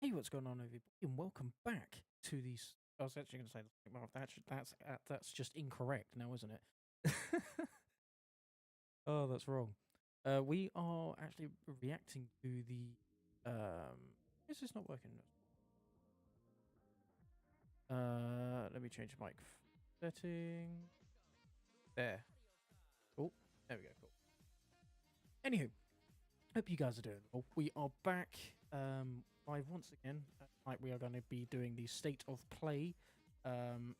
Hey, what's going on, everybody, and welcome back to these. I was actually going to say, well, that's just incorrect now, isn't it? Oh, that's wrong. We are actually reacting to the. Is this not working? Let me change mic setting. There. Oh, there we go. Cool. Anywho, hope you guys are doing well. We are back live once again. Tonight we are going to be doing the state of play. And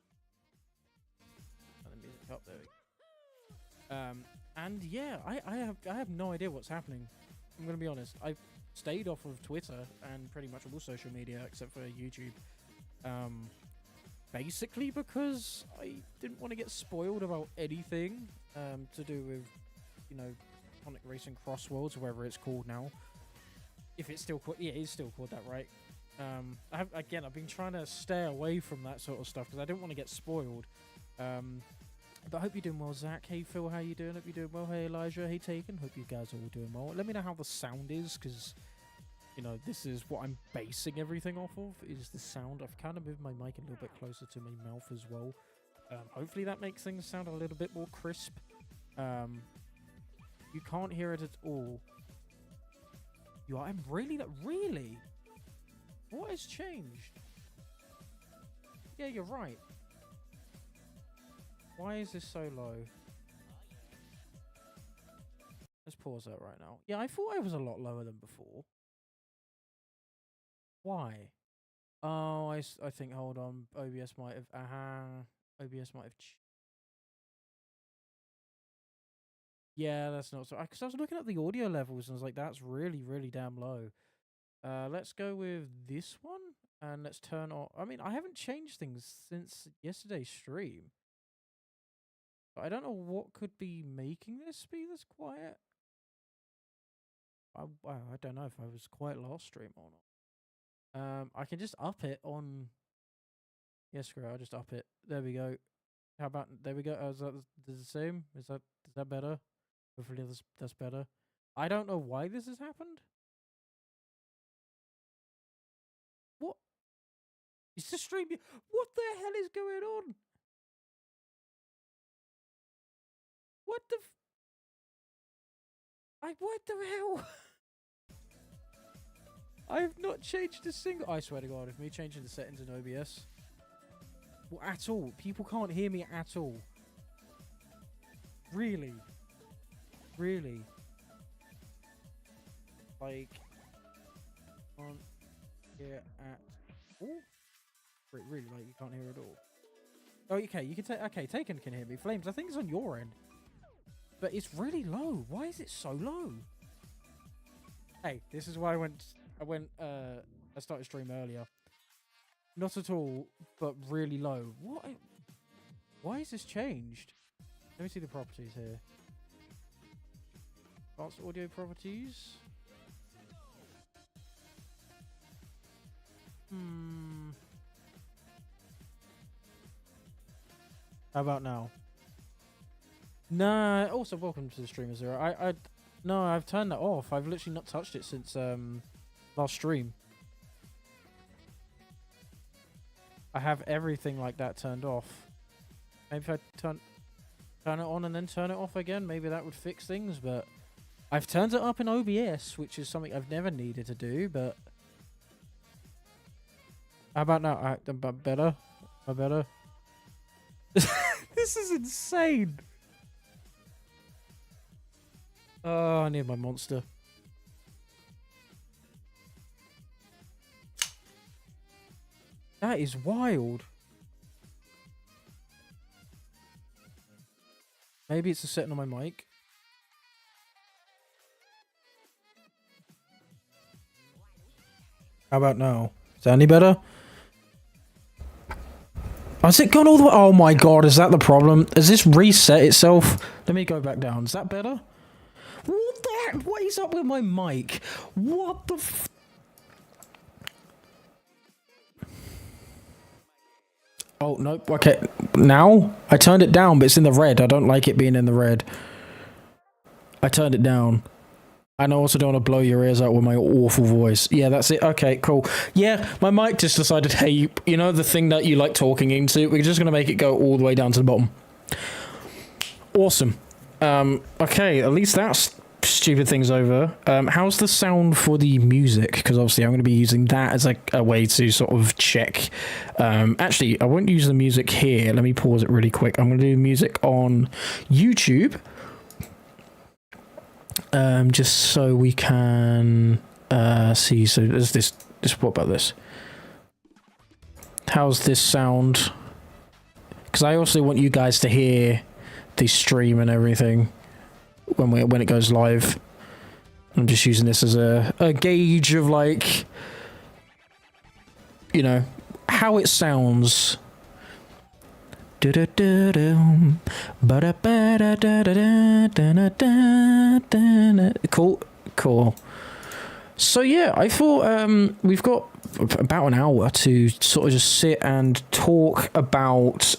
the music up there. And yeah, I have no idea what's happening. I'm going to be honest. I've stayed off of Twitter and pretty much all social media except for YouTube. Basically because I didn't want to get spoiled about anything to do with, you know, Sonic Racing Crossworlds, or whatever it's called now. If it's still called, yeah, it's still called that, right? I've been trying to stay away from that sort of stuff because I don't want to get spoiled. But I hope you're doing well, Zach. Hey, Phil, how you doing? Hope you're doing well. Hey, Elijah. Hey, Taken. Hope you guys are all doing well. Let me know how the sound is, because, you know, this is what I'm basing everything off of, is the sound. I've kind of moved my mic a little bit closer to my mouth as well. Hopefully that makes things sound a little bit more crisp. You can't hear it at all. You are? I'm really? What has changed? Yeah, you're right. Why is this so low? Let's pause that right now. Yeah, I thought I was a lot lower than before. Why? Oh, I think, hold on. OBS might have, OBS might have. Yeah, that's not so. Because I was looking at the audio levels and I was like, that's really damn low. Let's go with this one and let's turn on. I mean, I haven't changed things since yesterday's stream. But I don't know what could be making this be this quiet. I don't know if I was quiet last stream or not. I can just up it on. Yes, screw it, I'll just up it. There we go. How about, there we go. Is that the same? Is that better? Hopefully that's better. I don't know why this has happened. What? Is the stream? What the hell is going on? What the? What the hell? I have not changed a single. I swear to God, if me changing the settings in OBS, well, at all, people can't hear me at all. Really? Like, can't hear at all? Really, like you can't hear at all? Oh, okay, you can take. Okay, Taken can hear me. Flames, I think it's on your end, but it's really low. Why is it so low? Hey, this is why I started stream earlier. Not at all, but really low. What? Why is this changed? Let me see the properties here. Advanced audio properties. How about now? Nah. Also, welcome to the stream, Zero. No, I've turned that off. I've literally not touched it since last stream. I have everything like that turned off. Maybe if I turn it on and then turn it off again, maybe that would fix things, but I've turned it up in OBS, which is something I've never needed to do, but how about now? Better? Better? This is insane. Oh, I need my monster. That is wild. Maybe it's a setting on my mic. How about now? Is that any better? Has it gone all the way? Oh my God, is that the problem? Has this reset itself? Let me go back down. Is that better? What the heck? What is up with my mic? What the f... Oh, nope. Okay. Now? I turned it down, but it's in the red. I don't like it being in the red. I turned it down. And I also don't want to blow your ears out with my awful voice. Yeah, that's it. Okay, cool. Yeah, my mic just decided, hey, you know the thing that you like talking into? We're just going to make it go all the way down to the bottom. Awesome. Okay, at least that's stupid things over. How's the sound for the music? Because obviously I'm going to be using that as a way to sort of check. Actually, I won't use the music here. Let me pause it really quick. I'm going to do music on YouTube. Just so we can see. So there's this. What about this? How's this sound? Because I also want you guys to hear the stream and everything when it goes live. I'm just using this as a gauge of, like, you know, how it sounds. Cool. So yeah, I thought we've got about an hour to sort of just sit and talk about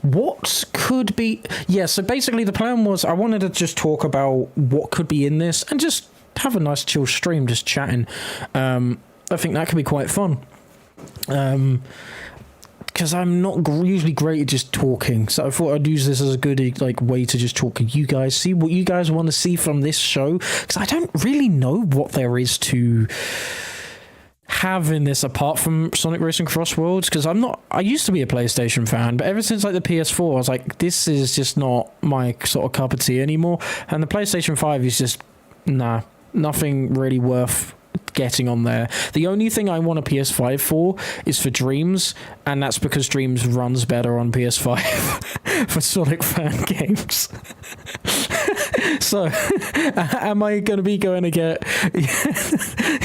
what could be. Yeah, so basically the plan was I wanted to just talk about what could be in this and just have a nice chill stream, just chatting. I think that could be quite fun. Because I'm not usually great at just talking, so I thought I'd use this as a good way to just talk to you guys, see what you guys want to see from this show, because I don't really know what there is to have in this apart from Sonic Racing Crossworlds, because I used to be a PlayStation fan, but ever since like the PS4, I was like, this is just not my sort of cup of tea anymore, and the PlayStation 5 is just, nothing really worth getting on there. The only thing I want a PS5 for is for Dreams, and that's because Dreams runs better on PS5 for Sonic fan games. So, am I going to be going to get,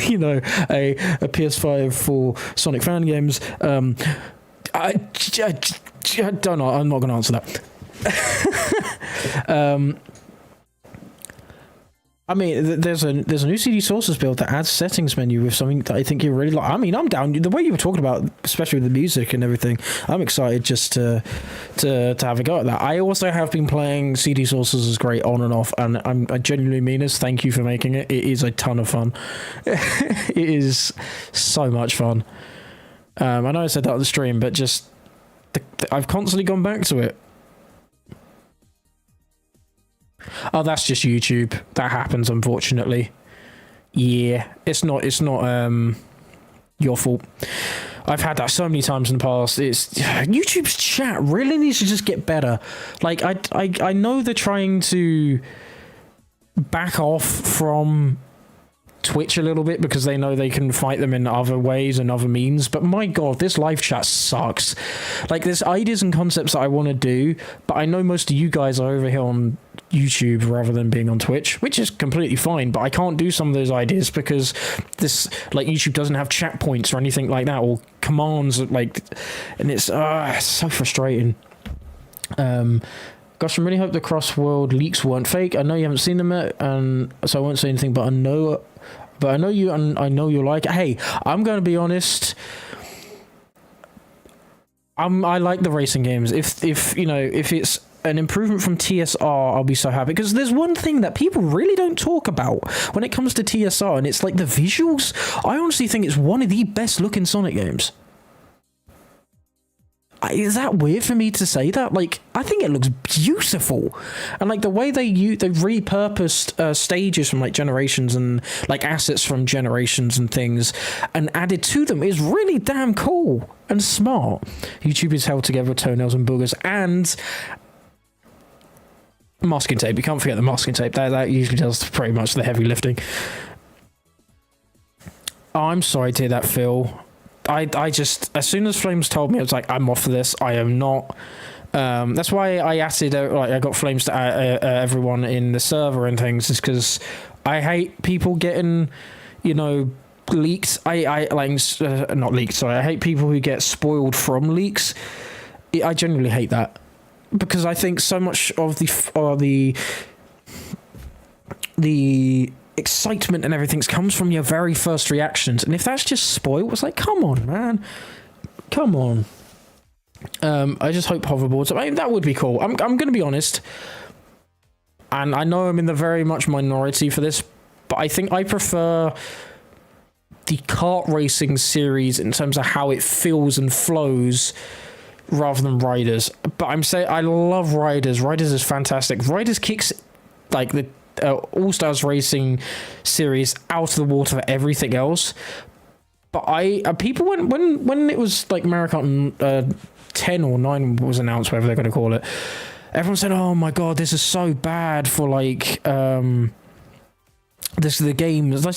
you know, a PS5 for Sonic fan games? I don't know. I'm not going to answer that. I mean, there's a new CD Sources build that adds settings menu with something that I think you really like. I mean, I'm down. The way you were talking about, especially with the music and everything, I'm excited just to have a go at that. I also have been playing CD Sources is great on and off, and I genuinely mean this. Thank you for making it. It is a ton of fun. It is so much fun. I know I said that on the stream, but just I've constantly gone back to it. Oh, that's just YouTube. That happens, unfortunately. Yeah, it's not your fault. I've had that so many times in the past. It's YouTube's chat really needs to just get better. Like I know they're trying to back off from Twitch a little bit because they know they can fight them in other ways and other means, but my god, this live chat sucks. Like, there's ideas and concepts that I want to do, but I know most of you guys are over here on YouTube rather than being on Twitch, which is completely fine, but I can't do some of those ideas because this, like, YouTube doesn't have chat points or anything like that, or commands, like, and it's so frustrating. Gosh, I really hope the Crossworld leaks weren't fake. I know you haven't seen them yet, and so I won't say anything, but I know you, and I know you like it. Hey, I'm going to be honest. I like the racing games. If you know, if it's an improvement from TSR, I'll be so happy. Because there's one thing that people really don't talk about when it comes to TSR, and it's like the visuals. I honestly think it's one of the best looking Sonic games. Is that weird for me to say that? Like, I think it looks beautiful, and like the way they've repurposed stages from like Generations and like assets from Generations and things, and added to them is really damn cool and smart. YouTube is held together with toenails and boogers and masking tape. You can't forget the masking tape. That usually does pretty much the heavy lifting. Oh, I'm sorry to hear that, Phil. I just, as soon as Flames told me, I was like, I'm off for this. I am not. That's why I added, I got Flames to everyone in the server and things, is because I hate people getting, you know, leaked. I like, not leaked, sorry. I hate people who get spoiled from leaks. I genuinely hate that, because I think so much of the excitement and everything comes from your very first reactions, and if that's just spoiled, it's like, come on, man, come on. I just hope hoverboards, I mean, that would be cool. I'm gonna be honest, and I know I'm in the very much minority for this, but I think I prefer the kart racing series in terms of how it feels and flows rather than Riders. But I'm saying I love Riders. Riders is fantastic. Riders kicks like the All-Stars Racing series out of the water for everything else. But people when it was like Mario Kart 10 or 9 was announced, whatever they're going to call it, everyone said, "Oh my god, this is so bad for like this is the game." Like,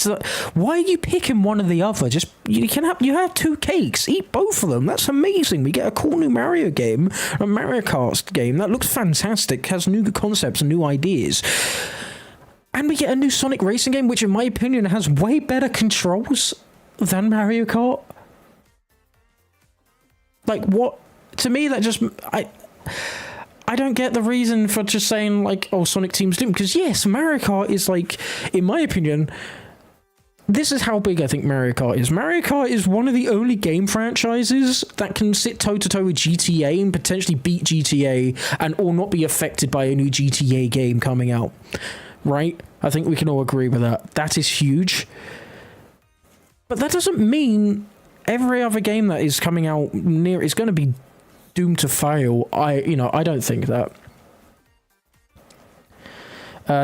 why are you picking one or the other? Just you have two cakes, eat both of them. That's amazing. We get a cool new Mario game, a Mario Kart game that looks fantastic, has new concepts and new ideas. And we get a new Sonic Racing game, which in my opinion has way better controls than Mario Kart. Like, what? To me, that just... I don't get the reason for just saying, like, oh, Sonic Team's doomed. Because, yes, Mario Kart is, like, in my opinion... This is how big I think Mario Kart is. Mario Kart is one of the only game franchises that can sit toe-to-toe with GTA and potentially beat GTA and or not be affected by a new GTA game coming out. Right? I think we can all agree with that. That is huge. But that doesn't mean every other game that is coming out near is going to be doomed to fail. I don't think that.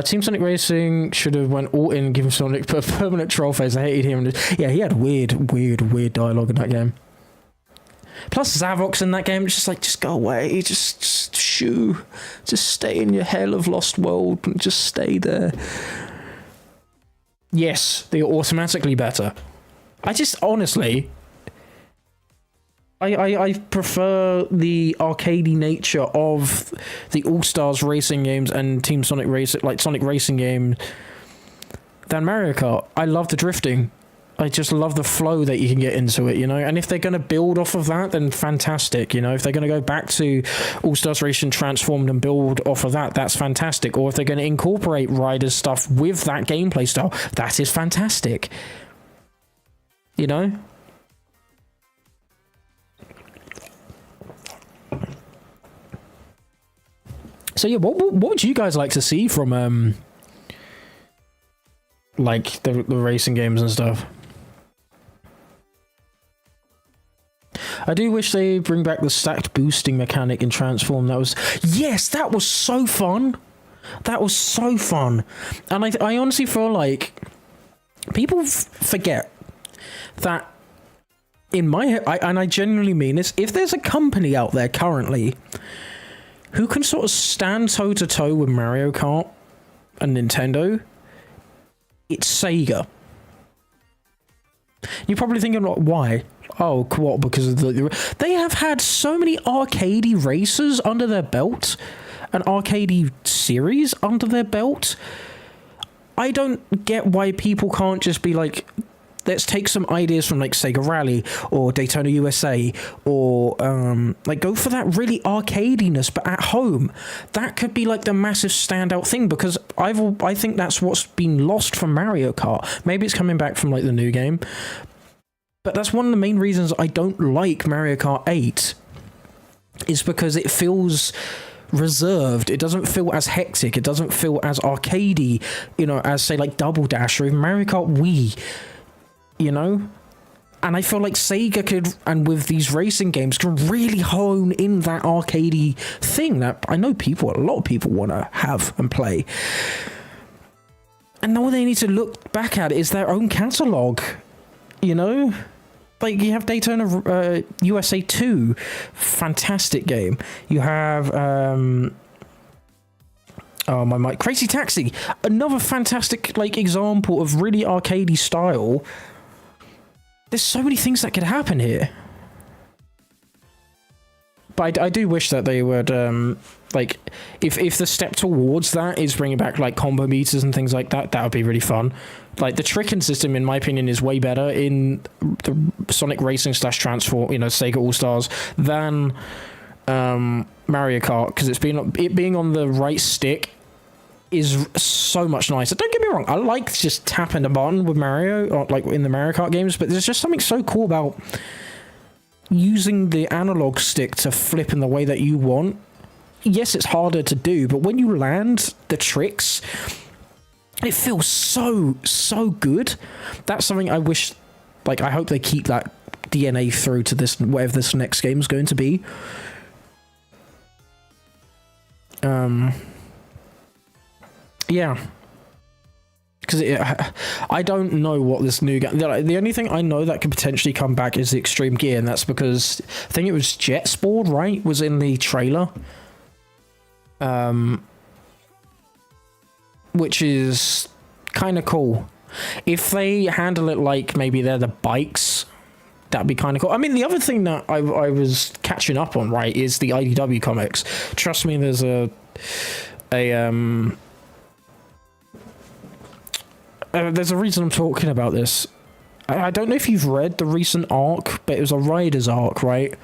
Team Sonic Racing should have went all in and given Sonic a permanent troll face. I hated him. Yeah, he had weird dialogue in that game. Plus Zavok's in that game. It's just like, just go away. Just stay in your hell of Lost World and just stay there. Yes, they're automatically better. I just, honestly, I prefer the arcadey nature of the All-Stars Racing games and Team Sonic Racing, like Sonic Racing game, than Mario Kart. I love the drifting. I just love the flow that you can get into it, you know? And if they're going to build off of that, then fantastic, you know? If they're going to go back to All-Stars Racing Transformed and build off of that, that's fantastic. Or if they're going to incorporate Riders stuff with that gameplay style, that is fantastic. You know? So yeah, what would you guys like to see from like the racing games and stuff? I do wish they bring back the stacked boosting mechanic in Transform. That was so fun. That was so fun. And I honestly feel like people forget that in my head, and I genuinely mean this, if there's a company out there currently who can sort of stand toe-to-toe with Mario Kart and Nintendo, it's Sega. You're probably thinking, why? Oh, what? Because of they have had so many arcadey races under their belt, an arcadey series under their belt. I don't get why people can't just be like, let's take some ideas from like Sega Rally or Daytona USA or like go for that really arcadiness but at home. That could be like the massive standout thing, because I think that's what's been lost from Mario Kart. Maybe it's coming back from like the new game, but that's one of the main reasons I don't like Mario Kart 8 is because it feels reserved. It doesn't feel as hectic. It doesn't feel as arcadey, you know, as say like Double Dash or even Mario Kart Wii. You know? And I feel like Sega could, and with these racing games, can really hone in that arcadey thing that I know a lot of people want to have and play. And all they need to look back at is their own catalogue. You know? Like, you have Daytona USA 2, fantastic game. You have, Crazy Taxi, another fantastic, like, example of really arcadey style. There's so many things that could happen here. But I do wish that they would, like, if the step towards that is bringing back, like, combo meters and things like that, that would be really fun. Like, the tricking system, in my opinion, is way better in the Sonic Racing / Transform, you know, Sega All-Stars, than Mario Kart, because it being on the right stick is so much nicer. Don't get me wrong, I like just tapping the button with Mario, or like in the Mario Kart games, but there's just something so cool about using the analog stick to flip in the way that you want. yes, it's harder to do, but when you land the tricks, it feels so good. That's something I wish, like, I hope they keep that DNA through to this, whatever this next game is going to be. Yeah. Because I don't know what this new game... The only thing I know that could potentially come back is the extreme gear, and that's because I think it was Jet Sport, right? Was in the trailer. Which is kind of cool. If they handle it like maybe they're the bikes, that'd be kind of cool. I mean, the other thing that I was catching up on, right, is the IDW comics. Trust me, there's there's a reason I'm talking about this. I don't know if you've read the recent arc, but it was a Riders arc, right?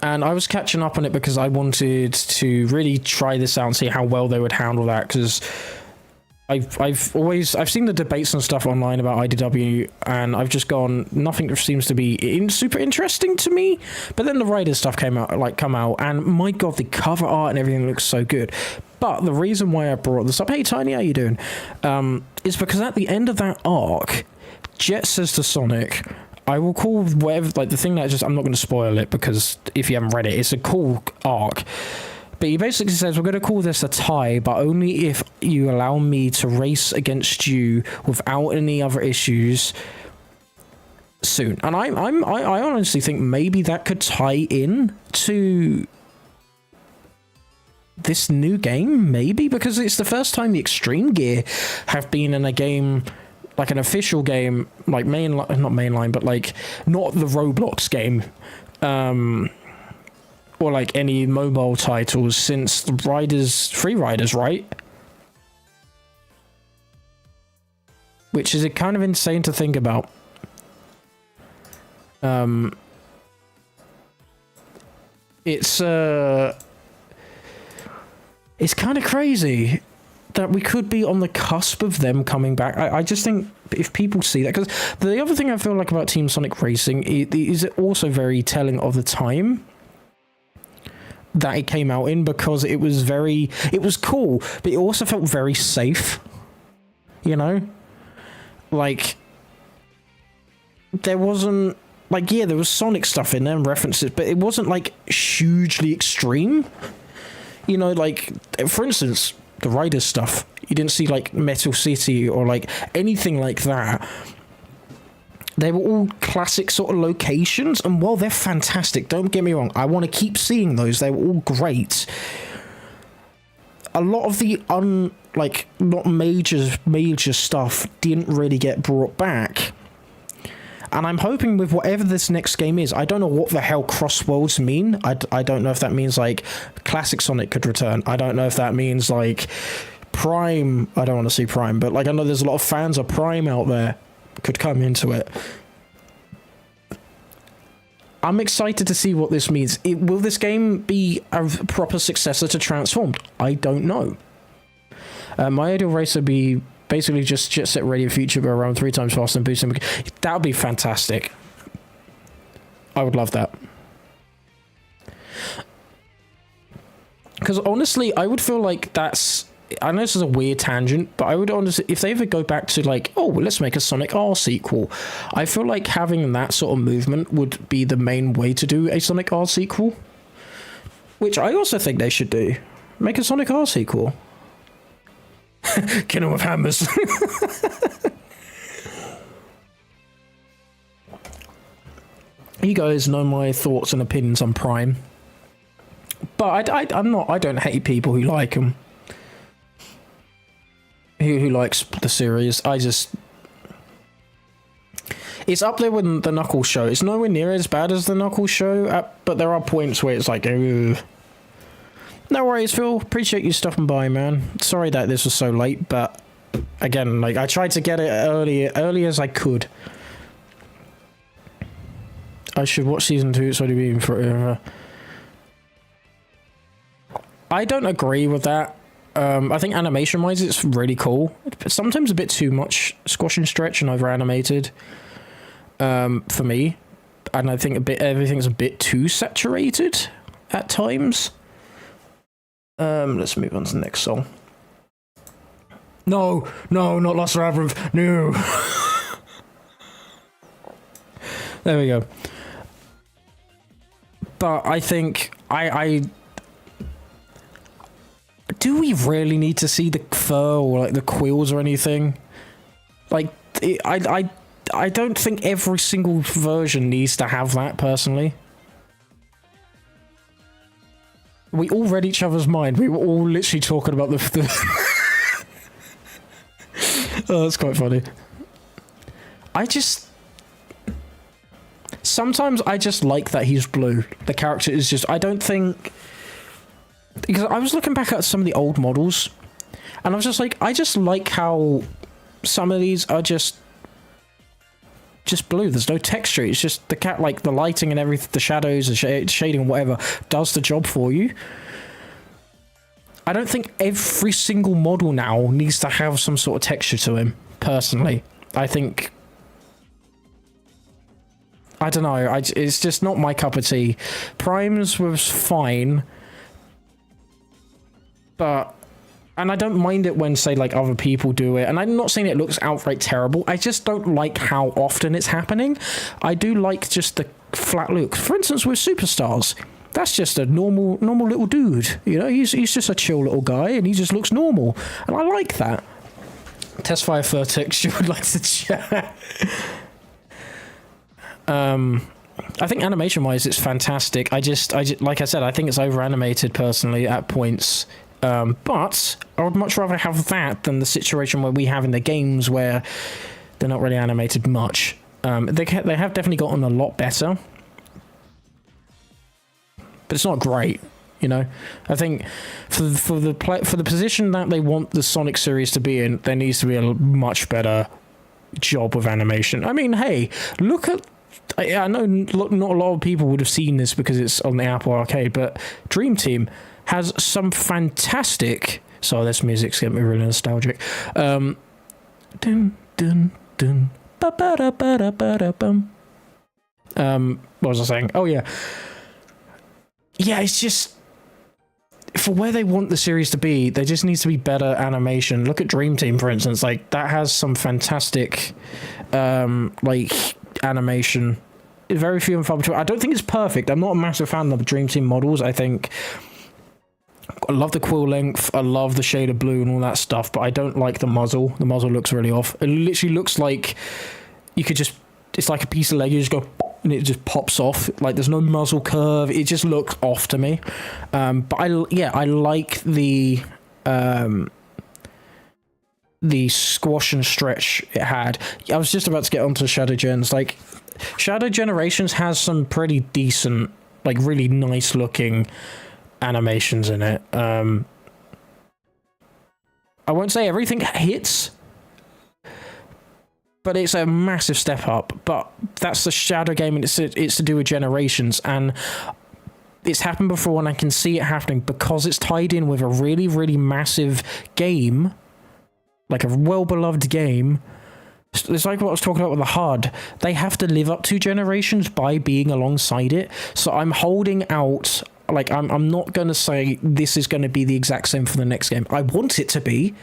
And I was catching up on it because I wanted to really try this out and see how well they would handle that, because I've seen the debates and stuff online about IDW, and I've just gone, nothing seems to be super interesting to me. But then the Riders stuff come out, and my god, the cover art and everything looks so good. But the reason why I brought this up, hey Tiny, how you doing? Is because at the end of that arc, Jet says to Sonic, I will call whatever, like the thing that just, I'm not going to spoil it because if you haven't read it, it's a cool arc. But he basically says, we're going to call this a tie, but only if you allow me to race against you without any other issues soon. And I honestly think maybe that could tie in to this new game, maybe, because it's the first time the Extreme Gear have been in a game, like an official game, like not mainline, but like not the Roblox game, or like any mobile titles since the Free Riders, right? Which is kind of insane to think about. It's kind of crazy that we could be on the cusp of them coming back. I just think if people see that, because the other thing I feel like about Team Sonic Racing is also very telling of the time that it came out in, because it was cool, but it also felt very safe, you know? Like, there wasn't, like, yeah, there was Sonic stuff in there and references, but it wasn't, like, hugely extreme. You know, like, for instance, the Riders stuff, you didn't see, like, Metal City or, like, anything like that. They were all classic sort of locations, and while they're fantastic, don't get me wrong, I want to keep seeing those, they were all great. A lot of the not major stuff didn't really get brought back. And I'm hoping with whatever this next game is, I don't know what the hell Crossworlds mean. I don't know if that means, like, classic Sonic could return. I don't know if that means, like, Prime. I don't want to see Prime, but, like, I know there's a lot of fans of Prime out there could come into it. I'm excited to see what this means. Will this game be a proper successor to Transformed? I don't know. My ideal race would be basically just Jet Set Radio Future, but around 3 times faster and boosting. That would be fantastic. I would love that. Because honestly, I would feel like that's... I know this is a weird tangent, but I would honestly... If they ever go back to, like, oh, well, let's make a Sonic R sequel, I feel like having that sort of movement would be the main way to do a Sonic R sequel. Which I also think they should do. Make a Sonic R sequel. Kill him with hammers. You guys know my thoughts and opinions on Prime, but I don't hate people who like them, who likes the series. It's up there with the Knuckles show. It's nowhere near as bad as the Knuckles show, but there are points where it's like, ugh. No worries, Phil. Appreciate you stopping by, man. Sorry that this was so late, but again, like, I tried to get it early as I could. I should watch season 2. It's already been forever. I don't agree with that. I think animation-wise, it's really cool. But sometimes a bit too much squash and stretch and over-animated for me. And I think everything's a bit too saturated at times. Let's move on to the next song. No, not Lost Labyrinth. No. There we go. But I think I do we really need to see the fur or like the quills or anything? Like I don't think every single version needs to have that, personally. We all read each other's mind. We were all literally talking about the Oh, that's quite funny. Sometimes I just like that he's blue. The character is just... I don't think... Because I was looking back at some of the old models, and I was just like, I just like how some of these are just blue. There's no texture. It's just like the lighting and everything, the shadows, the shading, whatever, does the job for you. I don't think every single model now needs to have some sort of texture to him, personally. I think... I don't know. It's just not my cup of tea. Primes was fine, but... And I don't mind it when, say, like, other people do it. And I'm not saying it looks outright terrible. I just don't like how often it's happening. I do like just the flat look. For instance, with Superstars, that's just a normal little dude. You know, he's just a chill little guy, and he just looks normal. And I like that. Testfire Fur Texture would like to chat. I think animation-wise, it's fantastic. I just, like I said, I think it's over-animated, personally, at points. But I would much rather have that than the situation where we have in the games where they're not really animated much. They have definitely gotten a lot better, but it's not great, you know. I think for the position that they want the Sonic series to be in, there needs to be a much better job of animation. I mean, hey, look at... I know not a lot of people would have seen this because it's on the Apple Arcade, but Dream Team has some fantastic... Sorry, this music's getting me really nostalgic. Dun, dun, dun, ba ba da ba da ba da bum. What was I saying? Oh, yeah. Yeah, it's just... For where they want the series to be, there just needs to be better animation. Look at Dream Team, for instance. Like, that has some fantastic, like, animation. Very few and far between. I don't think it's perfect. I'm not a massive fan of the Dream Team models. I think... I love the quill length, I love the shade of blue and all that stuff, but I don't like the muzzle. The muzzle looks really off. It literally looks like you could just... It's like a piece of Lego, you just go... And it just pops off. Like, there's no muzzle curve. It just looks off to me. But I like the squash and stretch it had. I was just about to get onto Shadow Gens. Like, Shadow Generations has some pretty decent, like, really nice looking animations in it. I won't say everything hits, but it's a massive step up. But that's the Shadow game, and it's to do with Generations, and it's happened before, and I can see it happening because it's tied in with a really, really massive game, like a well-beloved game. It's like what I was talking about with the HUD. They have to live up to Generations by being alongside it. So I'm holding out. Like, I'm not going to say this is going to be the exact same for the next game. I want it to be,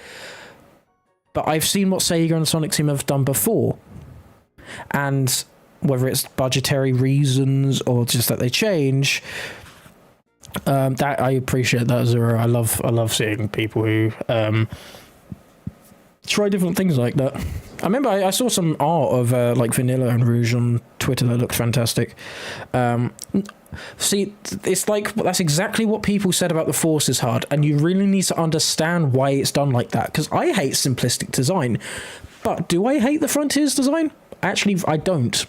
but I've seen what Sega and Sonic Team have done before. And whether it's budgetary reasons or just that they change, that I appreciate that, Zero. I love seeing people who try different things like that. I remember I saw some art of like Vanilla and Rouge on Twitter that looked fantastic. See, it's like, that's exactly what people said about the Forces HUD, and you really need to understand why it's done like that, because I hate simplistic design. But do I hate the Frontiers design? Actually, I don't.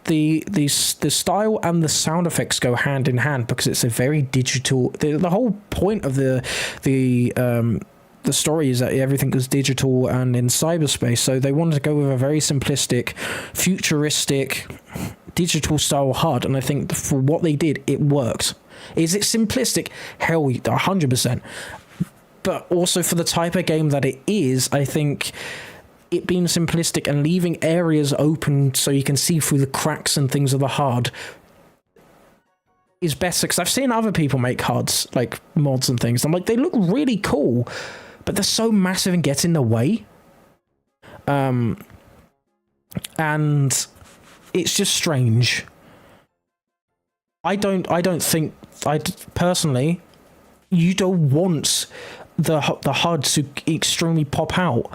The style and the sound effects go hand in hand because it's a very digital... The whole point of the story is that everything is digital and in cyberspace, so they wanted to go with a very simplistic, futuristic, digital style HUD, and I think for what they did, it worked. Is it simplistic? Hell, 100%. But also for the type of game that it is, I think it being simplistic and leaving areas open so you can see through the cracks and things of the HUD is better, because I've seen other people make HUDs, like mods and things. I'm like, they look really cool, but they're so massive and get in the way. And it's just strange. I don't think, personally, you don't want the HUD to extremely pop out.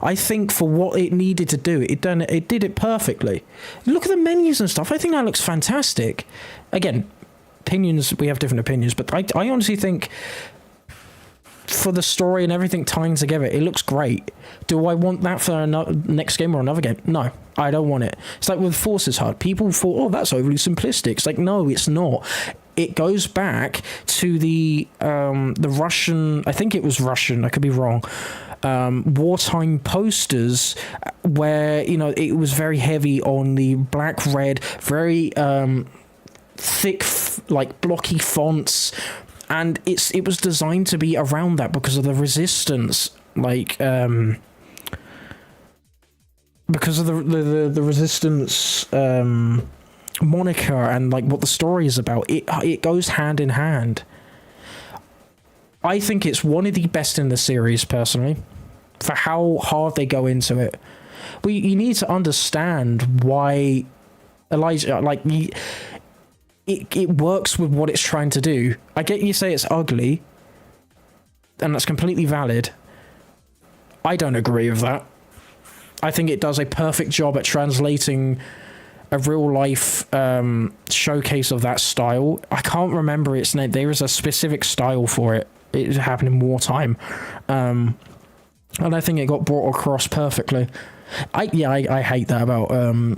I think for what it needed to do, it did it perfectly. Look at the menus and stuff. I think that looks fantastic. Again, opinions, we have different opinions, but I honestly think for the story and everything tying together, it looks great. Do I want that for another next game or another game? No, I don't want it. It's like with Forces HUD. People thought, oh, that's overly simplistic. It's like, no, it's not. It goes back to the Russian, I think it was Russian, I could be wrong, wartime posters where, you know, it was very heavy on the black, red, very thick, like blocky fonts, and it was designed to be around that because of the resistance, like because of the resistance moniker and like what the story is about. It goes hand in hand. I think it's one of the best in the series, personally, for how hard they go into it. You need to understand why Elijah, like, it works with what it's trying to do. I get you say it's ugly, and that's completely valid. I don't agree with that. I think it does a perfect job at translating a real life showcase of that style. I can't remember its name. There is a specific style for it. It happened in wartime. And I think it got brought across perfectly. I hate that about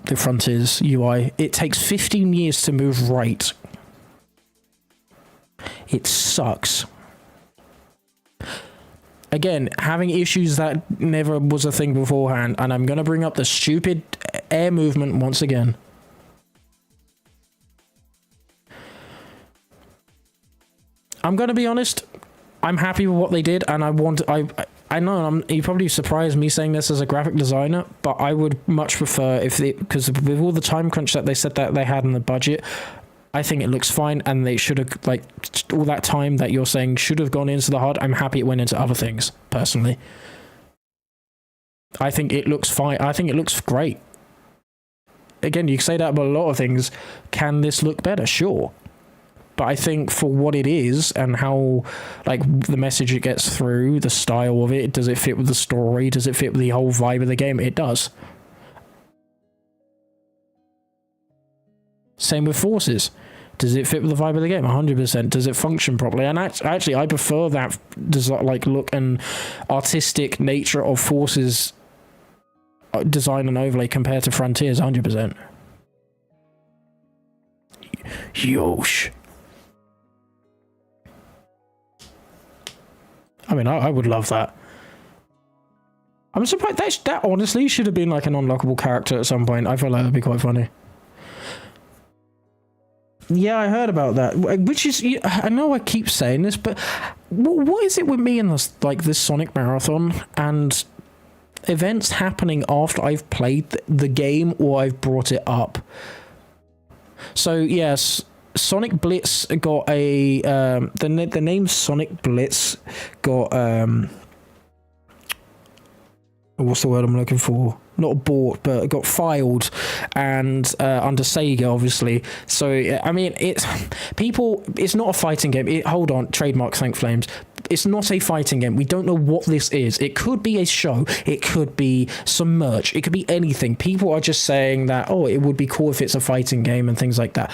the Frontiers UI. It takes 15 years to move right. It sucks. Again, having issues that never was a thing beforehand, and I'm going to bring up the stupid air movement once again. I'm going to be honest, I'm happy with what they did, and I know you probably surprised me saying this as a graphic designer, but I would much prefer because with all the time crunch that they said that they had in the budget, I think it looks fine, and they should have, like, all that time that you're saying should have gone into the HUD, I'm happy it went into other things, personally. I think it looks fine. I think it looks great. Again, you can say that about a lot of things. Can this look better? Sure. But I think for what it is and how, like, the message it gets through, the style of it, does it fit with the story? Does it fit with the whole vibe of the game? It does. Same with Forces. Does it fit with the vibe of the game? 100%. Does it function properly? And actually, I prefer that look and artistic nature of Forces design and overlay compared to Frontiers, 100%. Yosh. I mean, I would love that. I'm surprised that honestly should have been like an unlockable character at some point. I feel like that'd be quite funny. Yeah, I heard about that. Which is, I know I keep saying this, but what is it with me and this Sonic Marathon and events happening after I've played the game or I've brought it up? So yes, Sonic Blitz got a the name Sonic Blitz got what's the word I'm looking for? Not bought, but it got filed, and under Sega, obviously. So I mean, it's not a fighting game. Hold on, trademark, thank flames. It's not a fighting game. We don't know what this is. It could be a show. It could be some merch. It could be anything. People are just saying that, oh, it would be cool if it's a fighting game and things like that.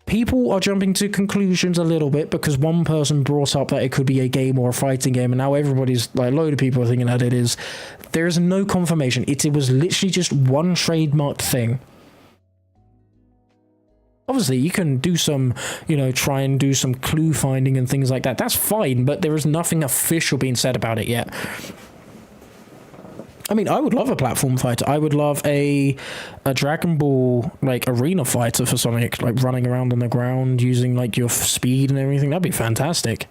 People are jumping to conclusions a little bit because one person brought up that it could be a game or a fighting game, and now everybody's, like, a load of people are thinking that it is. There is no confirmation. It was literally just one trademarked thing. Obviously, you can do some, try and do some clue finding and things like that. That's fine, but there is nothing official being said about it yet. I mean, I would love a platform fighter. I would love a Dragon Ball, like, arena fighter for Sonic, like, running around on the ground using, like, your speed and everything. That'd be fantastic.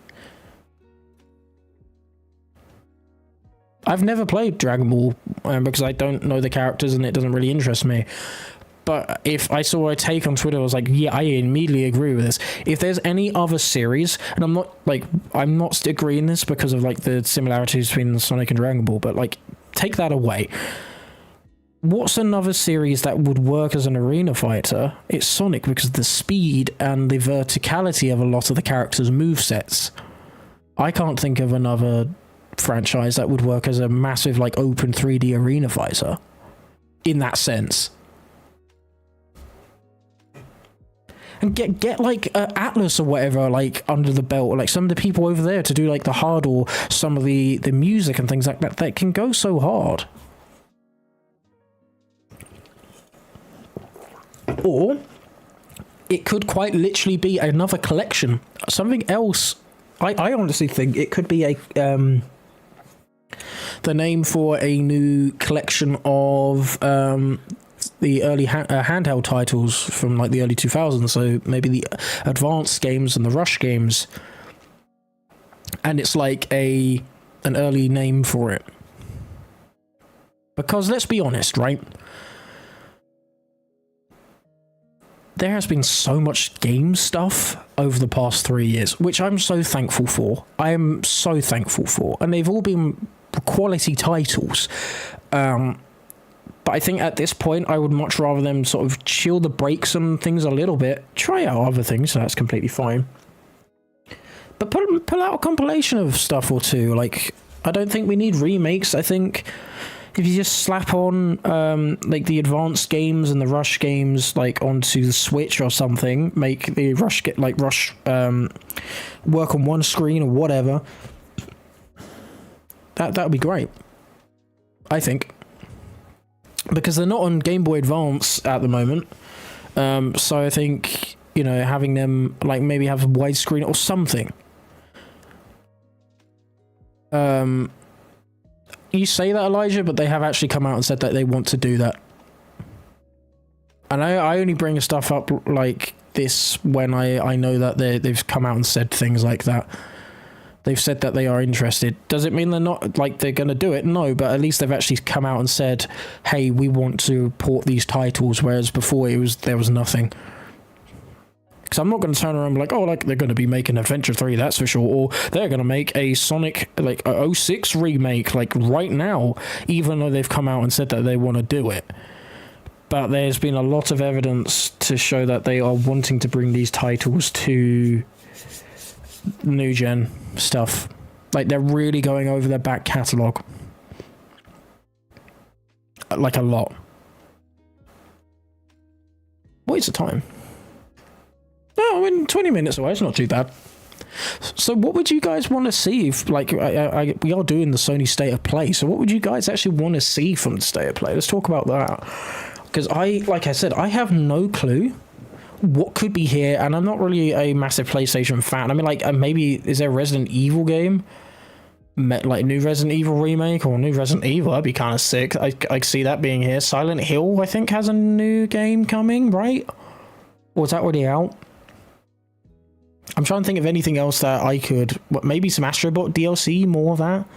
I've never played Dragon Ball because I don't know the characters and it doesn't really interest me. But if I saw a take on Twitter, I was like, yeah, I immediately agree with this. If there's any other series, and I'm not agreeing this because of like the similarities between Sonic and Dragon Ball, but like take that away. What's another series that would work as an arena fighter? It's Sonic, because of the speed and the verticality of a lot of the characters' movesets. I can't think of another franchise that would work as a massive like open 3D arena fighter in that sense. And get like Atlas or whatever like under the belt, or like some of the people over there to do like the hard, or some of the music and things like that that can go so hard. Or it could quite literally be another collection, something else. I honestly think it could be a the name for a new collection of the early handheld titles from like the early 2000s. So maybe the advanced games and the rush games, and it's like an early name for it. Because let's be honest, right? There has been so much game stuff over the past 3 years, which I'm so thankful for. I am so thankful for. And they've all been quality titles. But I think at this point, I would much rather them sort of chill the brakes on things a little bit. Try out other things, so that's completely fine. But pull out a compilation of stuff or two. Like, I don't think we need remakes. I think if you just slap on like the advanced games and the rush games like onto the Switch or something, make the rush work on one screen or whatever, that would be great, I think, because they're not on Game Boy Advance at the moment. So I think, you know, having them like maybe have a widescreen or something. You say that, Elijah, but they have actually come out and said that they want to do that. And I only bring stuff up like this when I know that they've come out and said things like that. They've said that they are interested. Does it mean they're not, like, they're going to do it? No, but at least they've actually come out and said, hey, we want to port these titles, whereas before there was nothing. Because I'm not going to turn around and be like, oh, like, they're going to be making Adventure 3, that's for sure. Or they're going to make a Sonic, like, a 06 remake, like, right now, even though they've come out and said that they want to do it. But there's been a lot of evidence to show that they are wanting to bring these titles to new gen stuff. Like, they're really going over their back catalogue. Like, a lot. What is the time? Oh, I'm in 20 minutes away. It's not too bad. So what would you guys want to see if, like, we are doing the Sony State of Play, so what would you guys actually want to see from the State of Play? Let's talk about that. Because like I said, I have no clue what could be here, and I'm not really a massive PlayStation fan. I mean, like, maybe, is there a Resident Evil game? Like, new Resident Evil remake, or new Resident Evil? That'd be kind of sick. I see that being here. Silent Hill, I think, has a new game coming, right? Or is that already out? I'm trying to think of anything else that I could... Maybe some Astrobot DLC, more of that?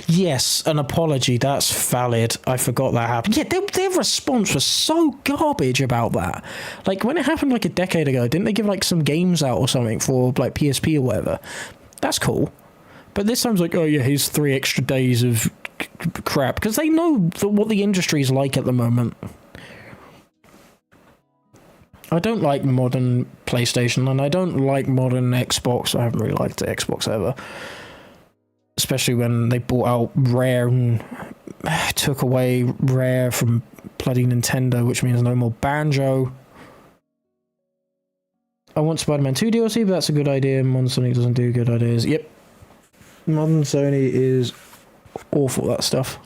Yes, an apology, that's valid. I forgot that happened. Yeah, their response was so garbage about that. Like, when it happened like a decade ago, didn't they give like some games out or something for like PSP or whatever? That's cool. But this time's like, oh yeah, here's 3 extra days of crap. Because they know what the industry's like at the moment. I don't like modern PlayStation, and I don't like modern Xbox. I haven't really liked the Xbox ever. Especially when they bought out Rare and took away Rare from bloody Nintendo, which means no more Banjo. I want Spider-Man 2 DLC, but that's a good idea. Modern Sony doesn't do good ideas. Yep. Modern Sony is awful, that stuff.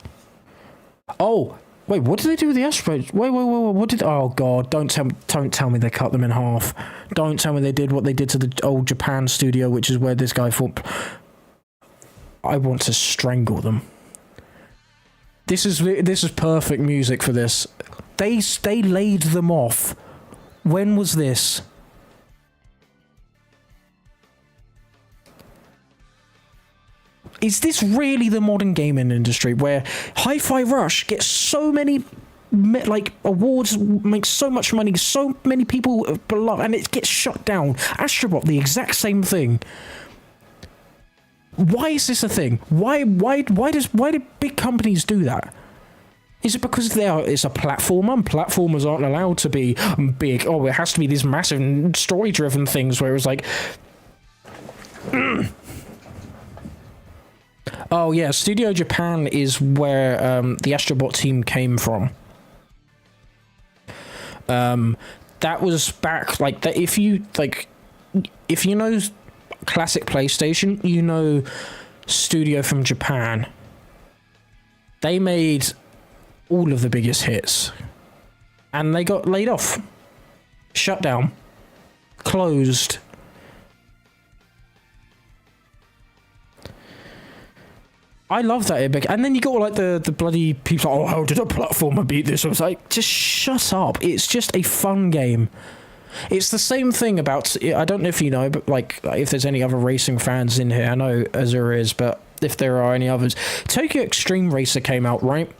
Oh! Wait, what did they do with the Astro? Wait, what did... Oh, God, don't tell me they cut them in half. Don't tell me they did what they did to the old Japan studio, which is where this guy thought... I want to strangle them. This is perfect music for this. They laid them off. When was this? Is this really the modern gaming industry where Hi-Fi Rush gets so many like awards, makes so much money, so many people below, and it gets shut down. Astrobot, the exact same thing. Why is this a thing? Why do big companies do that? Is it because it's a platformer and platformers aren't allowed to be big? Oh, it has to be these massive story-driven things where it was like... Oh yeah, Studio Japan is where the Astrobot team came from. That was back like that. If you know classic PlayStation, you know Studio from Japan. They made all of the biggest hits, and they got laid off, shut down, closed. I love that epic. And then you got like the bloody people, oh, how did a platformer beat this? I was like, just shut up. It's just a fun game. It's the same thing about, I don't know if you know, but like if there's any other racing fans in here, I know Azura is, but if there are any others, Tokyo Extreme Racer came out, right?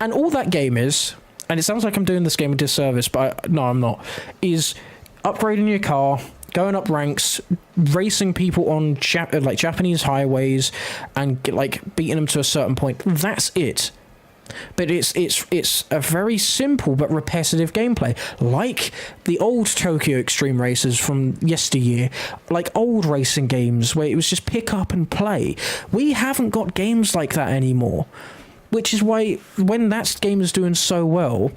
And all that game is, and it sounds like I'm doing this game a disservice, but no, I'm not, is upgrading your car, going up ranks, racing people on like Japanese highways, and like beating them to a certain point. That's it. But it's a very simple but repetitive gameplay, like the old Tokyo Extreme Racers from yesteryear, like old racing games where it was just pick up and play. We haven't got games like that anymore, which is why when that game is doing so well,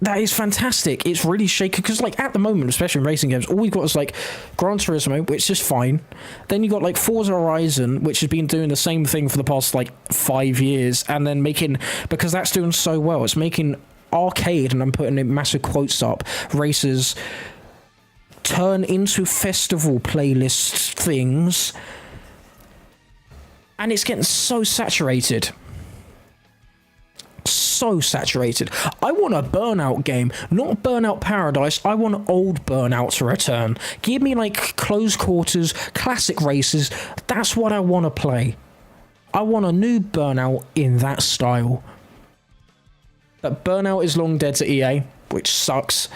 that is fantastic. It's really shaky because, like, at the moment, especially in racing games, all we've got is like Gran Turismo, which is fine. Then you got like Forza Horizon, which has been doing the same thing for the past like 5 years, and then because that's doing so well, it's making arcade, and I'm putting in massive quotes up, races turn into festival playlist things, and it's getting so saturated. So saturated. I want a Burnout game, not Burnout Paradise. I want old Burnout to return. Give me like close quarters, classic races. That's what I want to play. I want a new Burnout in that style. But Burnout is long dead to EA, which sucks.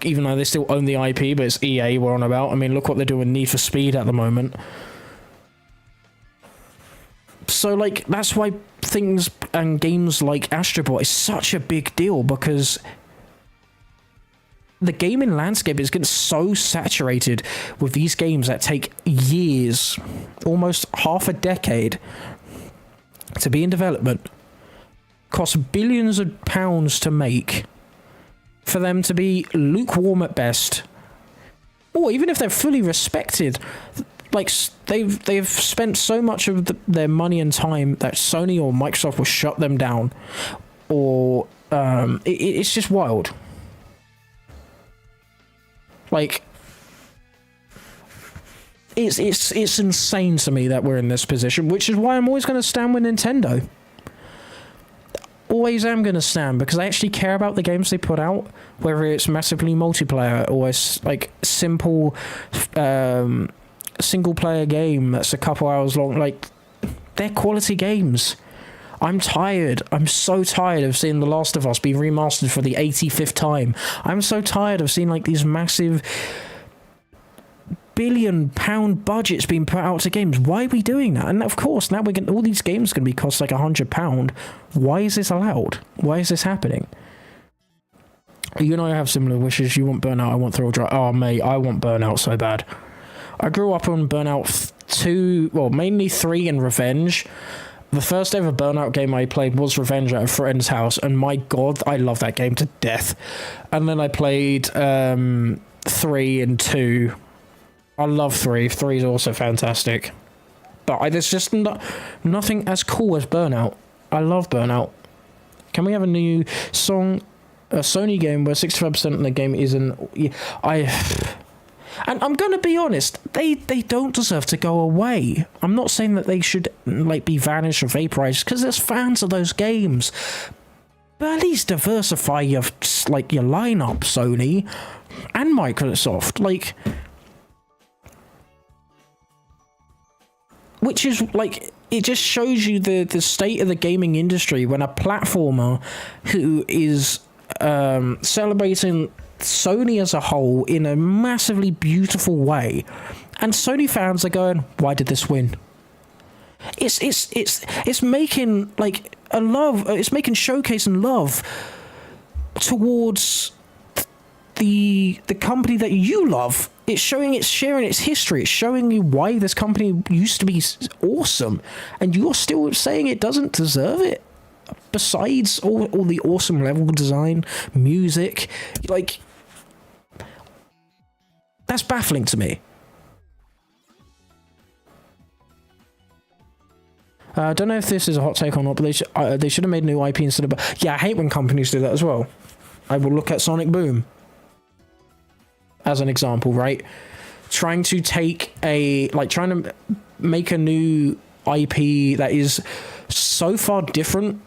Even though they still own the IP, but it's EA we're on about. I mean, look what they're doing with Need for Speed at the moment. So, like, that's why things and games like Astrobot is such a big deal, because the gaming landscape is getting so saturated with these games that take years, almost half a decade, to be in development, cost billions of pounds to make, for them to be lukewarm at best, or even if they're fully respected. Like, they've spent so much of their money and time that Sony or Microsoft will shut them down, or it's just wild. Like, it's insane to me that we're in this position, which is why I'm always going to stand with Nintendo. Always am going to stand, because I actually care about the games they put out, whether it's massively multiplayer or it's like simple single player game that's a couple hours long. Like, they're quality games. I'm so tired of seeing The Last of Us be remastered for the 85th time. I'm so tired of seeing like these massive £billion budgets being put out to games. Why are we doing that? And of course now we're getting all these games going to be cost like £100. Why is this allowed? Why is this happening? You and I have similar wishes. You want Burnout, I want Thrill Drive. Oh mate, I want Burnout so bad. I grew up on Burnout 2, well, mainly 3 and Revenge. The first ever Burnout game I played was Revenge at a friend's house, and my god, I love that game to death. And then I played 3 and 2. I love 3. 3 is also fantastic. But there's just nothing as cool as Burnout. I love Burnout. Can we have a new song? A Sony game where 65% of the game isn't... And I'm going to be honest, they don't deserve to go away. I'm not saying that they should like be vanished or vaporized, because there's fans of those games. But at least diversify your lineup, Sony and Microsoft. Like, which is like, it just shows you the state of the gaming industry when a platformer who is celebrating Sony as a whole in a massively beautiful way, and Sony fans are going, why did this win? It's making like a love, it's making showcase and love towards the company that you love. It's sharing its history. It's showing you why this company used to be awesome, and you're still saying it doesn't deserve it. Besides all the awesome level design, music, like, that's baffling to me. I don't know if this is a hot take or not, but they should have made a new IP instead of... Yeah, I hate when companies do that as well. I will look at Sonic Boom as an example, right? Trying to make a new IP that is so far different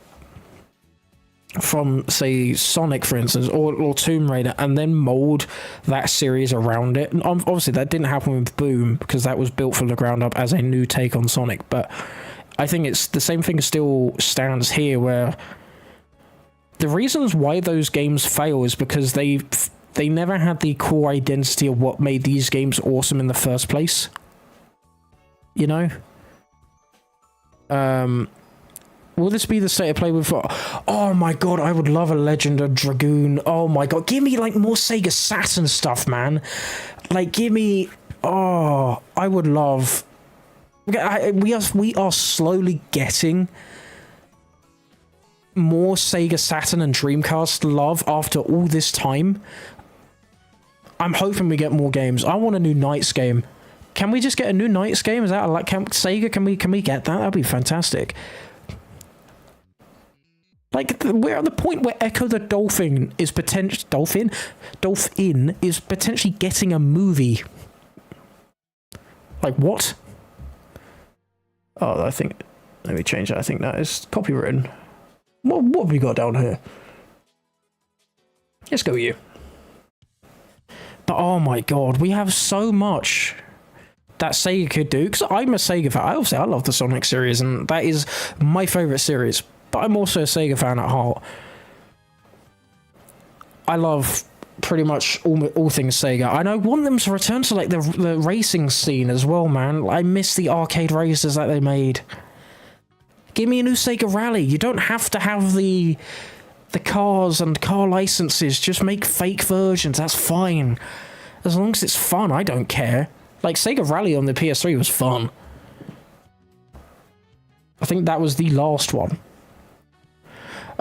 from, say, Sonic, for instance, or Tomb Raider, and then mold that series around it. And obviously, that didn't happen with Boom, because that was built from the ground up as a new take on Sonic, but I think it's the same thing still stands here, where the reasons why those games fail is because they never had the core identity of what made these games awesome in the first place. You know? Will this be the state of play with... Oh my god, I would love a Legend of Dragoon. Oh my god, give me like more Sega Saturn stuff, man. Like, give me... Oh, I would love... We are slowly getting more Sega Saturn and Dreamcast love after all this time. I'm hoping we get more games. I want a new Knights game. Can we just get a new Knights game? Is that like Sega? Can we get that? That'd be fantastic. Like, we're at the point where Echo the Dolphin is potentially getting a movie. Like, what? Oh, I think... Let me change that. I think that is copywritten. What have we got down here? Let's go with you. But oh my god, we have so much that Sega could do. Because I'm a Sega fan. Obviously, I love the Sonic series, and that is my favourite series. But I'm also a Sega fan at heart. I love pretty much all things Sega, and I want them to return to like the racing scene as well, man. I miss the arcade races that they made. Give me a new Sega Rally. You don't have to have the cars and car licenses. Just make fake versions. That's fine. As long as it's fun, I don't care. Like, Sega Rally on the PS3 was fun. I think that was the last one.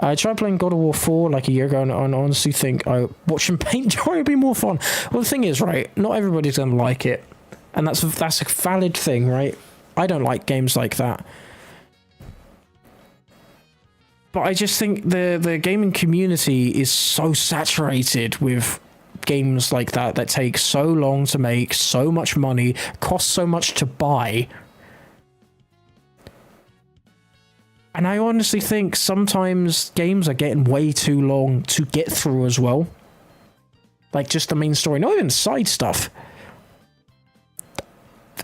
I tried playing God of War 4 like a year ago, and I honestly think watching paint dry would be more fun. Well, the thing is, right, not everybody's going to like it. And that's a valid thing, right? I don't like games like that. But I just think the gaming community is so saturated with games like that take so long to make, so much money, cost so much to buy. And I honestly think sometimes games are getting way too long to get through as well. Like, just the main story, not even side stuff.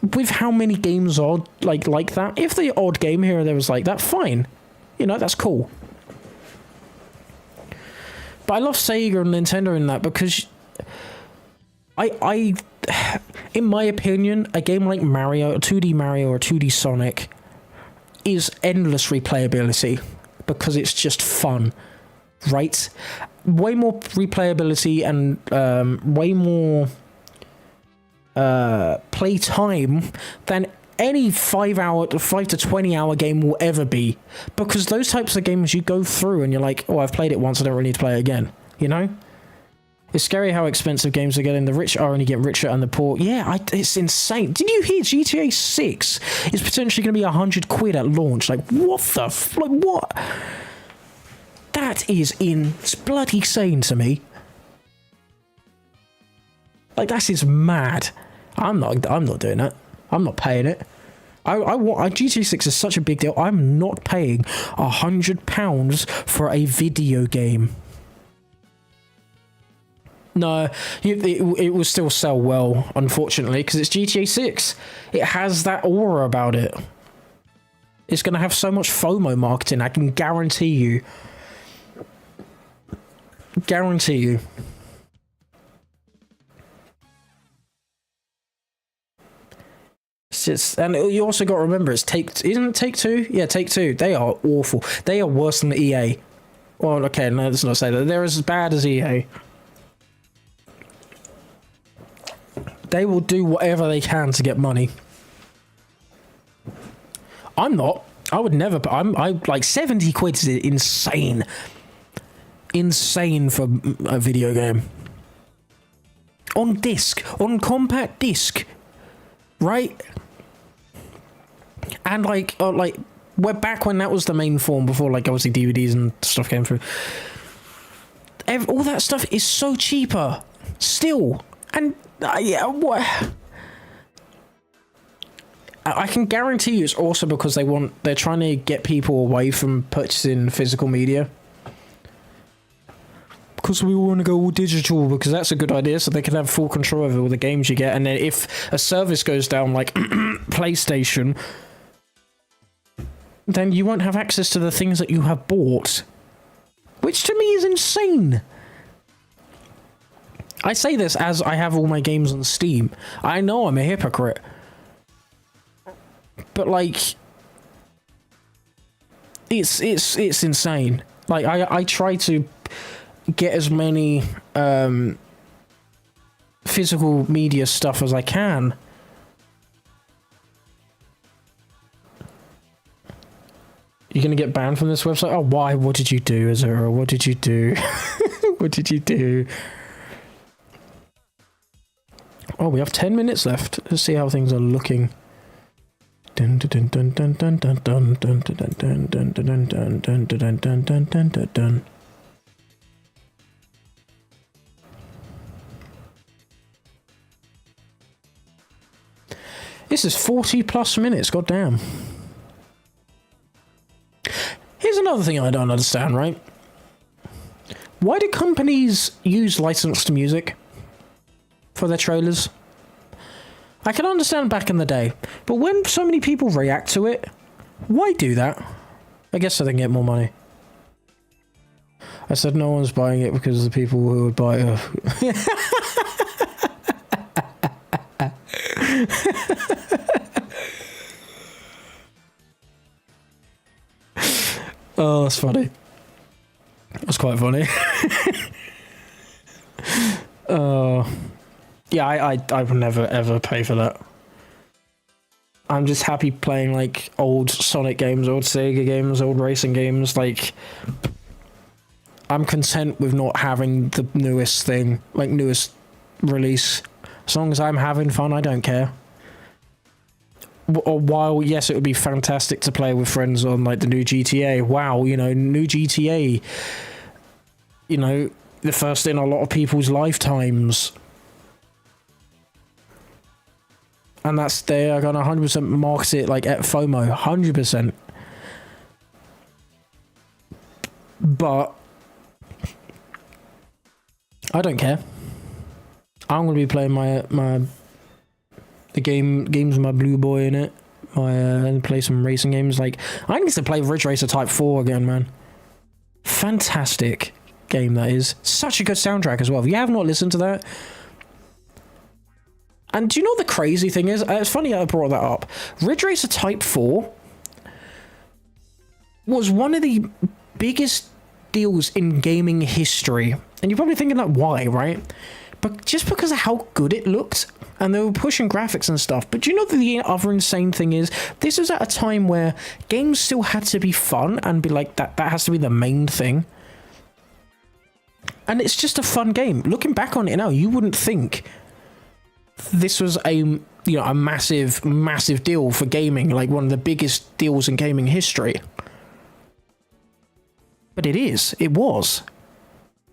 With how many games are like that, if the odd game here or there was like that, fine. You know, that's cool. But I love Sega and Nintendo in that because I in my opinion, a game like Mario, a 2D Mario or 2D Sonic is endless replayability because it's just fun, right? Way more replayability and way more play time than any 5 to 20 hour game will ever be, because those types of games you go through and you're like, oh, I've played it once, I don't really need to play it again, you know? It's scary how expensive games are getting. The rich are only getting richer and the poor... Yeah, it's insane. Did you hear GTA 6 is potentially going to be 100 quid at launch? Like, what the... Like, what? That is it's bloody insane to me. Like, that is mad. I'm not doing that. I'm not paying it. GTA 6 is such a big deal. I'm not paying £100 for a video game. No, it will still sell well, unfortunately, because it's GTA 6. It has that aura about it. It's going to have so much FOMO marketing, I can guarantee you. Guarantee you. It's just, and you also got to remember, isn't it Take-Two? Yeah, Take-Two. They are awful. They are worse than EA. Well, okay, no, let's not say that. They're as bad as EA. They will do whatever they can to get money. I'm not. I would never. I like 70 quid is insane. Insane for a video game. On disc, on compact disc, right? And like we're back when that was the main form before, like obviously DVDs and stuff came through. All that stuff is so cheaper still, and yeah, what? I can guarantee you it's also because they're trying to get people away from purchasing physical media. Because we want to go all digital, because that's a good idea, so they can have full control over all the games you get. And then if a service goes down, like PlayStation, then you won't have access to the things that you have bought. Which to me is insane. I say this as I have all my games on Steam. I know I'm a hypocrite. But like, it's insane. Like I try to get as many physical media stuff as I can. You're gonna get banned from this website? Oh, why? What did you do, Azura? What did you do? What did you do? Oh, we have 10 minutes left. Let's see how things are looking. Dun dun dun dun dun dun dun dun dun dun dun dun dun dun dun dun dun dun dun dun. This is 40 plus minutes, goddamn. Here's another thing I don't understand, right? Why do companies use licensed music for their trailers? I can understand back in the day, but when so many people react to it, why do that? I guess so they can get more money. I said no one's buying it because the people who would buy it. Oh, that's funny. That's quite funny. Yeah, I would never ever pay for that. I'm just happy playing like old Sonic games, old Sega games, old racing games. Like, I'm content with not having the newest thing, like newest release. As long as I'm having fun, I don't care. While, yes, it would be fantastic to play with friends on like the new GTA. Wow, you know, new GTA. You know, the first in a lot of people's lifetimes. And that's, they are going to 100% market it like at FOMO, 100%. But I don't care. I'm going to be playing the games with my blue boy in it. And play some racing games. Like, I need to play Ridge Racer Type 4 again, man. Fantastic game that is. Such a good soundtrack as well. If you have not listened to that. And do you know what the crazy thing is? It's funny I brought that up. Ridge Racer Type 4 was one of the biggest deals in gaming history. And you're probably thinking like, why, right? But just because of how good it looked. And they were pushing graphics and stuff. But do you know that the other insane thing is, this was at a time where games still had to be fun and be like, that has to be the main thing. And it's just a fun game. Looking back on it now, you wouldn't think this was a massive deal for gaming, like one of the biggest deals in gaming history. But it was.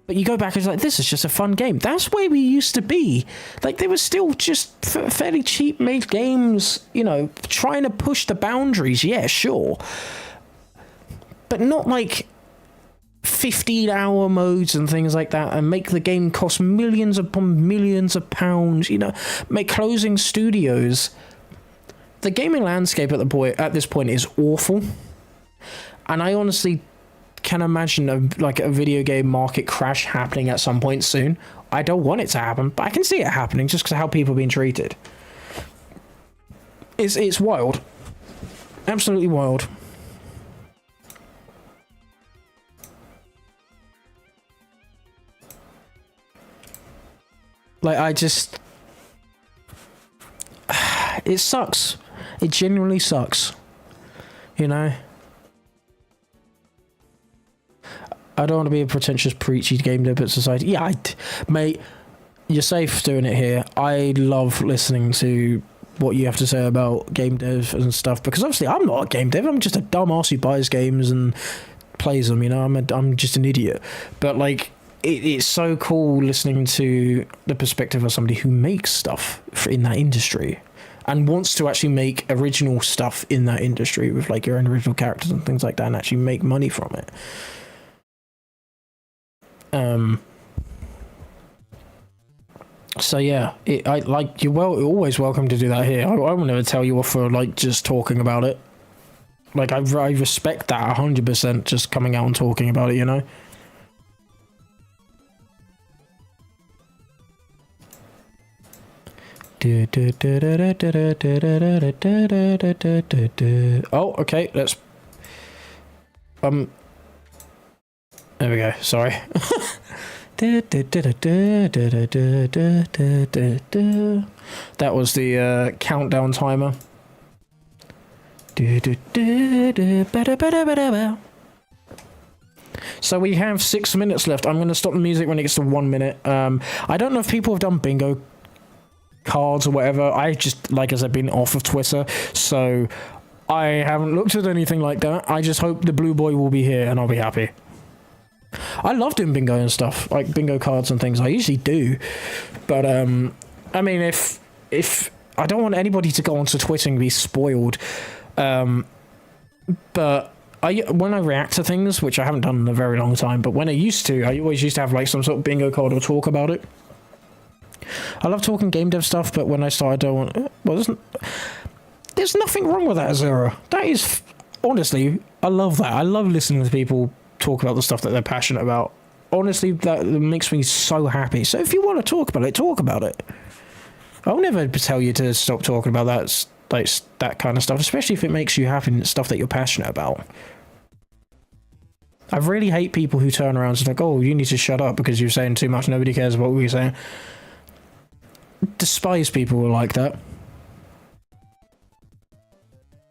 But you go back and it's like, this is just a fun game. That's where we used to be. Like, they were still just fairly cheap made games, you know, trying to push the boundaries. Yeah, sure. But not like 15-hour modes and things like that, and make the game cost millions upon millions of pounds, you know, make closing studios the gaming landscape at this point is awful, and I honestly can imagine a video game market crash happening at some point soon. I don't want it to happen, but I can see it happening just because of how people are being treated. It's wild, absolutely wild. Like, I just... It sucks. It genuinely sucks. You know? I don't want to be a pretentious, preachy game dev society. Yeah, mate, you're safe doing it here. I love listening to what you have to say about game dev and stuff, because obviously I'm not a game dev. I'm just a dumbass who buys games and plays them, you know? I'm just an idiot. But, like... It's so cool listening to the perspective of somebody who makes stuff in that industry and wants to actually make original stuff in that industry with like your own original characters and things like that, and actually make money from it. So yeah, you're always welcome to do that here. I will never tell you off for like just talking about it. Like I respect that 100%, just coming out and talking about it, you know. Oh, okay, let's... There we go, sorry. That was the countdown timer. So we have 6 minutes left. I'm going to stop the music when it gets to 1 minute. I don't know if people have done bingo cards or whatever. I just, like I said, been off of Twitter, so I haven't looked at anything like that. I just hope the blue boy will be here and I'll be happy. I love doing bingo and stuff, like bingo cards and things. I usually do, but I mean, if I don't want anybody to go onto Twitter and be spoiled, but when I react to things, which I haven't done in a very long time, but when I used to, I always used to have like some sort of bingo card or talk about it. I love talking game dev stuff, but when I start, I don't want... Well, there's nothing wrong with that, Zero. That is... Honestly, I love that. I love listening to people talk about the stuff that they're passionate about. Honestly, that makes me so happy. So if you want to talk about it, talk about it. I'll never tell you to stop talking about that, like, that kind of stuff, especially if it makes you happy and stuff that you're passionate about. I really hate people who turn around and say, like, oh, you need to shut up because you're saying too much, nobody cares about what you're saying. Despise people who are like that.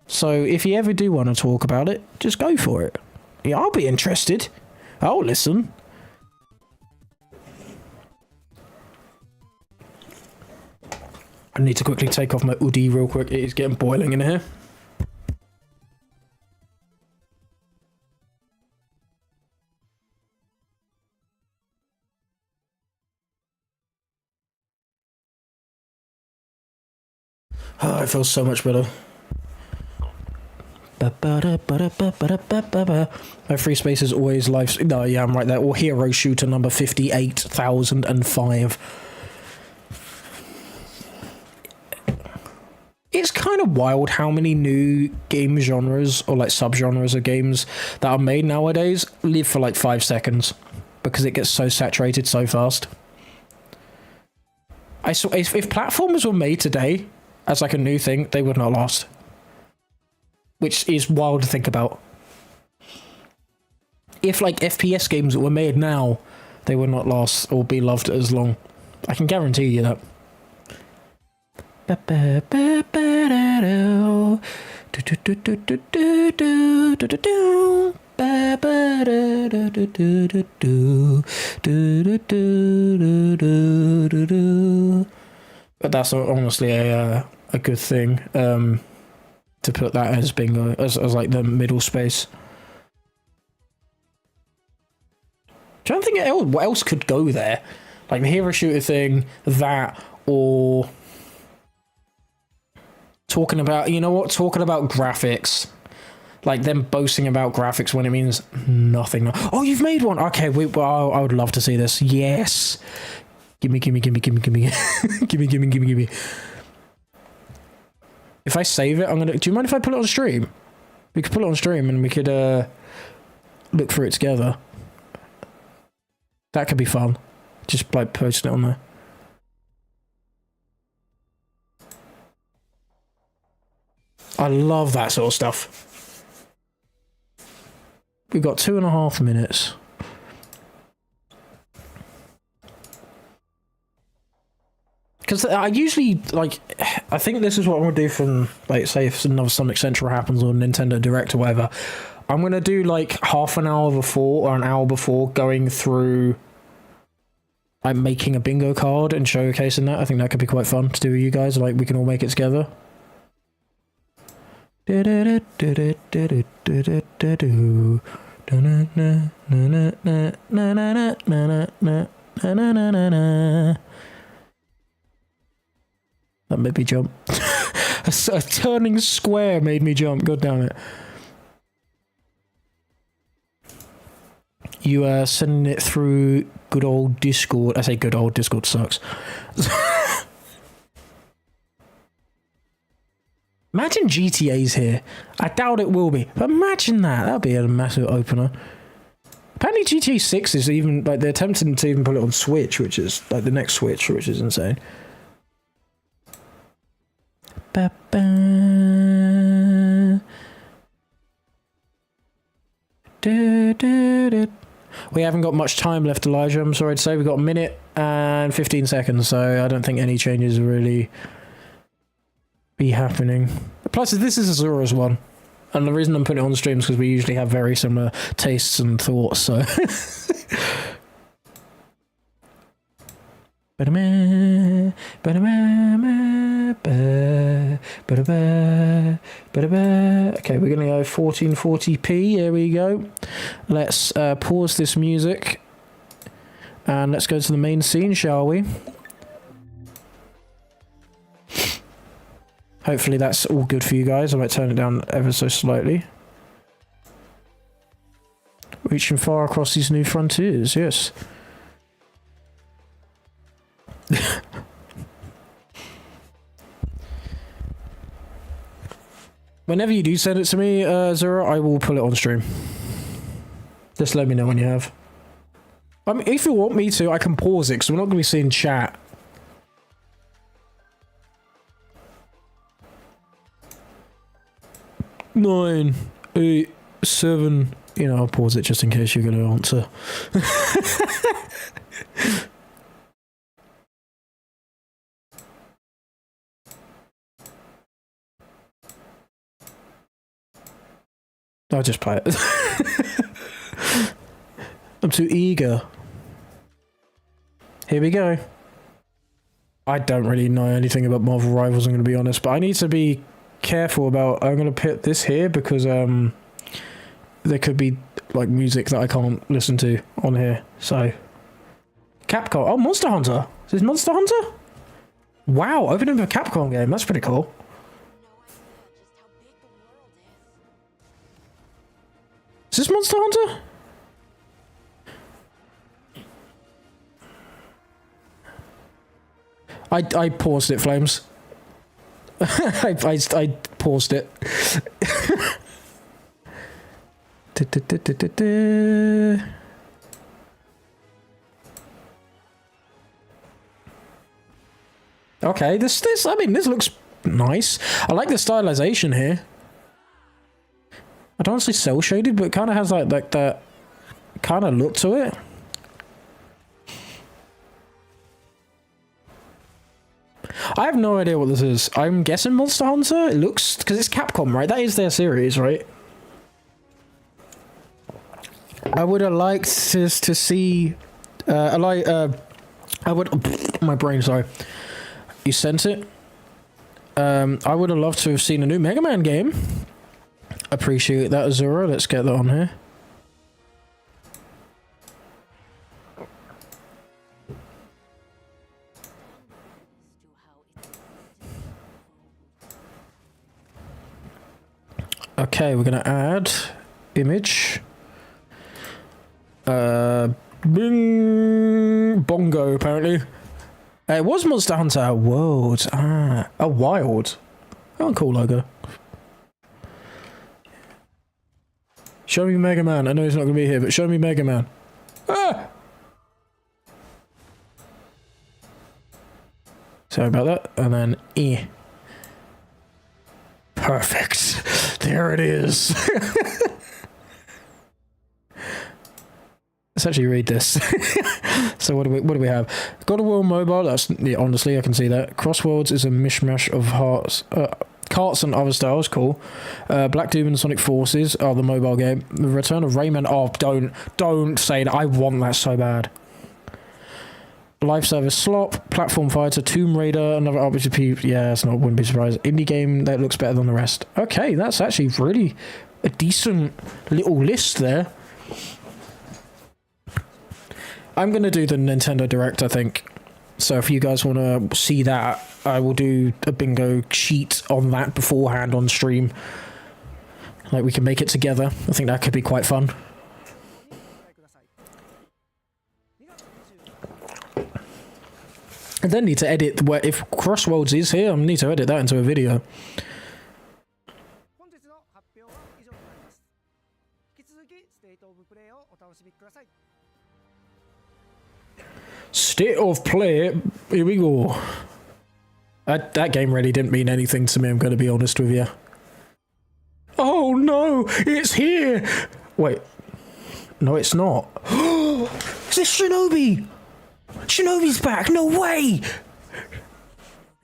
So if you ever do want to talk about it, just go for it. Yeah, I'll be interested. I'll listen. I need to quickly take off my hoodie real quick. It is getting boiling in here. Oh, it feels so much better. My free space is always live. No, yeah, I'm right there. Or Hero Shooter number 58,005. It's kind of wild how many new game genres or like subgenres of games that are made nowadays live for like 5 seconds because it gets so saturated so fast. I saw if platformers were made today as like a new thing, they would not last. Which is wild to think about. If like FPS games were made now, they would not last or be loved as long. I can guarantee you that. But that's honestly a good thing. To put that as bingo, as like the middle space. Trying to think what else could go there, like the hero shooter thing, that, or talking about, you know what, talking about graphics, like them boasting about graphics when it means nothing. Oh, you've made one. Okay, wait, well, I would love to see this. Yes, gimme. If I save it, I'm gonna... Do you mind if I put it on stream? We could put it on stream and we could look through it together. That could be fun. Just like posting it on there. I love that sort of stuff. We've got 2.5 minutes. Because I usually, like, I think this is what I'm going to do from, like, say if another Sonic Central happens or Nintendo Direct or whatever. I'm going to do, like, half an hour before or an hour before going through, like, making a bingo card and showcasing that. I think that could be quite fun to do with you guys. Like, we can all make it together. That made me jump. a turning square made me jump. God damn it. You sending it through good old Discord. I say good old Discord sucks. Imagine GTA's here. I doubt it will be, but imagine that. That'd be a massive opener. Apparently GTA 6 is even, like, they're attempting to even put it on Switch, which is, like, the next Switch, which is insane. We haven't got much time left, Elijah. I'm sorry to say. We've got a minute and 15 seconds, so I don't think any changes will really be happening. Plus, this is Azura's one. And the reason I'm putting it on stream is because we usually have very similar tastes and thoughts, so... Okay, we're gonna go 1440p. Here we go. Let's pause this music and let's go to the main scene, shall we? Hopefully that's all good for you guys. I might turn it down ever so slightly. Reaching far across these new frontiers, yes. Whenever you do send it to me, Zura, I will pull it on stream. Just let me know when you have. I mean, if you want me to, I can pause it, because we're not going to be seeing chat. Nine, 8, 7... You know, I'll pause it just in case you're going to answer. I'll just play it. I'm too eager. Here we go. I don't really know anything about Marvel Rivals, I'm going to be honest, but I need to be careful about... I'm going to put this here because there could be like music that I can't listen to on here, so... Capcom. Oh, Monster Hunter. Is this Monster Hunter? Wow, opening a Capcom game. That's pretty cool. Is this Monster Hunter? I paused it, Flames. I paused it. Okay, this I mean, this looks nice. I like the stylization here. I don't want to say cel shaded, but it kind of has like that kind of look to it. I have no idea what this is. I'm guessing Monster Hunter. It looks, because it's Capcom, right? That is their series, right? I would have liked to see. I would. My brain, sorry. You sent it. I would have loved to have seen a new Mega Man game. Appreciate that, Azura. Let's get that on here. Okay, we're gonna add image. Bing, bongo, apparently. It was Monster Hunter World. Ah, a wild. Oh, cool logo. Show me Mega Man. I know he's not going to be here, but show me Mega Man. Ah! Sorry about that. And then E. Perfect. There it is. Let's actually read this. So what do we have? God of War Mobile. That's, yeah, honestly, I can see that. Crossworlds is a mishmash of carts and other styles. Cool. Black Doom and Sonic Forces are the mobile game. The Return of Rayman. Oh, don't say that. I want that so bad. Live Service Slop, Platform Fighter, Tomb Raider, another RPG. Yeah, it's not. Wouldn't be surprised. Indie game that looks better than the rest. Okay, that's actually really a decent little list there. I'm going to do the Nintendo Direct, I think. So if you guys want to see that, I will do a bingo sheet on that beforehand on stream. Like, we can make it together. I think that could be quite fun. I then need to edit, where if Crossworlds is here, I need to edit that into a video. State of play, here we go. That game really didn't mean anything to me, I'm going to be honest with you. Oh no, it's here! Wait. No, it's not. Is this Shinobi? Shinobi's back, no way!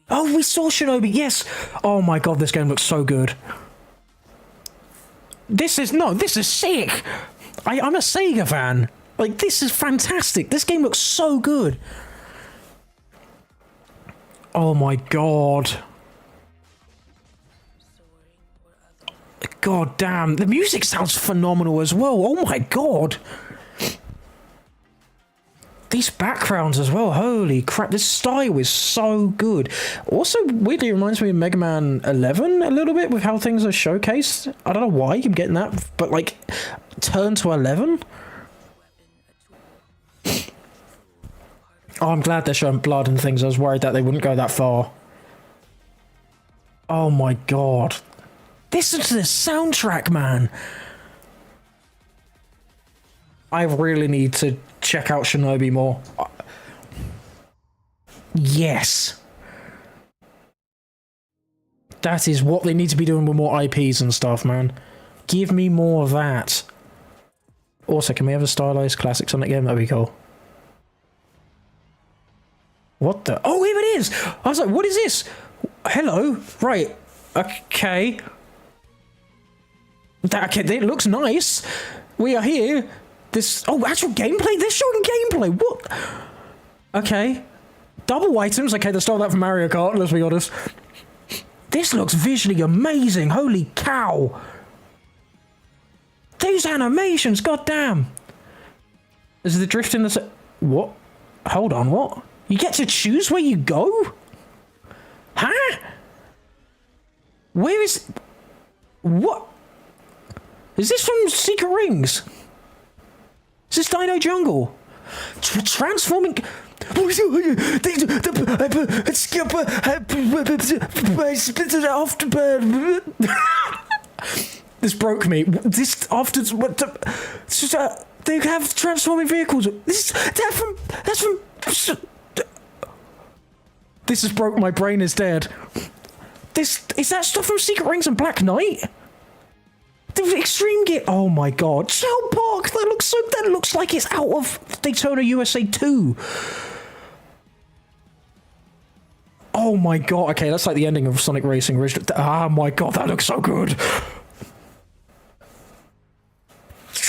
Oh, we saw Shinobi, yes! Oh my god, this game looks so good. This is sick! I'm a Sega fan. Like, this is fantastic. This game looks so good. Oh my god. God damn. The music sounds phenomenal as well. Oh my god. These backgrounds as well. Holy crap. This style is so good. Also, weirdly reminds me of Mega Man 11 a little bit with how things are showcased. I don't know why I'm getting that, but like, turn to 11? Oh, I'm glad they're showing blood and things. I was worried that they wouldn't go that far. Oh my god. Listen to this soundtrack, man. I really need to check out Shinobi more. Yes. That is what they need to be doing with more IPs and stuff, man. Give me more of that. Also, can we have a stylized classic Sonic game? That'd be cool. What the? Oh, here it is! I was like, what is this? Hello? Right. Okay. It looks nice. We are here. This... Oh, actual gameplay? They're showing gameplay. What? Okay. Double items. Okay, they stole that from Mario Kart, let's be honest. This looks visually amazing. Holy cow. These animations, goddamn. Is the drift in the... What? Hold on, what? You get to choose where you go? Huh? Where is... What? Is this from Secret Rings? Is this Dino Jungle? Transforming... This broke me. This after... They have transforming vehicles. That's from... This has broke my brain is dead. Is that stuff from Secret Rings and Black Knight? The Extreme Gear. Oh my god. South Park. That looks like it's out of Daytona USA 2. Oh my god. Okay, that's like the ending of Sonic Racing original. Ah my god, that looks so good.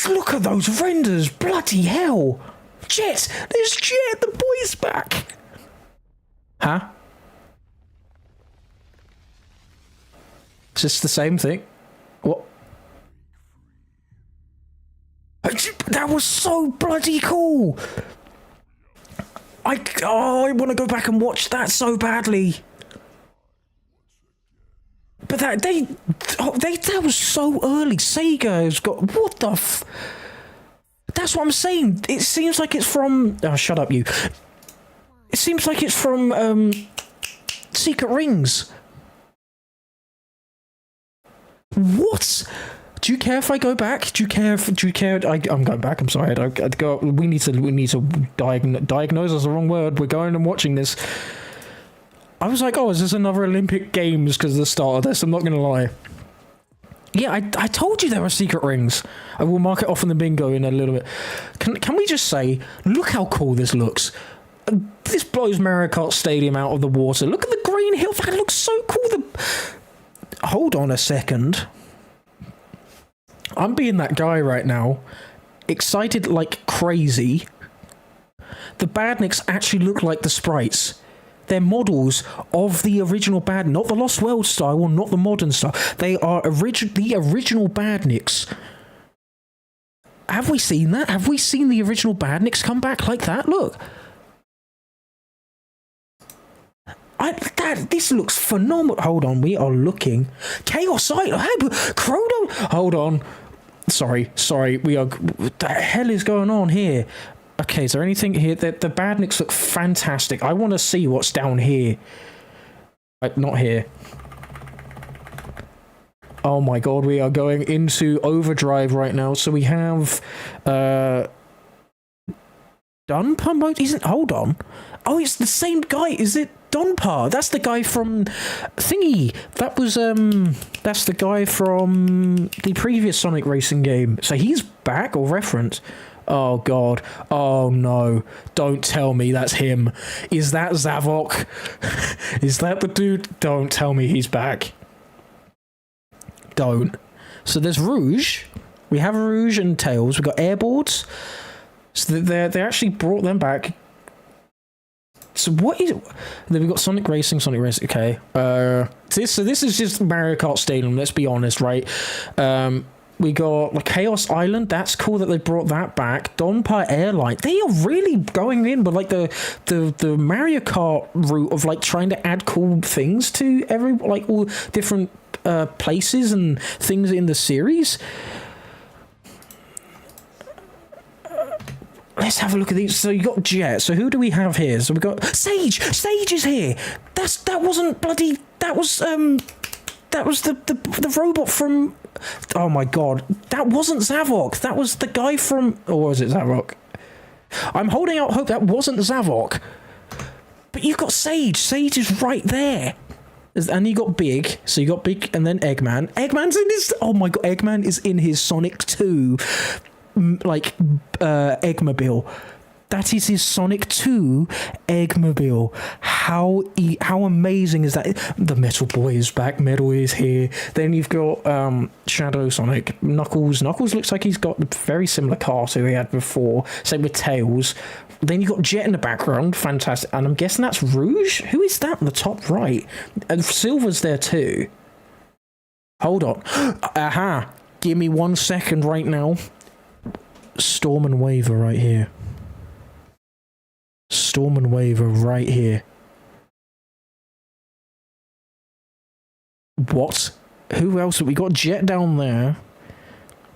Look at those renders. Bloody hell. Jet. There's Jet. The boy's back. Huh? Is this the same thing? What? That was so bloody cool! I want to go back and watch that so badly. But that was so early. Sega has got... What the f... That's what I'm saying. It seems like it's from... Oh, shut up, you. It seems like it's from, Secret Rings. What? Do you care if I go back? Do you care? I'm going back. I'm sorry. I'd go. We need to diagnose is the wrong word. We're going and watching this. I was like, oh, is this another Olympic Games because of the start of this? I'm not gonna lie. Yeah, I told you there were secret rings. I will mark it off in the bingo in a little bit. Can we just say, look how cool this looks. This blows Mario Kart Stadium out of the water. Look at the green hill. That looks so cool. Hold on a second. I'm being that guy right now. Excited like crazy. The Badniks actually look like the sprites. They're models of the original not the Lost World style or not the modern style. They are the original Badniks. Have we seen that? Have we seen the original Badniks come back like that? Look. This looks phenomenal. Hold on, we are looking. Chaos Island. Chrono. Hold on. Sorry. We are. What the hell is going on here? Okay, is there anything here? The Badniks look fantastic. I want to see what's down here. Not here. Oh my god, we are going into overdrive right now. So we have Dunper mode. Hold on. Oh, it's the same guy. Is it Dunper? That's the guy from Thingy. That's the guy from the previous Sonic Racing game. So he's back or reference. Oh god. Oh no. Don't tell me that's him. Is that Zavok? Is that the dude? Don't tell me he's back. Don't. So there's Rouge. We have Rouge and Tails. We've got airboards. So they actually brought them back. So what is it? Then we've got Sonic Racing. Okay. So this is just Mario Kart Stadium. Let's be honest, right? We got like Chaos Island. That's cool that they brought that back. Donpa Airline. They are really going in, but like the Mario Kart route of like trying to add cool things to all different places and things in the series. Let's have a look at these. So you got Jet. So who do we have here? So we got Sage. Sage is here. That was the robot from. Oh my god, that wasn't Zavok. That was the guy from. Or was it Zavok? I'm holding out hope that wasn't Zavok. But you've got Sage. Sage is right there. And you got Big. So you got Big and then Eggman. Eggman's in his. Oh my god, Eggman is in his Sonic 2. Eggmobile. That is his Sonic 2 Eggmobile. How amazing is that? The Metal Boy is back. Metal is here. Then you've got Shadow Sonic. Knuckles. Knuckles looks like he's got a very similar car to he had before. Same with Tails. Then you've got Jet in the background. Fantastic. And I'm guessing that's Rouge? Who is that in the top right? And Silver's there too. Hold on. Aha. Give me 1 second right now. Storm and Waver right here. Storm and Waver right here. What? Who else? We got Jet down there.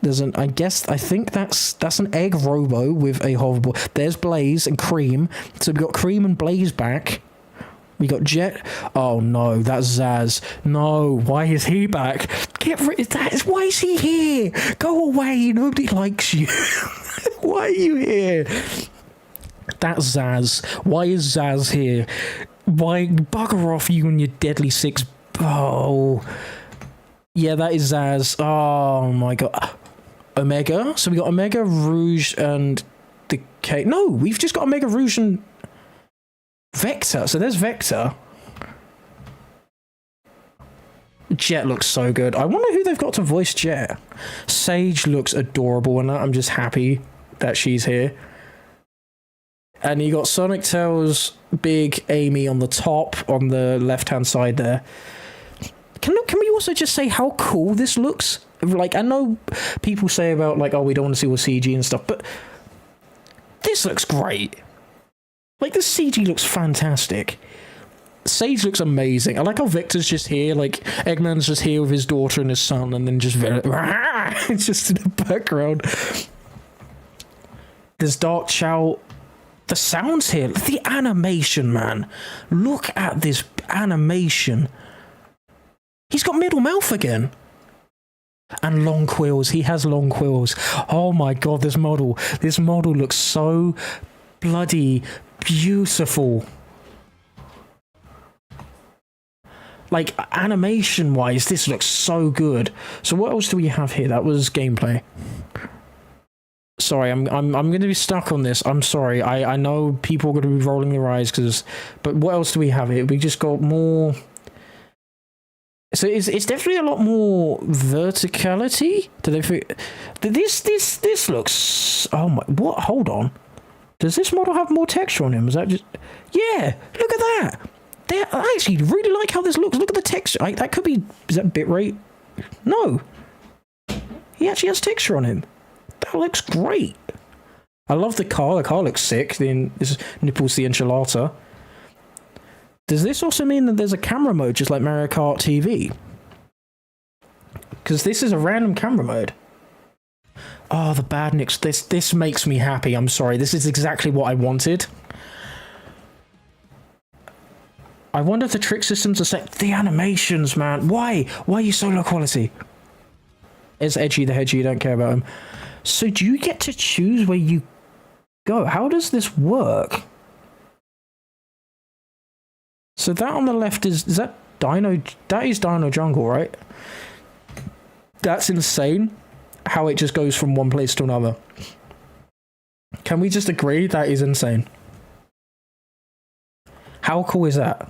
There's I think that's an Egg Robo with a hoverboard. There's Blaze and Cream. So we got Cream and Blaze back. We got Jet. Oh no, that's Zaz. No, why is he back? Get rid of that. Why is he here? Go away. Nobody likes you. Why are you here? That's Zaz. Why is Zaz here? Why bugger off you and your Deadly Six. Oh. Yeah, that is Zaz. Oh my god. Omega. So we got Omega, Rouge, and Decay. No, we've just got Omega, Rouge, and Vector. So there's Vector. Jet looks so good. I wonder who they've got to voice Jet. Sage looks adorable, and I'm just happy that she's here. And you got Sonic, Tails, Big, Amy on the top, on the left-hand side there. Can we also just say how cool this looks? Like, I know people say about, like, oh, we don't want to see all CG and stuff, but this looks great. Like, the CG looks fantastic. Sage looks amazing. I like how Victor's just here, like, Eggman's just here with his daughter and his son, and then just it's just in the background. There's Dark Chow. The sounds here, the animation, man. Look at this animation. He's got middle mouth again. And long quills. He has long quills. Oh my god, this model looks so bloody beautiful. Like, animation wise, this looks so good. So what else do we have here? That was gameplay. Sorry, I'm going to be stuck on this. I'm sorry. I know people are going to be rolling their eyes but what else do we have here? We just got more. So it's definitely a lot more verticality. Do they think this looks? Oh my! What? Hold on. Does this model have more texture on him? Is that just? Yeah. Look at that. I actually really like how this looks. Look at the texture. That could be. Is that bitrate? No. He actually has texture on him. That looks great. I love the car. The car looks sick. Then this nipples the enchilada. Does this also mean that there's a camera mode just like Mario Kart TV? Because this is a random camera mode. Oh, the badniks. This makes me happy. I'm sorry. This is exactly what I wanted. I wonder if the trick systems are set. The animations, man. Why? Why are you so low quality? It's Edgy the Hedgy. You don't care about him. So do you get to choose where you go? How does this work? So that on the left is that Dino? That is Dino Jungle, right? That's insane. How it just goes from one place to another. Can we just agree that is insane? How cool is that?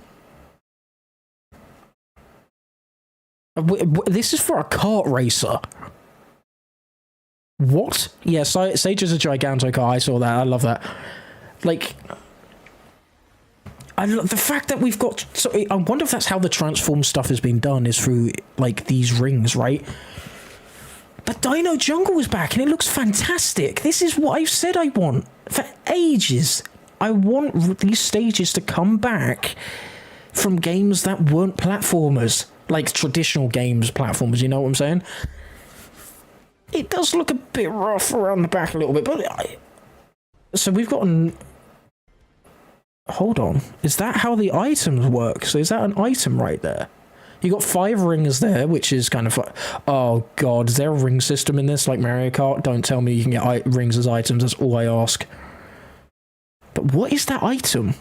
This is for a kart racer. What? Yeah, Sage is a Giganto car. I saw that. I love that. Like, I love the fact that we've got. So I wonder if that's how the transform stuff has been done. Is through like these rings, right? But Dino Jungle is back, and it looks fantastic. This is what I've said I want for ages. I want these stages to come back from games that weren't platformers, like traditional games platformers. You know what I'm saying? It does look a bit rough around the back a little bit, but so we've got an. Hold on, is that how the items work? So is that an item right there? You got 5 rings there, which is kind of. Oh god, is there a ring system in this like Mario Kart? Don't tell me you can get rings as items. That's all I ask. But what is that item?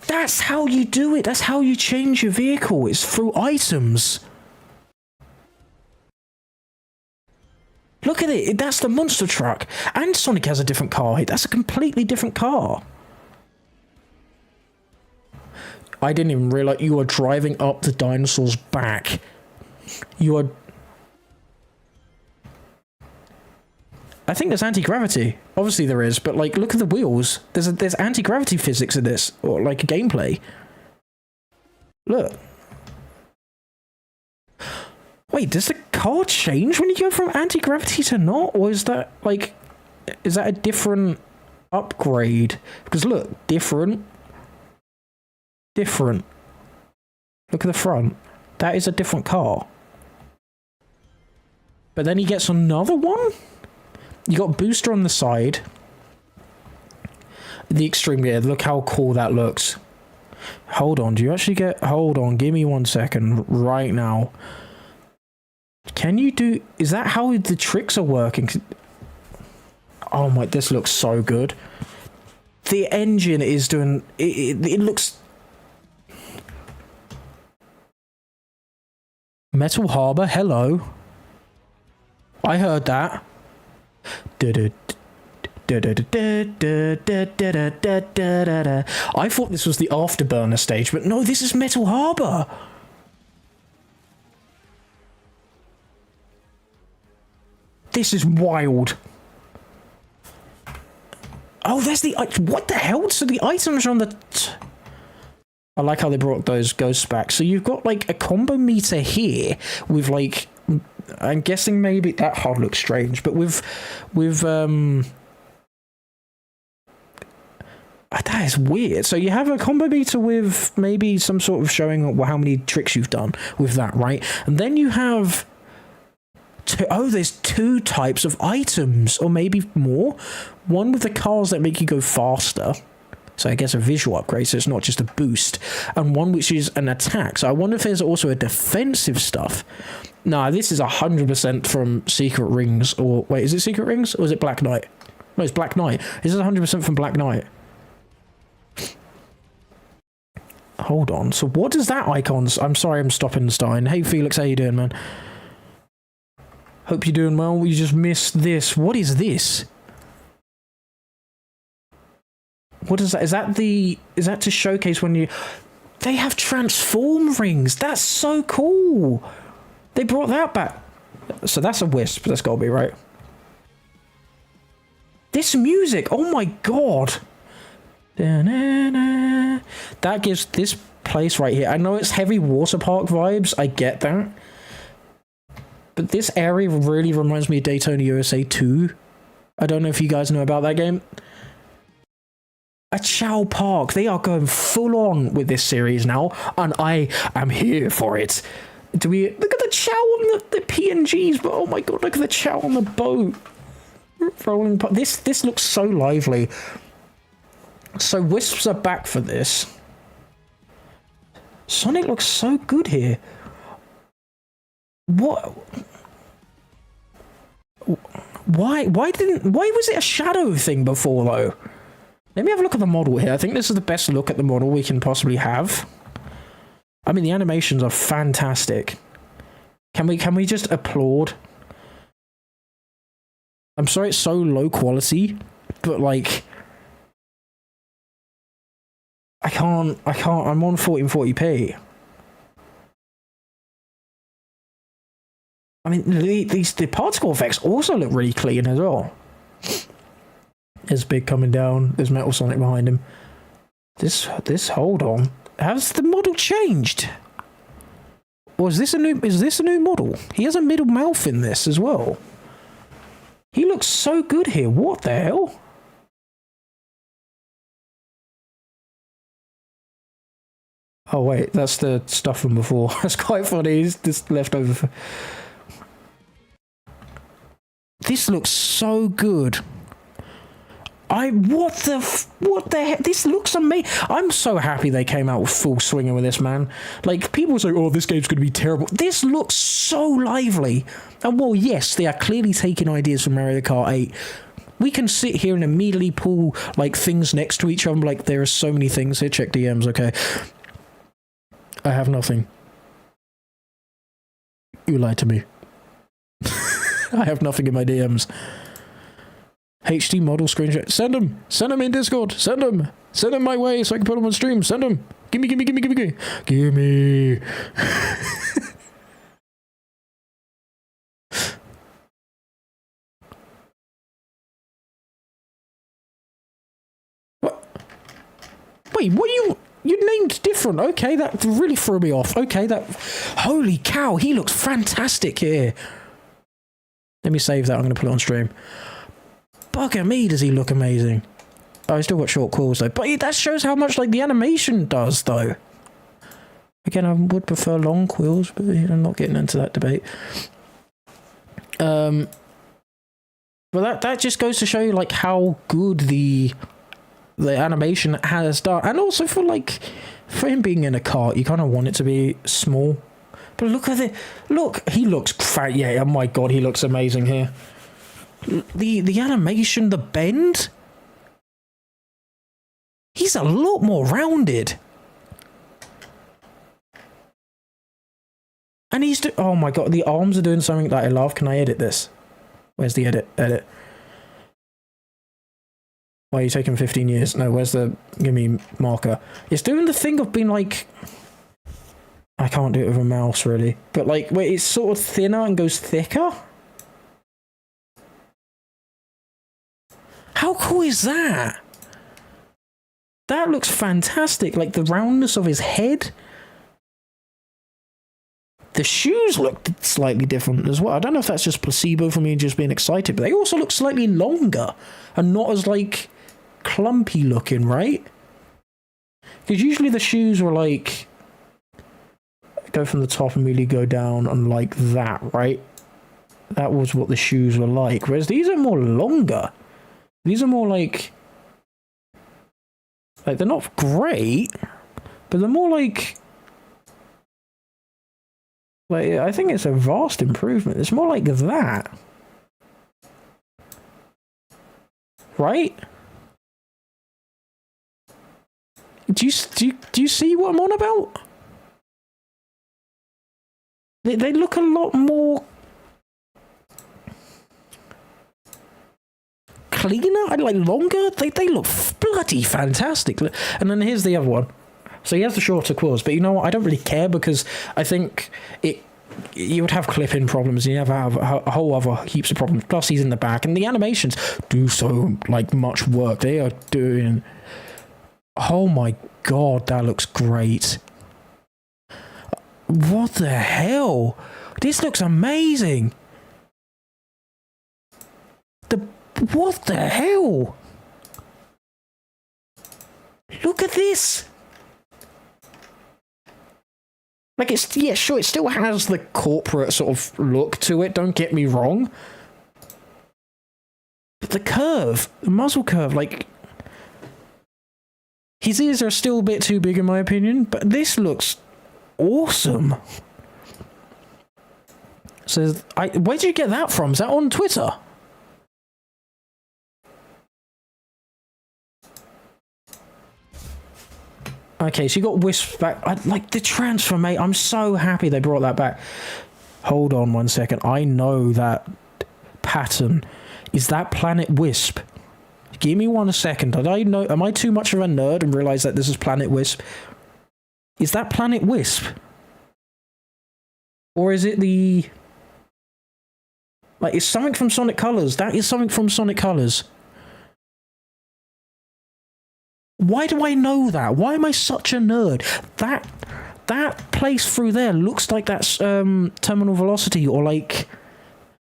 That's how you do it. That's how you change your vehicle. It's through items. Look at it. That's the monster truck. And Sonic has a different car. That's a completely different car. I didn't even realize you are driving up the dinosaur's back. You are. I think there's anti-gravity. Obviously there is, but like, look at the wheels. There's anti-gravity physics in this, or like a gameplay. Look. Wait, does the car change when you go from anti-gravity to not? Or is that, like, is that a different upgrade? Because look, different. Different. Look at the front. That is a different car. But then he gets another one? You got booster on the side. The extreme gear, look how cool that looks. Hold on, do you actually get... Hold on, give me 1 second right now. Can you do... Is that how the tricks are working? Oh my, this looks so good. The engine is doing... It looks... Metal Harbor, hello. I heard that. I thought this was the Afterburner stage, but no, this is Metal Harbor. This is wild. Oh, there's the... What the hell? So the items are on the... I like how they brought those ghosts back. So you've got, like, a combo meter here with, like... I'm guessing maybe... That HUD looks strange, but with that is weird. So you have a combo meter with maybe some sort of showing how many tricks you've done with that, right? And then you have... there's 2 types of items, or maybe more. One with the cars that make you go faster. So I guess a visual upgrade, so it's not just a boost. And one which is an attack. So I wonder if there's also a defensive stuff. Nah, this is 100% from Secret Rings. Or wait, is it Secret Rings or is it Black Knight? No, it's Black Knight. This is 100% from Black Knight. Hold on. So what does that icon? I'm sorry, I'm stopping and starting. Hey Felix, how you doing, man? Hope you're doing well. We just missed this. What is this? What is that? Is that to showcase when you... They have transform rings. That's so cool. They brought that back. So that's a Wisp. That's got to be right. This music. Oh my god. Da-na-na. That gives this place right here. I know it's heavy water park vibes. I get that. But this area really reminds me of Daytona USA 2. I don't know if you guys know about that game. A Chow Park. They are going full on with this series now, and I am here for it. Do we look at the Chow on the PNGs? But oh my god, look at the Chow on the boat. Rolling. This looks so lively. So Wisps are back for this. Sonic looks so good here. What? Why was it a shadow thing before though? Let me have a look at the model here. I think this is the best look at the model we can possibly have. I mean, the animations are fantastic. Can we just applaud? I'm sorry it's so low quality, but like I can't, I'm on 1440p. I mean, the particle effects also look really clean as well. There's Big coming down. There's Metal Sonic behind him. This, hold on. Has the model changed? Or is this a new model? He has a middle mouth in this as well. He looks so good here. What the hell? Oh wait, that's the stuff from before. That's quite funny. He's just left over. This looks so good. What the heck? This looks amazing. I'm so happy they came out with full swinging with this, man. Like, people say, oh, this game's going to be terrible. This looks so lively. And, well, yes, they are clearly taking ideas from Mario Kart 8. We can sit here and immediately pull, like, things next to each other. Like, there are so many things here. Check DMs, okay. I have nothing. You lied to me. I have nothing in my DMs. HD model screenshot. Send them. Send them in Discord. Send them. Send them my way so I can put them on stream. Send them. Gimme. Gimme. What? Wait, what are you named different? Okay, that really threw me off. Okay, holy cow, he looks fantastic here. Let me save that. I'm going to put it on stream. Bugger me, does he look amazing. Oh, I still got short calls though. But that shows how much like the animation does though. Again, I would prefer long quills, but I'm not getting into that debate. But that just goes to show you like how good the animation has done. And also for him being in a cart, you kind of want it to be small. But look at it. Look, he looks fat. Yeah, oh my god, he looks amazing here. The animation, the bend. He's a lot more rounded. And oh my god, the arms are doing something that I love. Can I edit this? Where's the edit? Edit. Why are you taking 15 years? No, where's the give me marker? It's doing the thing of being like, I can't do it with a mouse really, but like where it's sort of thinner and goes thicker. How cool is that? That looks fantastic. Like the roundness of his head. The shoes look slightly different as well. I don't know if that's just placebo for me just being excited, but they also look slightly longer and not as like clumpy looking, right? Because usually the shoes were like go from the top and really go down and like that, right? That was what the shoes were like. Whereas these are more longer. These are more like they're not great, but they're more like Like, I think it's a vast improvement. It's more like that. Right? Do you see what I'm on about? They look a lot more cleaner, like longer. They look bloody fantastic. And then here's the other one. So he has the shorter quads, but you know what? I don't really care because I think you would have clipping problems and you have a whole other heaps of problems. Plus he's in the back and the animations do so like much work. They are doing... Oh my god, that looks great. What the hell? This looks amazing. What the hell? Look at this. Like, it's, yeah, sure, it still has the corporate sort of look to it, don't get me wrong. But the curve, the muzzle curve, like... His ears are still a bit too big in my opinion, but this looks awesome. So, where'd you get that from? Is that on Twitter? Okay, so you got Wisp back. Like the transformation. I'm so happy they brought that back. Hold on 1 second. I know that pattern. Is that Planet Wisp? Give me 1 second. Did I know? Am I too much of a nerd and realize that this is Planet Wisp? Is that Planet Wisp? Or is it the... Like, it's something from Sonic Colors. That is something from Sonic Colors. Why do I know that? Why am I such a nerd? That place through there looks like that's Terminal Velocity or like...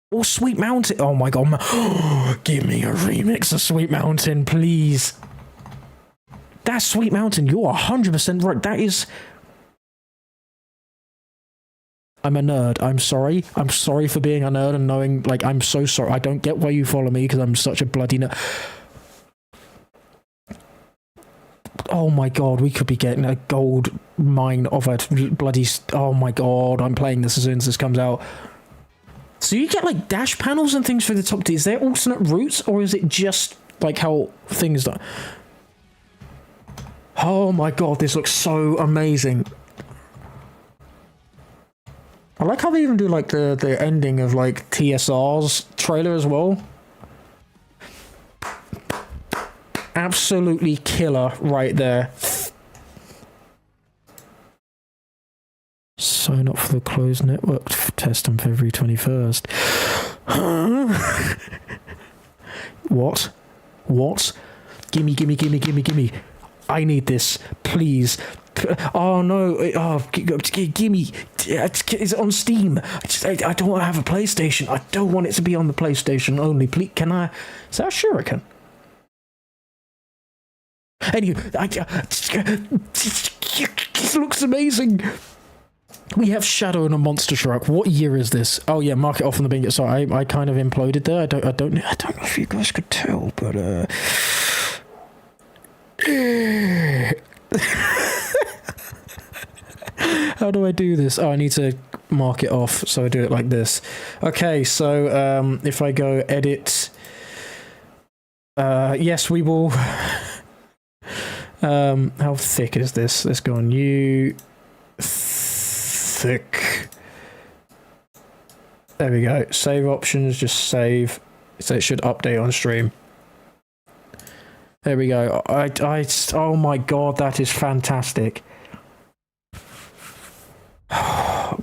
Or Sweet Mountain. Oh my god. Give me a remix of Sweet Mountain, please. That's Sweet Mountain. You're 100% right. That is... I'm a nerd. I'm sorry. I'm sorry for being a nerd and knowing... Like, I'm so sorry. I don't get why you follow me because I'm such a bloody nerd. Oh my god, we could be getting a gold mine of a bloody... Oh my god, I'm playing this as soon as this comes out. So you get like dash panels and things for the top. Is there alternate routes or is it just like how things done? Oh my god, this looks so amazing. I like how they even do like the ending of like TSR's trailer as well. Absolutely killer right there. Sign up for the closed network test on February 21st. What? What? Gimme. I need this, please. Oh no, gimme. It's on Steam. I don't want to have a PlayStation. I don't want it to be on the PlayStation only. Please, can I? Is that a shuriken? Anyway, this looks amazing. We have Shadow and a monster truck. What year is this? Oh yeah, mark it off on the bingo. Sorry, I kind of imploded there. I don't know if you guys could tell, but how do I do this? Oh, I need to mark it off, so I do it like this. Okay, so if I go edit, yes, we will. How thick is this? Let's go on new thick. There we go. Save options, just save. So it should update on stream. There we go. Oh my god, that is fantastic.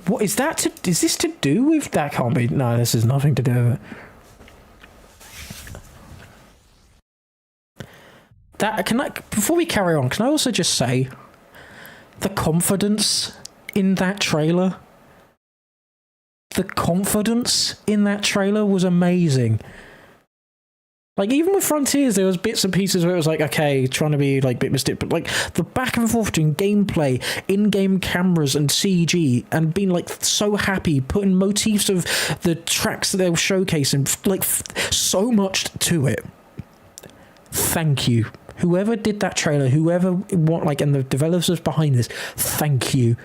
What is that? Is this to do with that? Can't be. No, this is nothing to do with it. That can I? Before we carry on, can I also just say the confidence in that trailer? The confidence in that trailer was amazing. Like, even with Frontiers, there was bits and pieces where it was like, okay, trying to be, like, bit mystic, but, like, the back and forth between gameplay, in-game cameras, and CG, and being, like, so happy, putting motifs of the tracks that they were showcasing, like, so much to it. Thank you. Whoever did that trailer, whoever, and the developers behind this, thank you.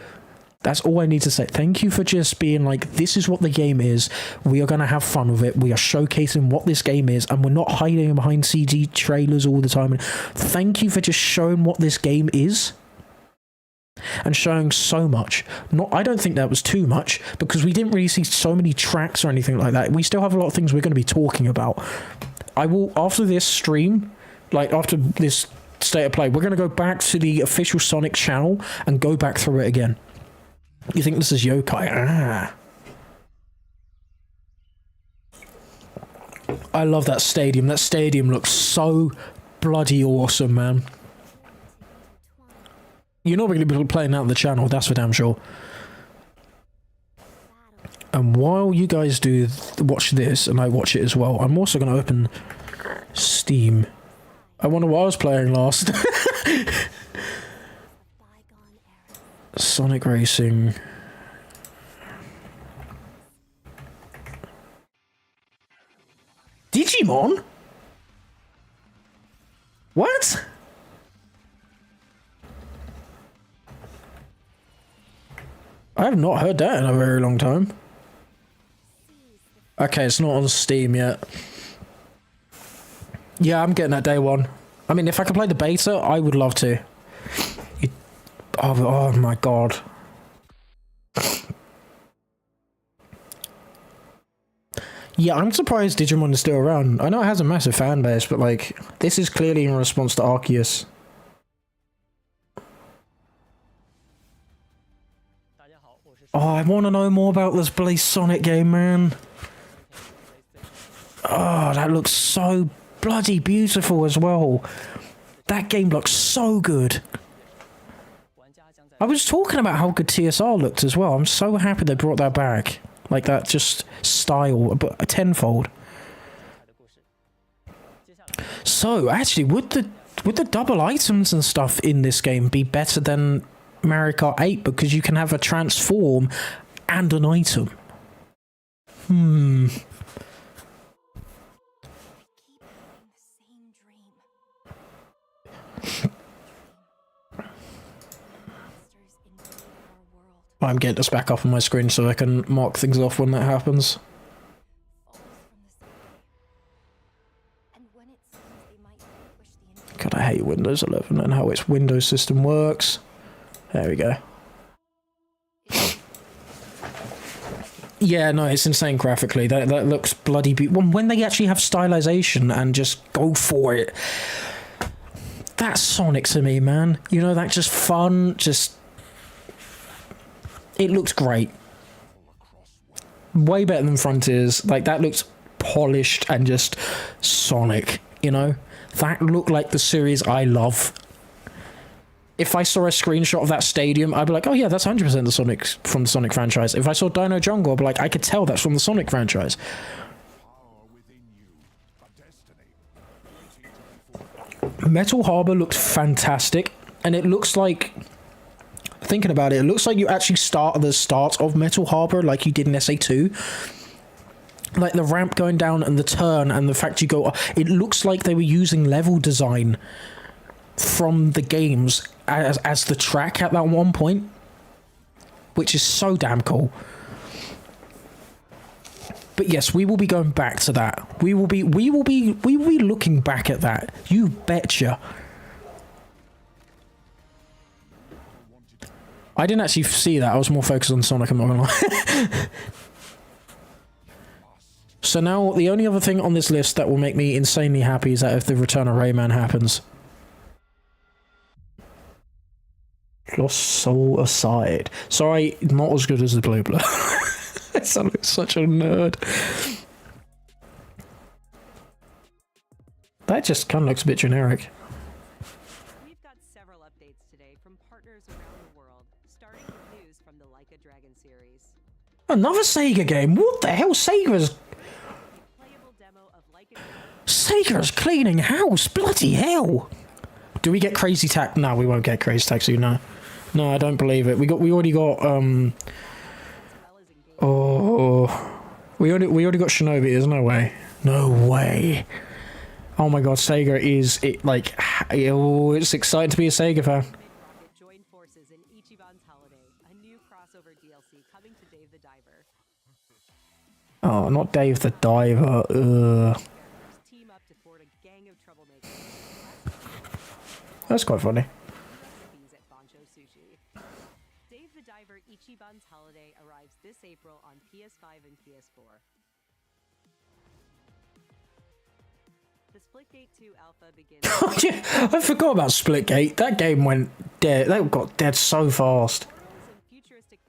That's all I need to say. Thank you for just being like, this is what the game is. We are going to have fun with it. We are showcasing what this game is, and we're not hiding behind CG trailers all the time. Thank you for just showing what this game is and showing so much. I don't think that was too much, because we didn't really see so many tracks or anything like that. We still have a lot of things we're going to be talking about. I will, after this stream, like after this State of Play, we're going to go back to the official Sonic channel and go back through it again. You think this is yokai? Ah. I love that stadium. That stadium looks so bloody awesome, man. You're not going to be playing that on the channel, that's for damn sure. And while you guys do watch this, and I watch it as well, I'm also going to open Steam. I wonder what I was playing last. Sonic Racing. Digimon? What? I have not heard that in a very long time. Okay, it's not on Steam yet. Yeah, I'm getting that day one. I mean, if I could play the beta, I would love to. Oh my god. Yeah, I'm surprised Digimon is still around. I know it has a massive fan base, but like, this is clearly in response to Arceus. Oh, I want to know more about this bloody Sonic game, man. Oh, that looks so bloody beautiful as well. That game looks so good. I was talking about how good TSR looked as well. I'm so happy they brought that back. Like that just style, but a tenfold. So, actually, would the double items and stuff in this game be better than Mario Kart 8? Because you can have a transform and an item. I'm getting this back up on my screen so I can mark things off when that happens. God, I hate Windows 11 and how its Windows system works. There we go. Yeah, no, it's insane graphically. That looks bloody beautiful. When they actually have stylization and just go for it. That's Sonic to me, man. You know, that's just fun, just... It looks great. Way better than Frontiers. Like, that looks polished and just Sonic, you know? That looked like the series I love. If I saw a screenshot of that stadium, I'd be like, oh yeah, that's 100% the Sonic from the Sonic franchise. If I saw Dino Jungle, I'd be like, I could tell that's from the Sonic franchise. Metal Harbor looks fantastic, and it looks like, thinking about it, it looks like you actually start at the start of Metal Harbor like you did in SA2. Like the ramp going down and the turn and the fact you go, it looks like they were using level design from the games as the track at that one point, which is so damn cool. But yes, we will be going back to that. We will be looking back at that. You betcha. I didn't actually see that. I was more focused on Sonic, I'm not gonna lie. So now, the only other thing on this list that will make me insanely happy is that if the return of Rayman happens. Lost Soul aside. Sorry, not as good as the Blue Blur. I sound like such a nerd. That just kind of looks a bit generic. We've got several updates today from partners around the world, starting with news from the Like a Dragon series. Another Sega game? What the hell? Sega's cleaning house. Bloody hell. Do we get Crazy Tax? No, we won't get Crazy Taxi, no. No, I don't believe it. We already got we already got Shinobi. There's no way. No way. Oh my god, Sega is it like it's exciting to be a Sega fan. Join forces in Ichiban's Holiday, a new crossover Oh, not Dave the Diver. Team up to thwart a gang of troublemakers. That's quite funny. Recipes at Bancho Sushi. Dave the Diver Ichiban's Holiday arrives this April on PS5 and PS4. The Splitgate 2 alpha begins. Oh, yeah, I forgot about Splitgate. That game went dead. That got dead so fast.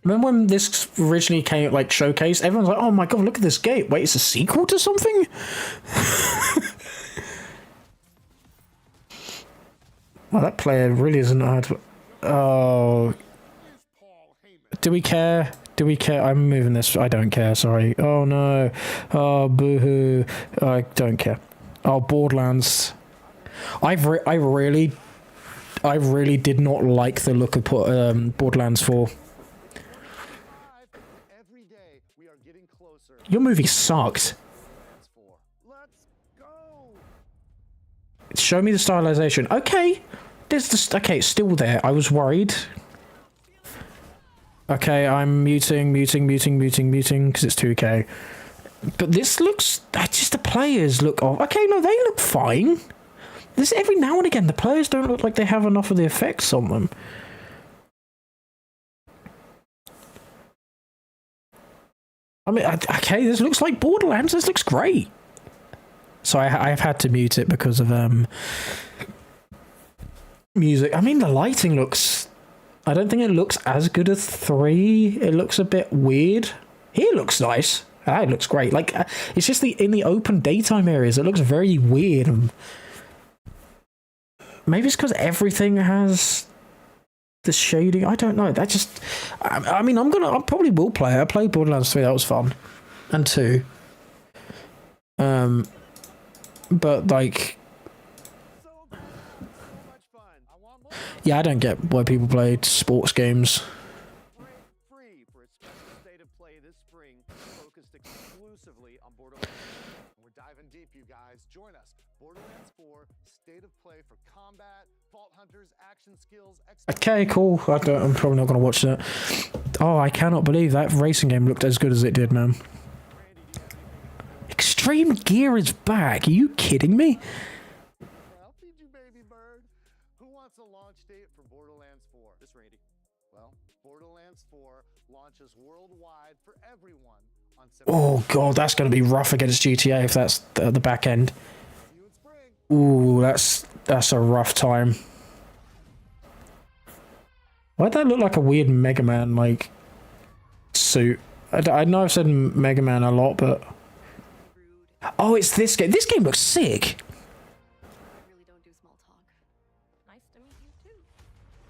Remember when this originally came, like, showcased? Everyone's like, oh my god, look at this game. Wait, it's a sequel to something? Well, that player really isn't hard to... Oh... Do we care? Do we care? I'm moving this. I don't care, sorry. Oh no. Oh, boo-hoo. I don't care. Oh, Borderlands. I really did not like the look of Borderlands 4. Your movie sucked. Show me the stylization. Okay. Okay, it's still there. I was worried. Okay, I'm muting because it's 2K. But this looks... Just the players look off. Okay, no, they look fine. This every now and again, the players don't look like they have enough of the effects on them. I mean, okay, this looks like Borderlands. This looks great. So I've had to mute it because of music. I mean, the lighting looks... I don't think it looks as good as 3. It looks a bit weird. Here looks nice. It looks great. Like, it's just in the open daytime areas, it looks very weird. Maybe it's because everything has the shading. I don't know. That just... I mean, I probably will play it. I played Borderlands 3. That was fun. And 2. But, like... Yeah, I don't get why people play sports games. Free for a special state of play this spring, focused exclusively on Borderlands. We're diving deep, you guys. Join us. Borderlands 4, state of play for combat, vault hunters, action skills. Okay, cool. I'm probably not going to watch that. Oh, I cannot believe that racing game looked as good as it did, man. Extreme Gear is back. Are you kidding me? I'll feed you, baby bird. Who wants a launch date for Borderlands 4? This Randy. Well, Borderlands 4 launches worldwide for everyone on September. Oh god, that's going to be rough against GTA if that's the back end. See you in spring. Ooh, that's a rough time. Why'd that look like a weird Mega Man like suit? I know I've said Mega Man a lot, but oh, it's this game. This game looks sick.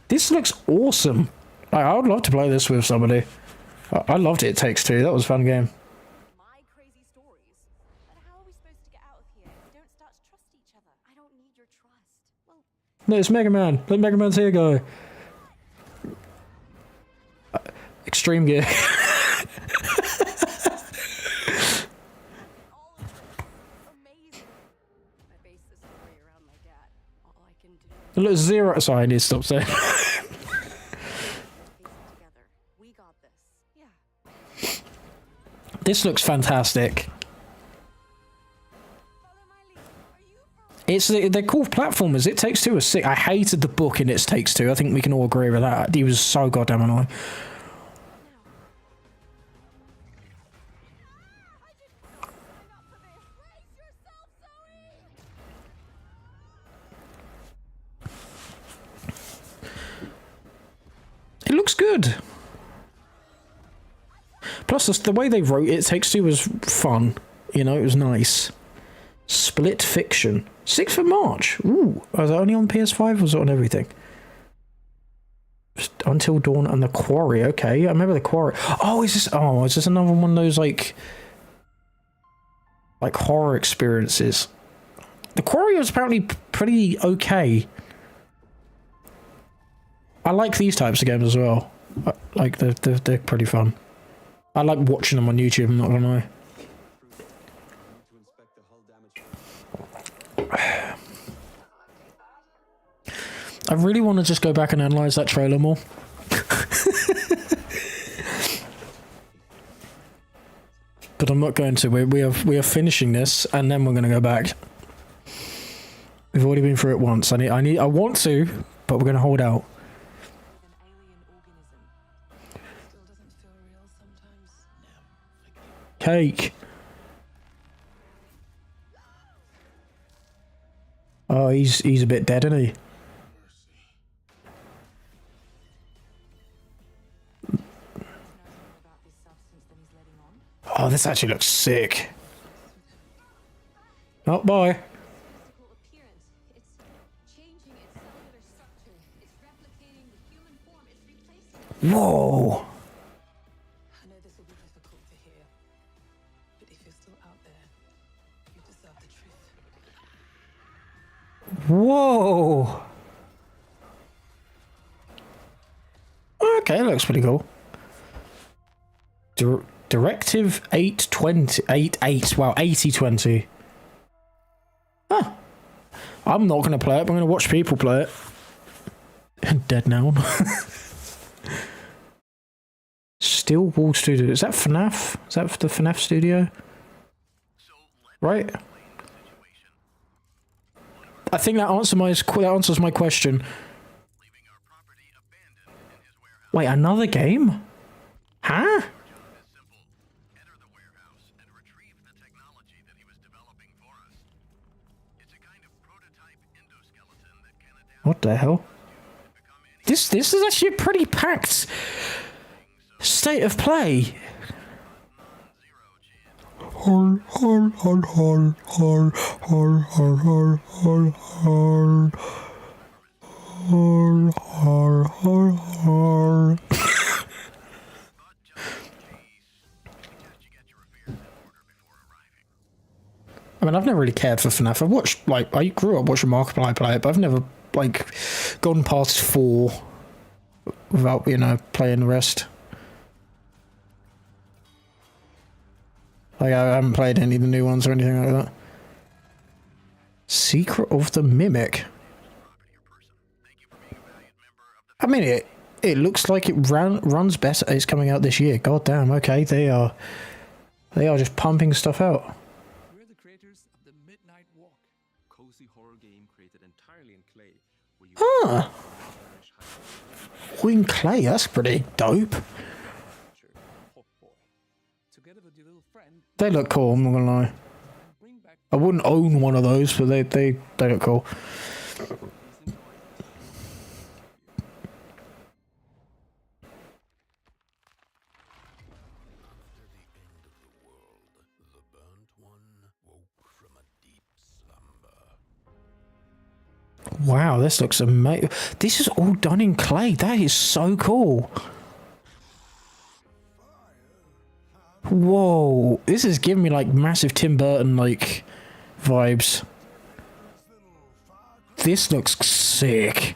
This looks awesome. I would love to play this with somebody. I loved It Takes Two. That was a fun game. My crazy stories. But how are we supposed to get out of here if we don't start to trust each other? I don't need your trust. Well, No, it's Mega Man. Let Mega Man's here go. Extreme Gear. all of it. Amazing. I base this story around my dad. All I can do. Look, Zero. Sorry, I need to stop saying. Together. We got this. Yeah. This looks fantastic. Follow my lead. Are you They're cool platformers. It Takes Two was sick. I hated the book in It Takes Two. I think we can all agree with that. He was so goddamn annoying. It looks good. Plus, the way they wrote It Takes Two was fun. You know, it was nice. Split Fiction. 6th of March. Ooh. Was that only on PS5 or was it on everything? Until Dawn and The Quarry. Okay, I remember The Quarry. Oh, is this another one of those, like horror experiences? The Quarry was apparently pretty okay. I like these types of games as well. Like, they're pretty fun. I like watching them on YouTube, I'm not gonna lie. I really want to just go back and analyze that trailer more. But I'm not going to. We are finishing this, and then we're going to go back. We've already been through it once. I want to, but we're going to hold out. An alien organism. Still doesn't feel real sometimes. Cake. Oh, he's a bit dead, isn't he? About this substance that he's letting on. Oh, this actually looks sick. Oh, bye. Physical appearance. It's changing its cellular structure. It's replicating the human form. It's replacing. Whoa. I know this will be difficult to hear, but if you're still out there, you deserve the truth. Whoa. Okay, looks pretty cool. Directive 820, 88, wow, 8020. Huh. I'm not going to play it, but I'm going to watch people play it. Dead now. Steel Wall Studio. Is that FNAF? Is that the FNAF studio? Right? I think that answers my question. Wait, another game? Huh? What the hell? This is actually a pretty packed state of play. I mean, I've never really cared for FNAF. I've watched, like, I grew up watching Markiplier play it, but I've never, like, gone past 4 without, you know, playing the rest. Like, I haven't played any of the new ones or anything like that. Secret of the Mimic. I mean, it looks like it runs better. It's coming out this year. God damn, okay. They are just pumping stuff out. We're the creators of the Midnight Walk, cozy horror game created entirely in clay. Where you Ah. In clay, that's pretty dope. Hot boy. Together with your little friend, They look cool, I'm not gonna lie. bring back I wouldn't own one of those, but they look cool. Wow, this looks amazing. This is all done in clay. That is so cool. Whoa, this is giving me like massive Tim Burton like vibes. This looks sick.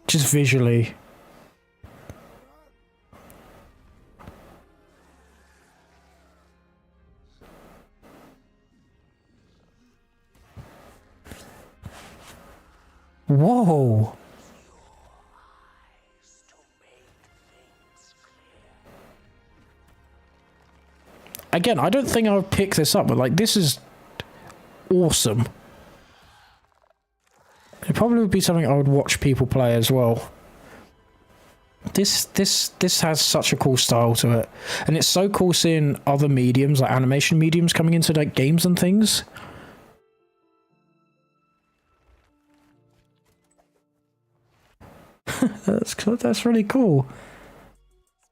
Just visually. Whoa. Again, I don't think I would pick this up, but like this is awesome. It probably would be something I would watch people play as well. This has such a cool style to it. And it's so cool seeing other mediums, like animation mediums, coming into like games and things. That's really cool.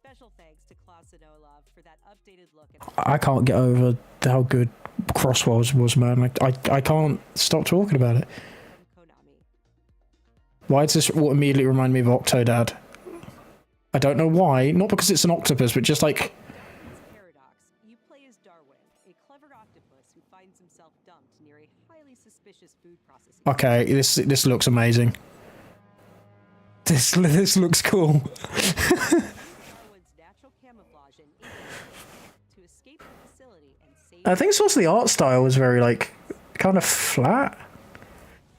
Special thanks to Klaus and Olaf for that updated look at I can't get over how good Crossworlds was, man. Like, I can't stop talking about it. Konami. Why does this immediately remind me of Octodad? I don't know why. Not because it's an octopus, but just like... Paradox. You play as Darwin, a clever octopus who finds himself dumped near a highly suspicious food processing. Okay, this looks amazing. This looks cool. Darwin's natural camouflage and to escape the facility and save. I think it's also the art style is very like kind of flat.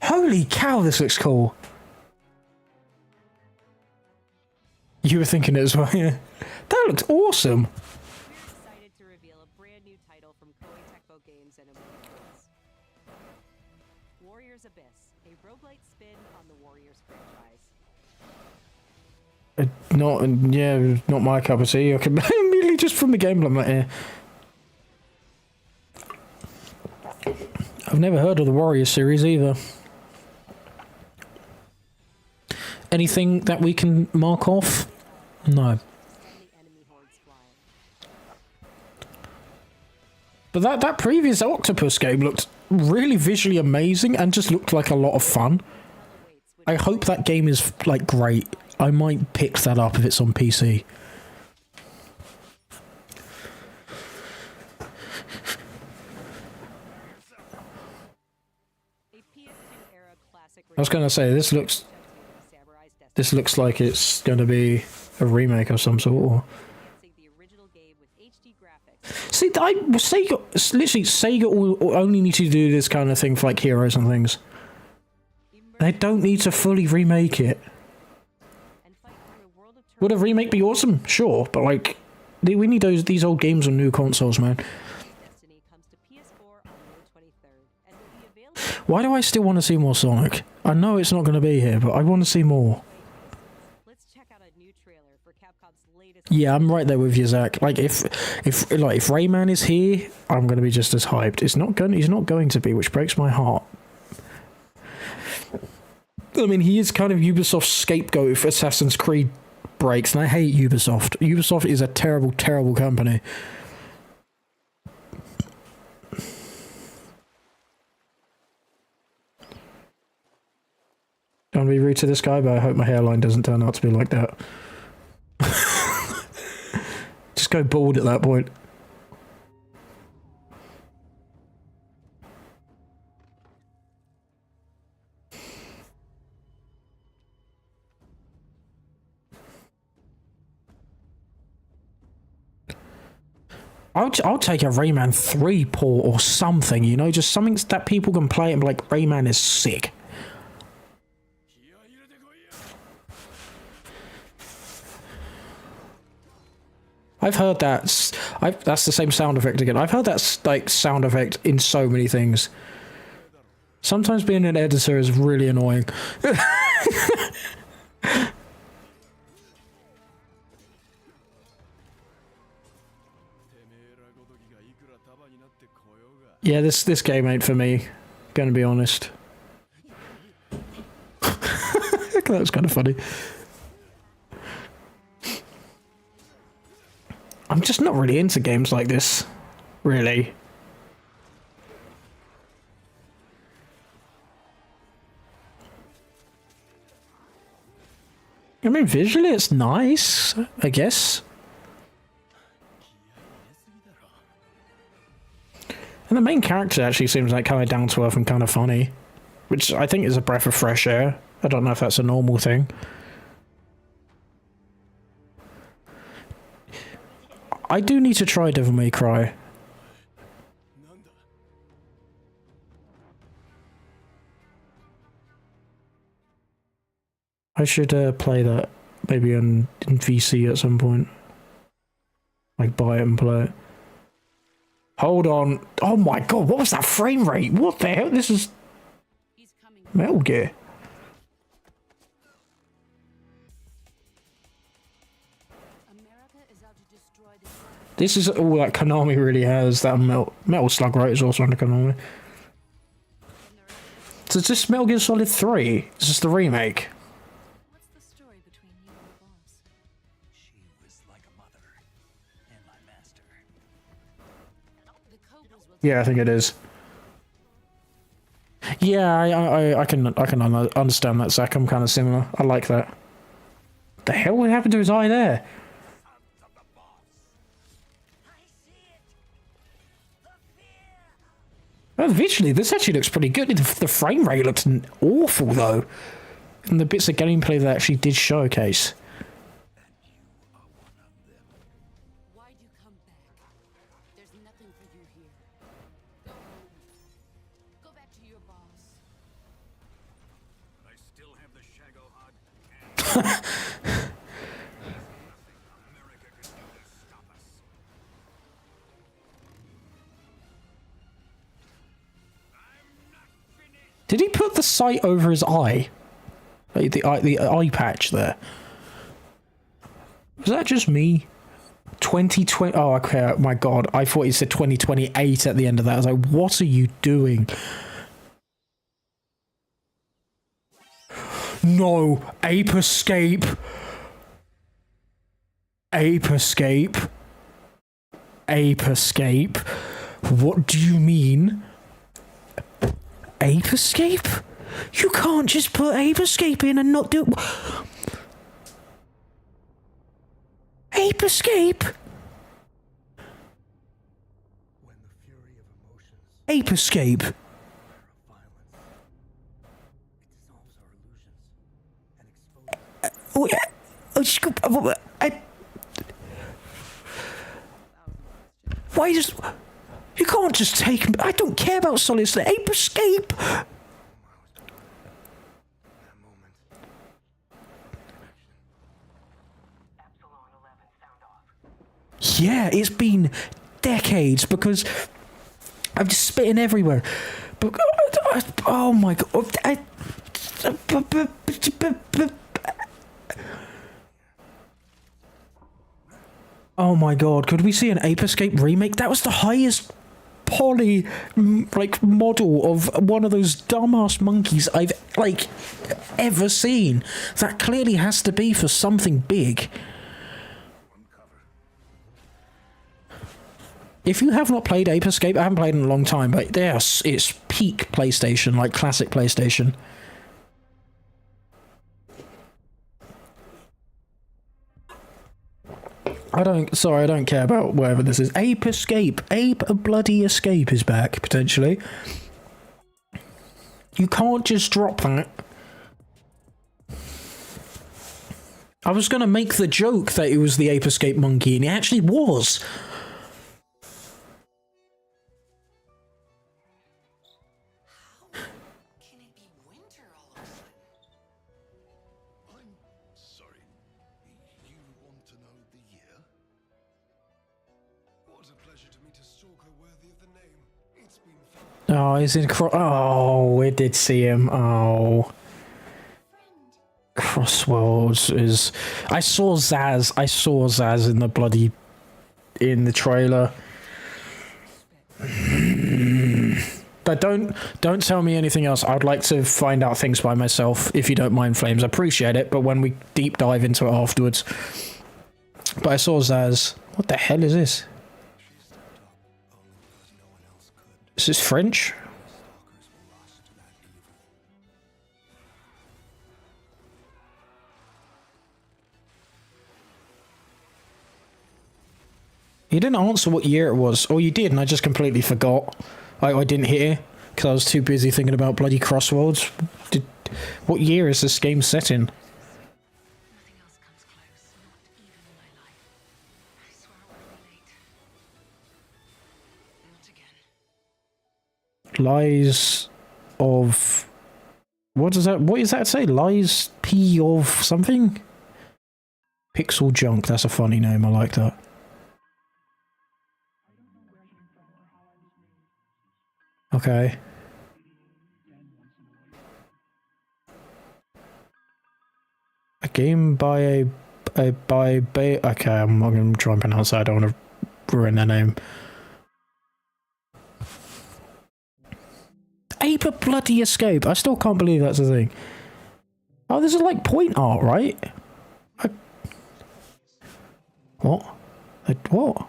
Holy cow, this looks cool. You were thinking it as well, yeah. That looks awesome. We're excited to new title from Koei Tecmo Games and AMYGUINEASQUIG. Warriors Abyss, a roguelite spin on the Warriors franchise. Not my cup of tea. I can immediately just from the game, I'm like, eh. I've never heard of the Warriors series either. Anything that we can mark off? No. Send the enemy hordes flying. But that previous Octopus game looked really visually amazing and just looked like a lot of fun. I hope that game is like great. I might pick that up if it's on PC. I was gonna say this looks like it's gonna be a remake of some sort. Or... See, Sega will only need to do this kind of thing for like Heroes and things. They don't need to fully remake it. Would a remake be awesome? Sure, but like, we need these old games on new consoles, man. Why do I still want to see more Sonic? I know it's not going to be here, but I want to see more. Let's check out a new trailer for Capcom's latest. Yeah, I'm right there with you, Zach. Like, if Rayman is here, I'm going to be just as hyped. He's not going to be, which breaks my heart. I mean, he is kind of Ubisoft's scapegoat for Assassin's Creed breaks, and I hate Ubisoft. Ubisoft is a terrible, terrible company. Don't be rude to this guy, but I hope my hairline doesn't turn out to be like that. Just go bald at that point. I'll take a Rayman 3 port or something, you know, just something that people can play and be like, Rayman is sick. I've heard that's the same sound effect again. I've heard that's like sound effect in so many things. Sometimes being an editor is really annoying. Yeah, this game ain't for me, gonna be honest. That was kind of funny. I'm just not really into games like this, really. I mean, visually it's nice, I guess. And the main character actually seems like kind of down to earth and kind of funny, which I think is a breath of fresh air. I don't know if that's a normal thing. I do need to try Devil May Cry. I should play that maybe in VC at some point. Like buy it and play it. Hold on. Oh my god, what was that frame rate? What the hell? This is Metal Gear. This is all that Konami really has. That Metal Slug, right, is also under Konami. So it's just Metal Gear Solid 3. It's just the remake. What's the story between you and the boss? She was like a mother and my master. The Cobras will Yeah, I think it is. Yeah, I can understand that, Zach. I'm kind of similar. I like that. What the hell? What happened to his eye there? Well, visually, this actually looks pretty good. The frame rate looks awful, though. And the bits of gameplay that actually did showcase. Why'd you come back? There's nothing for you here. Go home. Go back to your boss. I still have the Shago Hod. America can do to stop us. Did he put the sight over his eye? Like the eye patch there. Was that just me? 2020. Oh, okay. My God. I thought he said 2028 at the end of that. I was like, what are you doing? No. Ape Escape. Ape Escape. Ape Escape. What do you mean? Ape Escape? You can't just put Ape Escape in and not do... Ape Escape? When the fury of emotions Ape Escape? of violence, it dissolves our illusions and exposes Why does... You can't just take... I don't care about Solid Snake. Ape Escape! that moment. Yeah, it's been decades because I'm just spitting everywhere. But oh my God! Oh my God! Could we see an Ape Escape remake? That was the highest poly like model of one of those dumbass monkeys I've like ever seen. That clearly has to be for something big. If you have not played Ape Escape, I haven't played in a long time, but yes, it's peak PlayStation, like classic PlayStation. I don't care about whatever this is. Ape Escape. Ape Bloody Escape is back, potentially. You can't just drop that. I was going to make the joke that it was the Ape Escape monkey, and it actually was. Can it be winter all of a sudden? I'm sorry. You want to know the year? What a pleasure to meet a stalker worthy of the name. It's been fun. Oh, he's in oh, we did see him. Oh. Crossworlds is... I saw Zaz in the bloody... in the trailer. But don't tell me anything else. I'd like to find out things by myself, if you don't mind, Flames. I appreciate it, but when we deep dive into it afterwards. But I saw Zaz. What the hell is this? Is this French? You didn't answer what year it was. Or you did, and I just completely forgot. I didn't hear, because I was too busy thinking about bloody Crossworlds. What year is this game set in? Nothing else comes close, not even my life. I swear I won't be late. Not again. Lies of... What does that say? Lies P of something? Pixel Junk, that's a funny name, I like that. Okay. A game by okay, I'm not going to try and pronounce that. I don't want to ruin their name. Ape Bloody Escape. I still can't believe that's a thing. Oh, this is like point art, right? What? What?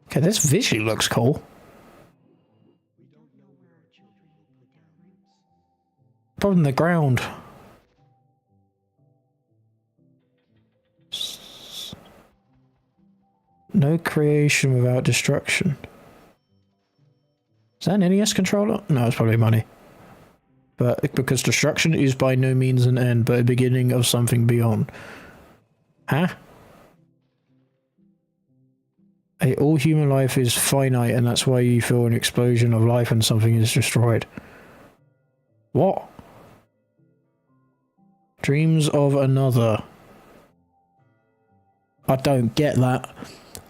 Okay, this visually looks cool. From the ground. No creation without destruction. Is that an NES controller? No, it's probably money. But because destruction is by no means an end, but a beginning of something beyond. Huh? All human life is finite, and that's why you feel an explosion of life when something is destroyed. What? Dreams of another. I don't get that.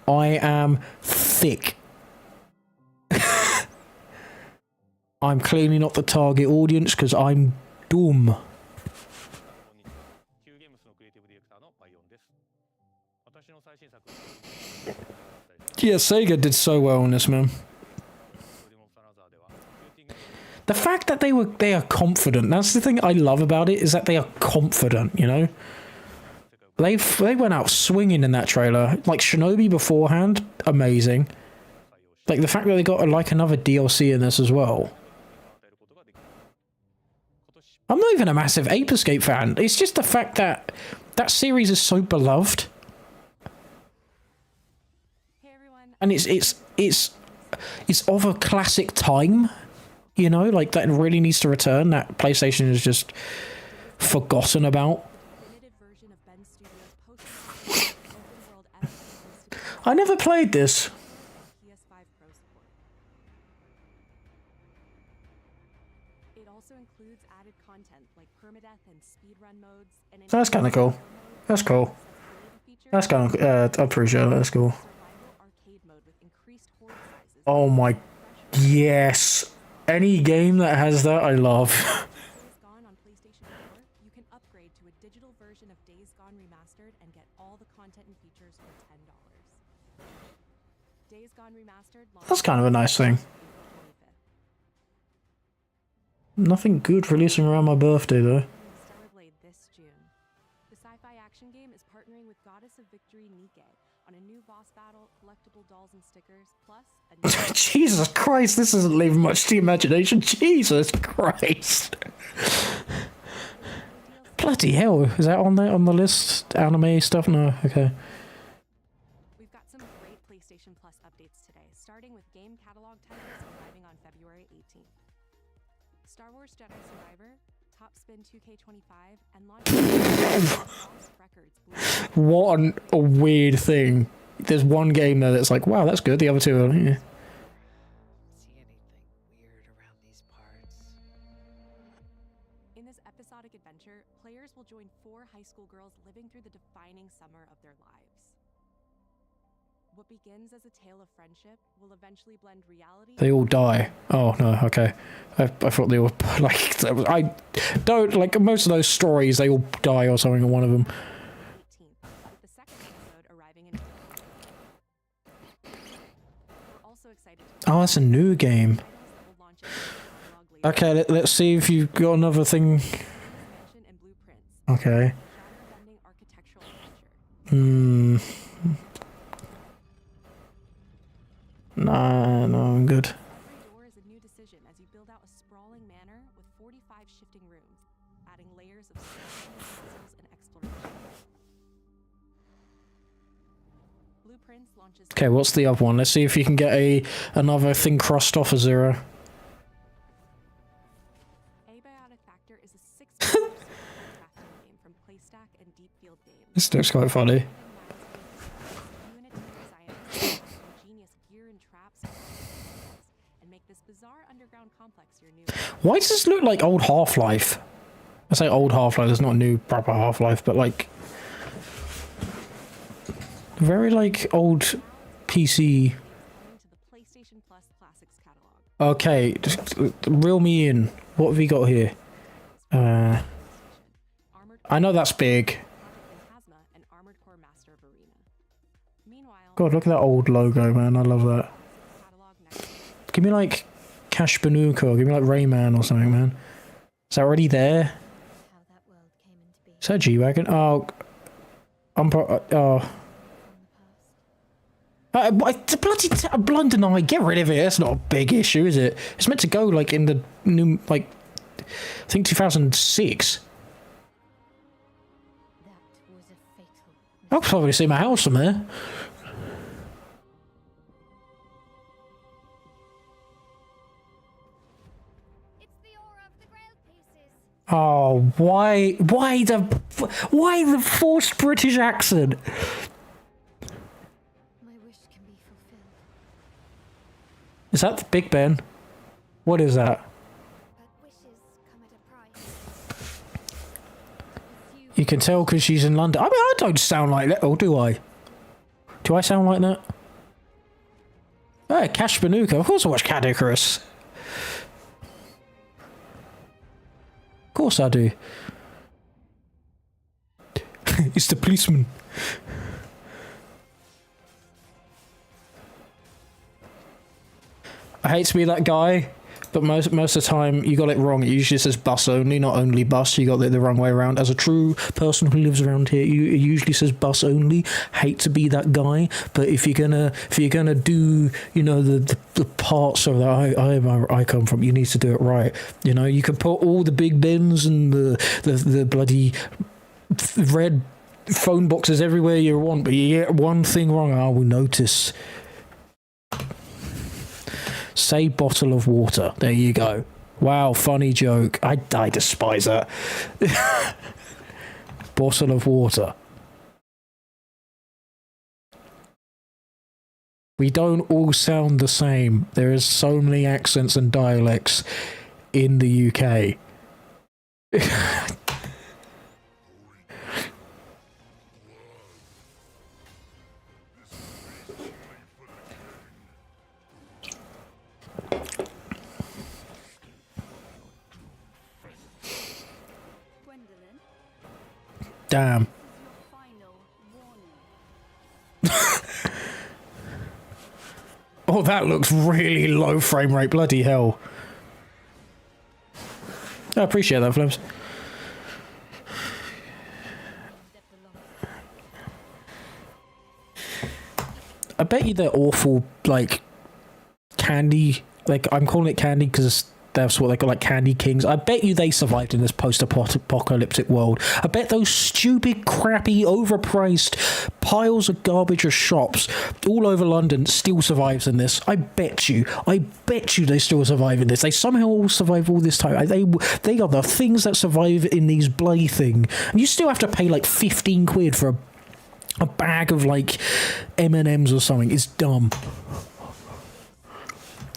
I am thick. I'm clearly not the target audience because I'm dumb. Yeah, Sega did so well on this, man. The fact that they are confident, that's the thing I love about it, is that they are confident, you know? They went out swinging in that trailer. Like, Shinobi beforehand, amazing. Like, the fact that they got, like, another DLC in this as well. I'm not even a massive Ape Escape fan. It's just the fact that that series is so beloved. And it's of a classic time, you know, like that really needs to return. That PlayStation is just forgotten about. I never played this. It also includes added content like permadeath and speedrun modes. And That's kind of cool. That's cool. That's kind of I appreciate it. That's cool. Oh my, yes. Any game that has that, I love. Days Gone on PlayStation 4, you can upgrade to a digital version of Days Gone Remastered and get all the content and features for $10. Days Gone Remastered. That's kind of a nice thing. Nothing good releasing around my birthday, though. Stellar Blade this June. The sci-fi action game is partnering with Goddess of Victory Nike on a new boss battle, collectible dolls and stickers, plus a new Jesus Christ, this isn't leaving much to the imagination. Jesus Christ. Bloody hell, is that on there on the list? Anime stuff? No, okay. We've got some great PlayStation Plus updates today, starting with game catalog titles arriving on February 18th. Star Wars Jedi Survivor, Top Spin 2K25, and launch Records. What a weird thing. There's one game there that's like, wow, that's good. The other two are, yeah. See anything weird around these parts? In this episodic adventure, players will join 4 high school girls living through the defining summer of their lives. What begins as a tale of friendship will eventually blend reality. They all die. Oh, no, okay. I thought they were, like, I don't, like, most of those stories, they all die or something in one of them. 18th, with the second episode arriving in. We're also excited to Oh, that's a new game. titles that will launch in catalog later. Okay, let's see if you've got another thing. Expansion and blueprints. Okay. Genre-bending architectural adventure. Nah, no, I'm good. Every door is a new decision as you build out a sprawling manor with 45 shifting rooms, adding layers of puzzles and exploration. Blueprints launches. Okay, what's the other one? Let's see if you can get another thing crossed off of Zero. Abiotic Factor is a 6-player crafting game from Playstack and Deep Field Games. This looks quite funny. Unity designers ingenious gear and traps and make this bizarre underground complex your new. Why does this look like old Half-Life? I say old Half-Life, there's not a new proper Half-Life, but like... very like old PC... To the PlayStation Plus Classics catalog. Okay, just reel me in. What have we got here? Armored I know that's big. Hazma and Armored Core Master of Arena. Meanwhile, God, look at that old logo, man. I love that. catalog next. Give me like Cash Banuka, give me like Rayman or something, man. Is that already there? How that world came into being Is that G-Wagon? Oh. Oh. Bloody Blunder Knight, get rid of it. That's not a big issue, is it? It's meant to go like in the new, like, I think 2006. that was a fatal. I'll probably see my house from there. It's the aura of the Grail pieces. Oh, why the forced British accent? My wish can be fulfilled. Is that the Big Ben? What is that? But wishes come at a price. With You can tell because she's in London. I mean, I don't sound like that, or do I? Do I sound like that? Oh, Cash Banuka. Of course I watch Cat Icarus. course I do. It's the policeman. I hate to be that guy, but most of the time you got it wrong. It usually says bus only, not only bus. You got it the wrong way around. As a true person who lives around here, it usually says bus only. Hate to be that guy, but if you're gonna do, you know, the parts of that I come from, you need to do it right. You know, you can put all the big bins and the bloody red phone boxes everywhere you want, but you get one thing wrong, I will notice. Say bottle of water. There you go. Wow, funny joke. I despise that. Bottle of water. We don't all sound the same. There is so many accents and dialects in the UK. Damn. Oh, that looks really low frame rate. Bloody hell. I appreciate that, Flames. I bet you they're awful, like, candy. Like, I'm calling it candy because that's what they call, like, candy kings. I bet you they survived in this post-apocalyptic world. I bet those stupid, crappy, overpriced piles of garbage of shops all over London still survives in this. I bet you they still survive in this. They somehow all survive all this time. They are the things that survive in these bloody thing. And you still have to pay like 15 quid for a bag of like M&Ms or something. It's dumb.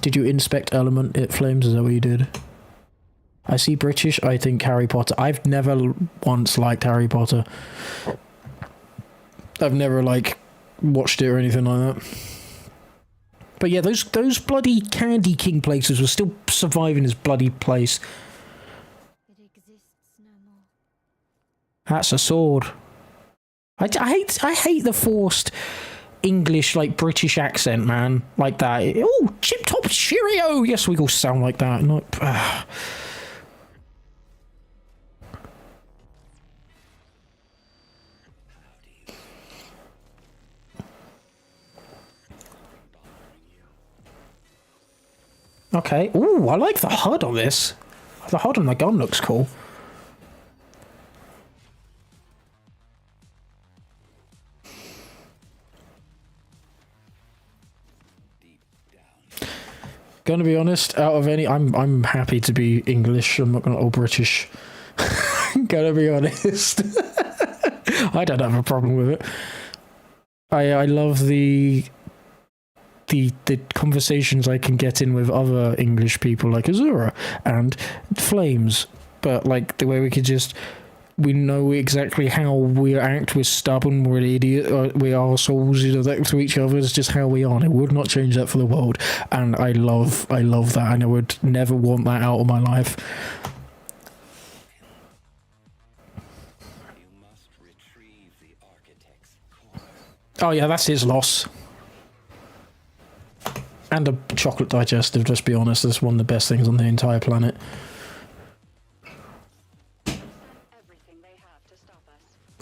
Did you inspect Element at Flames? Is that what you did? I see British. I think Harry Potter. I've never once liked Harry Potter. I've never like watched it or anything like that. But yeah, those bloody Candy King places were still surviving this bloody place. It exists no more. That's a sword. I hate the forced English, like, British accent, man. Like that. Oh, chip top cheerio! Yes, we all sound like that. Not, Okay. Ooh, I like the HUD on this. The HUD on the gun looks cool. Gonna be honest, out of any, I'm happy to be English. I'm not gonna or British. Gonna be honest. I don't have a problem with it. I love the conversations I can get in with other English people like Azura and Flames, but like the way we know exactly how we act. We're stubborn, we're an idiot, we're arseholes, you know, that to each other is just how we are. And I would not change that for the world. And I love that, and I would never want that out of my life. You must retrieve the architect's core. Oh yeah, that's his loss. And a chocolate digestive, just be honest, that's one of the best things on the entire planet.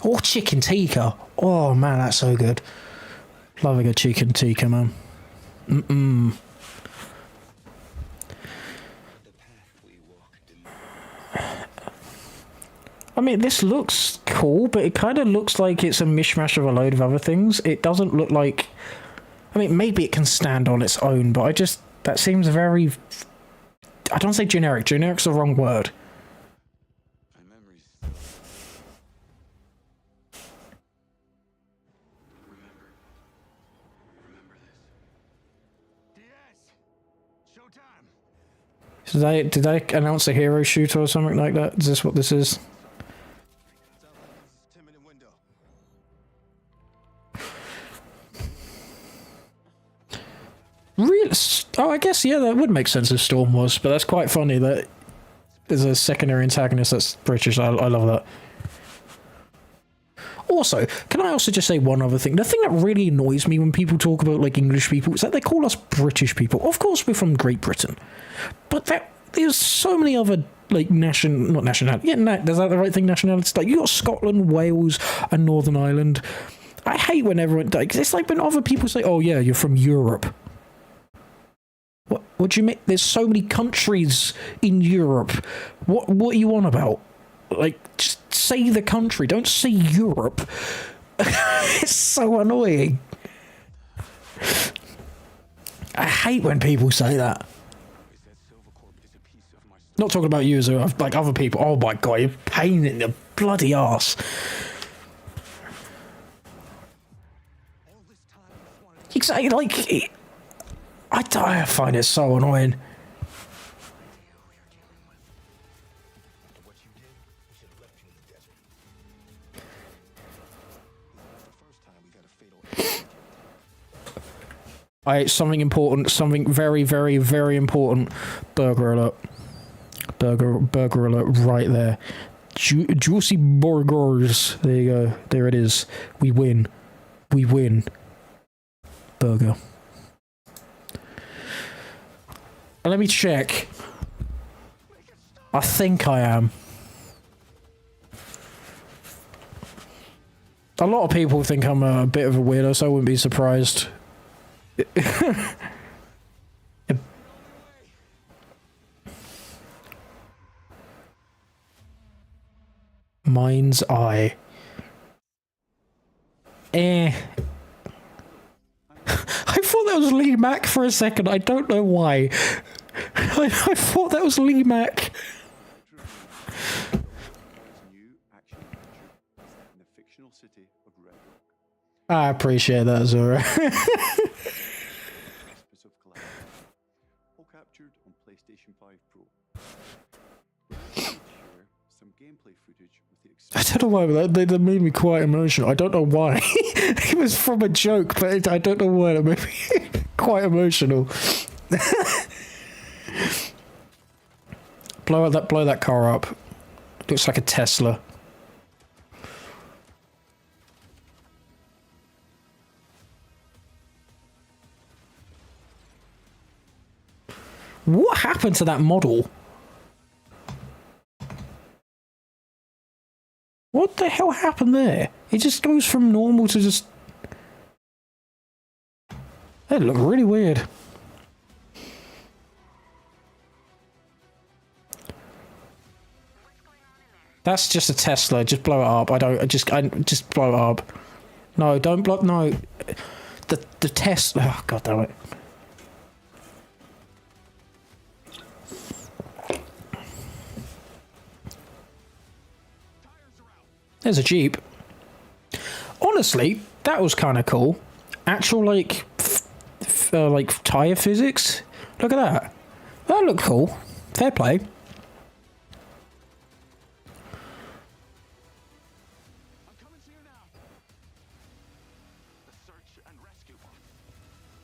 Oh, chicken tikka. Oh, man, that's so good. Loving a chicken tikka, man. I mean, this looks cool, but it kind of looks like it's a mishmash of a load of other things. It doesn't look like... I mean, maybe it can stand on its own, but that seems very... I don't say generic. Generic's the wrong word. Did they announce a hero shooter or something like that? Is this what this is? Really? Oh, I guess, yeah, that would make sense if Storm was, but that's quite funny that there's a secondary antagonist that's British. I love that. Also, can I also just say one other thing? The thing that really annoys me when people talk about like English people is that they call us British people. Of course, we're from Great Britain, but there's so many other like not nationality. Yeah, is that the right thing? Nationalities. Like you got Scotland, Wales, and Northern Ireland. I hate when everyone like it's like when other people say, "Oh yeah, you're from Europe." What do you mean? There's so many countries in Europe. What are you on about? Like, just say the country. Don't say Europe. It's so annoying. I hate when people say that. Not talking about you as like other people. Oh my god, you're a pain in the bloody arse. Exactly, like I find it so annoying. Something important, something very, very, very important. Burger alert. Burger alert right there. Juicy burgers. There you go. There it is. We win. We win. Burger. Let me check. I think I am. A lot of people think I'm a bit of a weirdo, so I wouldn't be surprised. Mind's eye. I thought that was Lee Mack for a second. I don't know why. I thought that was Lee Mack. I appreciate that, Zora. All captured on PlayStation 5 Pro. Some gameplay footage with the I don't know why, but that made me quite emotional. I don't know why. It was from a joke, but I don't know why it made me quite emotional. blow that car up. Looks like a Tesla. What happened to that model? What the hell happened there? It just goes from normal to just... That looked really weird. That's just a Tesla. Just blow it up. I just blow it up. No, don't blow... No. The Tesla... Oh, God damn it. There's a Jeep. Honestly, that was kind of cool. Actual, like, like, tire physics. Look at that. That looked cool. Fair play. I'm coming to you now. The search and rescue.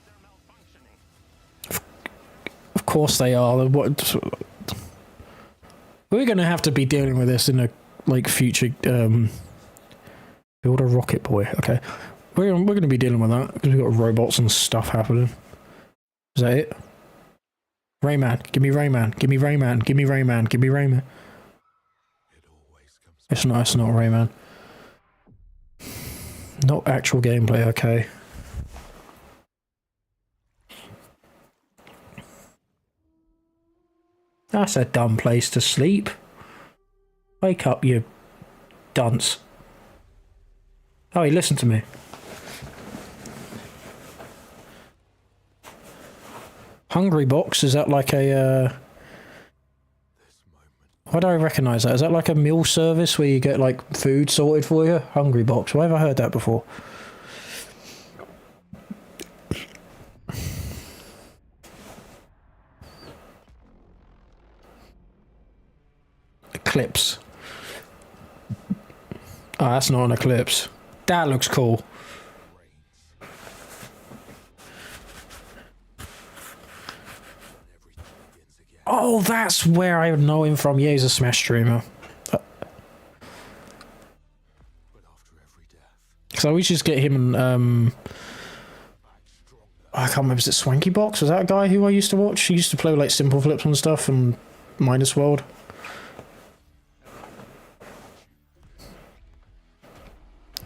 They're malfunctioning. Of course they are. What? We're going to have to be dealing with this in a like future. Build a rocket boy. Okay, we're going to be dealing with that because we've got robots and stuff happening. Is that it? Rayman, give me Rayman, give me Rayman, give me Rayman, give me Rayman. It's not Rayman. Not actual gameplay. Okay. That's a dumb place to sleep. Wake up, you dunce. Oh, he listened to me. Hungry Box, is that like a... Why do I recognise that? Is that like a meal service where you get like food sorted for you? Hungry Box, why have I heard that before? Eclipse. Oh, that's not an Eclipse. That looks cool. Oh, that's where I know him from. Yeah, he's a Smash streamer. Because I always just get him and, I can't remember, is it Swanky Box? Was that a guy who I used to watch? He used to play like Simple Flips and stuff and Minus World.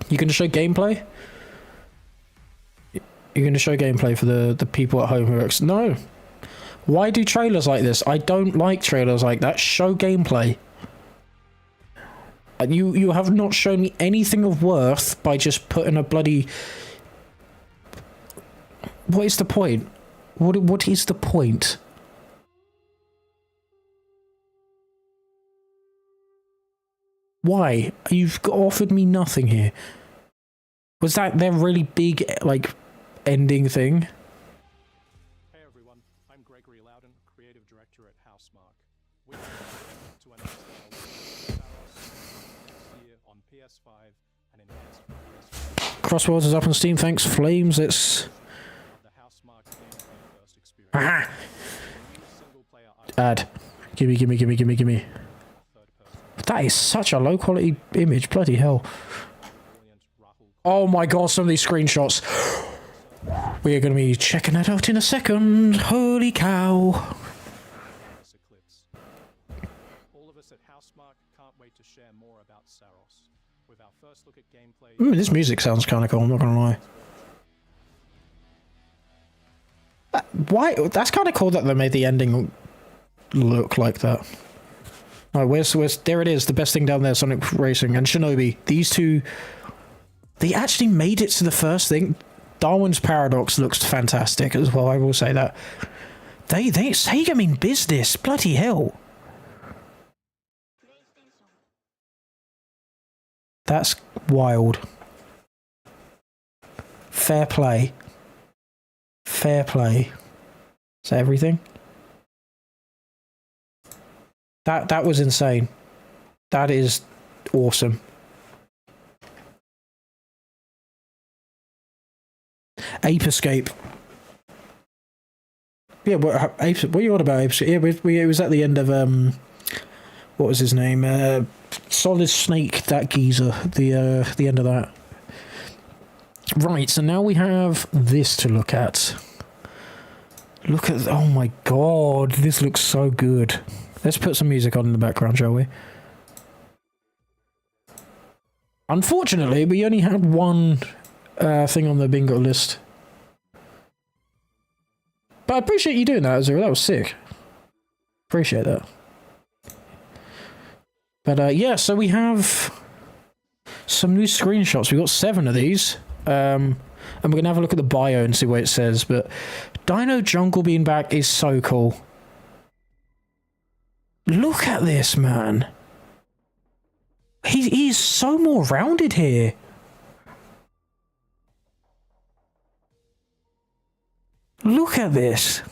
You gonna show gameplay? You're gonna show gameplay for the people at home who are... No! Why do trailers like this? I don't like trailers like that. Show gameplay. You have not shown me anything of worth by just putting a bloody... What is the point? What is the point? Why? You've offered me nothing here. Was that their really big, like, ending thing? Hey everyone, I'm Gregory Loudon, creative director at Housemarque. We are to announce that our year on PS5 and enhanced PS5. Crossworlds is up on Steam, thanks Flames, it's... Aha! Ad. Gimme. That is such a low quality image, bloody hell. Oh my god, some of these screenshots. We are going to be checking that out in a second. Holy cow. All of us at Housemarque can't wait to share more about Saros. With our first look at gameplay. This music sounds kind of cool, I'm not going to lie. Why? That's kind of cool that they made the ending look like that. Oh, where's there it is, the best thing down there, Sonic Racing and Shinobi. These two, they actually made it to the first thing. Darwin's Paradox looks fantastic as well, I will say that. Sega mean business, bloody hell. That's wild. Fair play. Fair play. Is that everything? That was insane. That is awesome. Ape Escape. Yeah, what are you on about, Ape Escape? Yeah, it was at the end of what was his name? Solid Snake, that geezer. The end of that. Right, so now we have this to look at. Look at... Oh my god, this looks so good. Let's put some music on in the background, shall we? Unfortunately, we only had one thing on the bingo list. But I appreciate you doing that, Azura. That was sick. Appreciate that. But yeah, so we have some new screenshots. We've got 7 of these. And we're going to have a look at the bio and see what it says. But Dino Jungle being back is so cool. Look at this, man. He's so more rounded here. Look at this.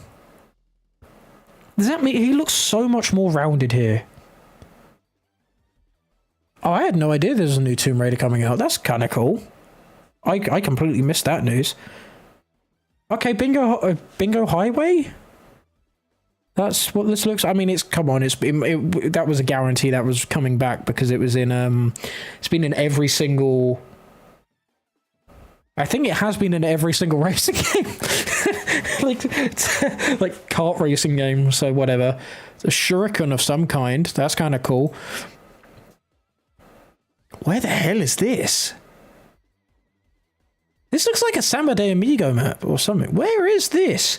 Does that mean he looks so much more rounded here? Oh, I had no idea there's a new Tomb Raider coming out. That's kind of cool. I completely missed that news. Okay, Bingo Highway? That's what this looks... I mean, it's... Come on, that was a guarantee that was coming back because it was in... It's been in every single... I think it has been in every single racing game. like kart racing game, so whatever. It's a shuriken of some kind. That's kind of cool. Where the hell is this? This looks like a Samba de Amigo map or something. Where is this?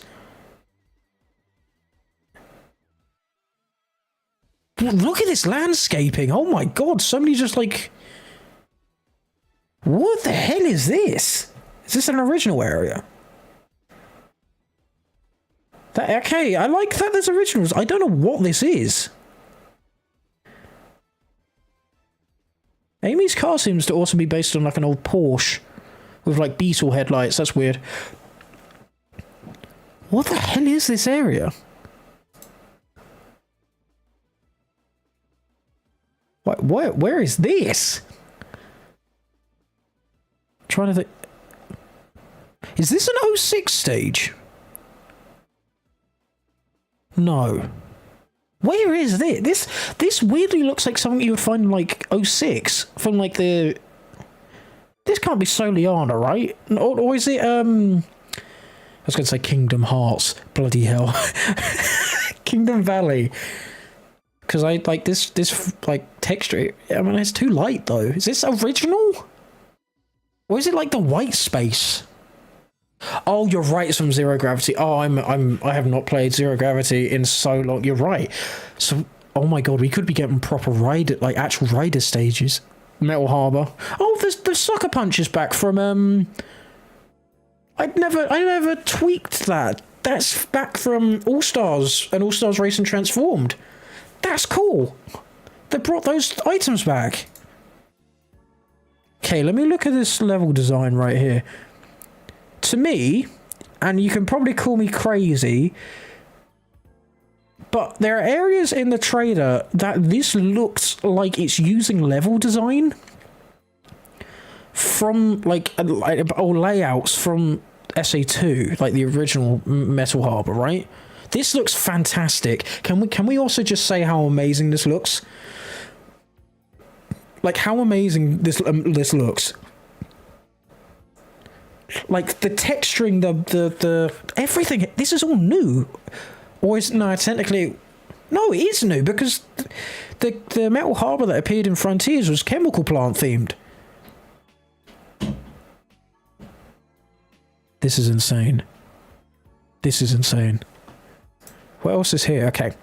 Look at this landscaping. Oh my god, somebody just like... What the hell is this? Is this an original area? Okay, I like that there's originals. I don't know what this is. Amy's car seems to also be based on like an old Porsche with like Beetle headlights. That's weird. What the hell is this area? Where is this? I'm trying to think. Is this an 06 stage? No. Where is this? This weirdly looks like something you would find in, like, 06 from, like, the... This can't be Soliana, right? Or is it, I was going to say Kingdom Hearts. Bloody hell. Kingdom Valley. Because I, like, this, like, texture... I mean, it's too light, though. Is this original? Or is it, like, the white space? Oh, you're right, it's from Zero Gravity. Oh, I have not played Zero Gravity in so long. You're right. So, oh my god, we could be getting proper rider, like actual rider stages. Metal Harbor. Oh, the Sucker Punch is back from I never tweaked that. That's back from All Stars and All Stars Racing Transformed. That's cool. They brought those items back. Okay, let me look at this level design right here. To me, and you can probably call me crazy, but there are areas in the trailer that this looks like it's using level design from like or layouts from SA2, like the original Metal Harbor, right? This looks fantastic. Can we also just say how amazing this looks? Like how amazing this looks. Like the texturing, the everything. This is all new, or is no? Technically, no, it is new because the Metal Harbor that appeared in Frontiers was chemical plant themed. This is insane. This is insane. What else is here? Okay,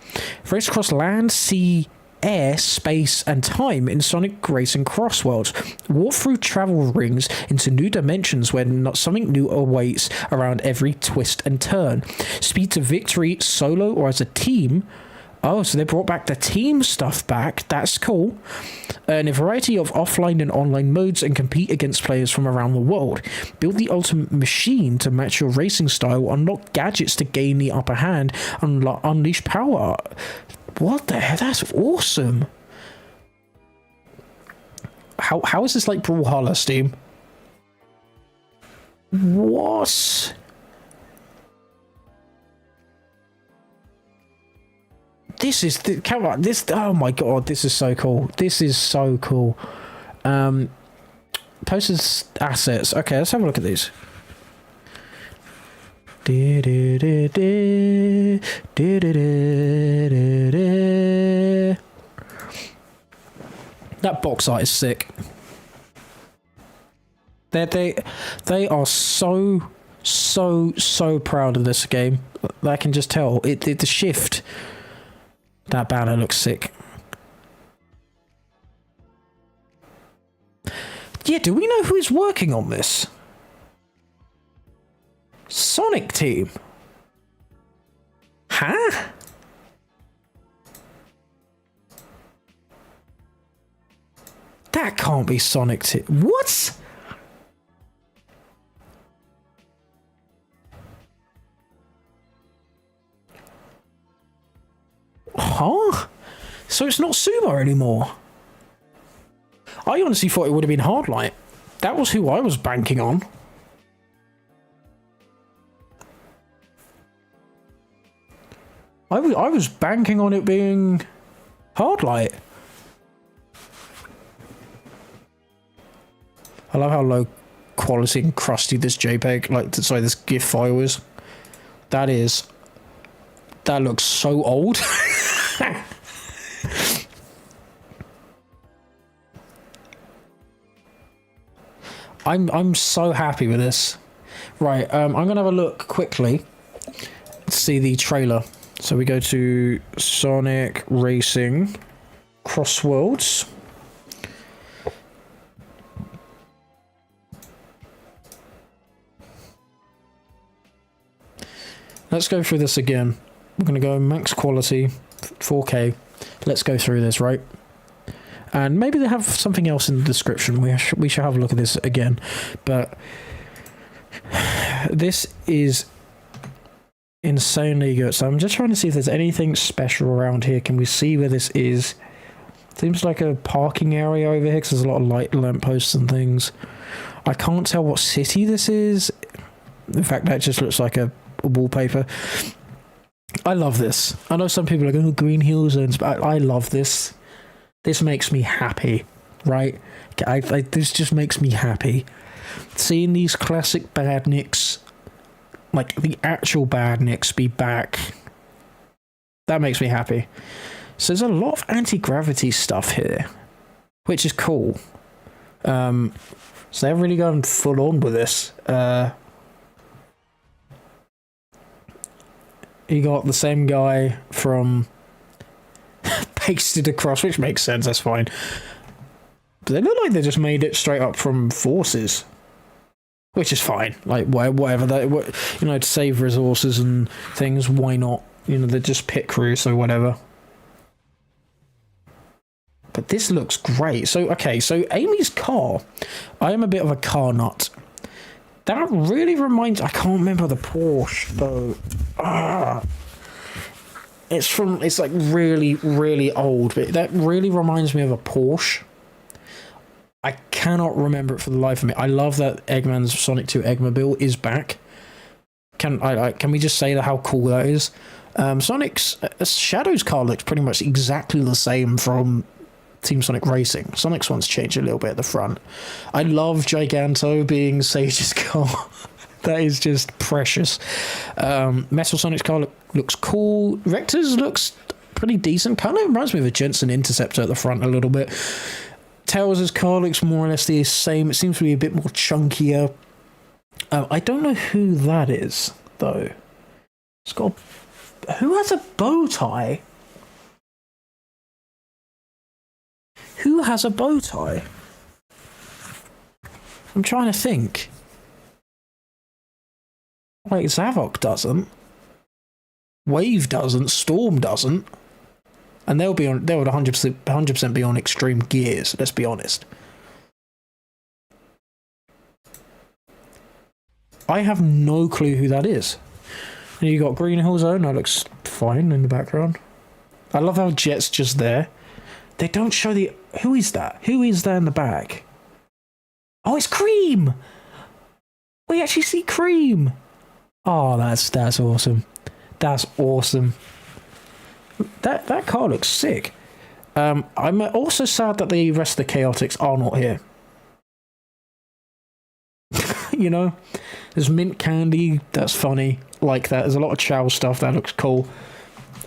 race across land, sea, air, space, and time in Sonic Racing Crossworlds. Walk through travel rings into new dimensions where not something new awaits around every twist and turn. Speed to victory, solo or as a team. Oh, so they brought back the team stuff back. That's cool. In a variety of offline and online modes and compete against players from around the world. Build the ultimate machine to match your racing style. Unlock gadgets to gain the upper hand. Unleash power. What the hell? That's awesome. How is this like Brawlhalla, Steam? What? This is come on, this, oh my god, this is so cool. This is so cool. Posted assets. Okay, let's have a look at these. That box art is sick. They are so proud of this game. I can just tell. The shift. That banner looks sick. Yeah, do we know who is working on this? Sonic Team. Huh? That can't be Sonic Team. What? Huh? So it's not Sumo anymore. I honestly thought it would have been Hardlight. That was who I was banking on. I was banking on it being Hardlight. I love how low quality and crusty this JPEG, sorry, this GIF file is. That looks so old. I'm so happy with this. Right, I'm gonna have a look quickly. See the trailer. So we go to Sonic Racing Crossworlds. Let's go through this again. We're going to go max quality, 4K. Let's go through this, right? And maybe they have something else in the description. We should have a look at this again. But this is insanely good. So I'm just trying to see if there's anything special around here. Can we see where this is? Seems like a parking area over here because there's a lot of lampposts and things. I can't tell what city this is. In fact, that just looks like a wallpaper. I love this. I know some people are like, oh, green hill zones, but I love this. This makes me happy, right? This just makes me happy. Seeing these classic badniks, like the actual badniks, be back, that makes me happy. So there's a lot of anti-gravity stuff here, which is cool. So they're really going full on with this. You got the same guy from pasted across, which makes sense, that's fine. But they look like they just made it straight up from Forces, which is fine. Like, whatever, to save resources and things, why not? They're just pit crew, so whatever. But this looks great. So, okay, so Amy's car, I am a bit of a car nut. That really reminds... I can't remember the Porsche, though. It's like really, really old, but that really reminds me of a Porsche. I cannot remember it for the life of me. I love that Eggman's Sonic 2 Eggmobile is back. Can we just say how cool that is? Sonic's... Shadow's car looks pretty much exactly the same from Team Sonic Racing. Sonic's one's changed a little bit at the front. I love Giganto being Sage's car. That is just precious. Metal Sonic's car looks cool. Rector's looks pretty decent. Kind of reminds me of a Jensen Interceptor at the front a little bit. Tails' car looks more or less the same. It seems to be a bit more chunkier. I don't know who that is, though. It's got... Who has a bow tie? Who has a bow tie? I'm trying to think. Like, Zavok doesn't. Wave doesn't. Storm doesn't. And they would 100% be on extreme gears, let's be honest. I have no clue who that is. And you got Green Hill Zone, that looks fine in the background. I love how Jet's just there. They don't show the... Who is that? Who is there in the back? Oh, it's Cream! We actually see Cream! Oh, that's awesome. That's awesome. That car looks sick. I'm also sad that the rest of the Chaotix are not here. There's Mint Candy, that's funny. Like that. There's a lot of Chow stuff, that looks cool.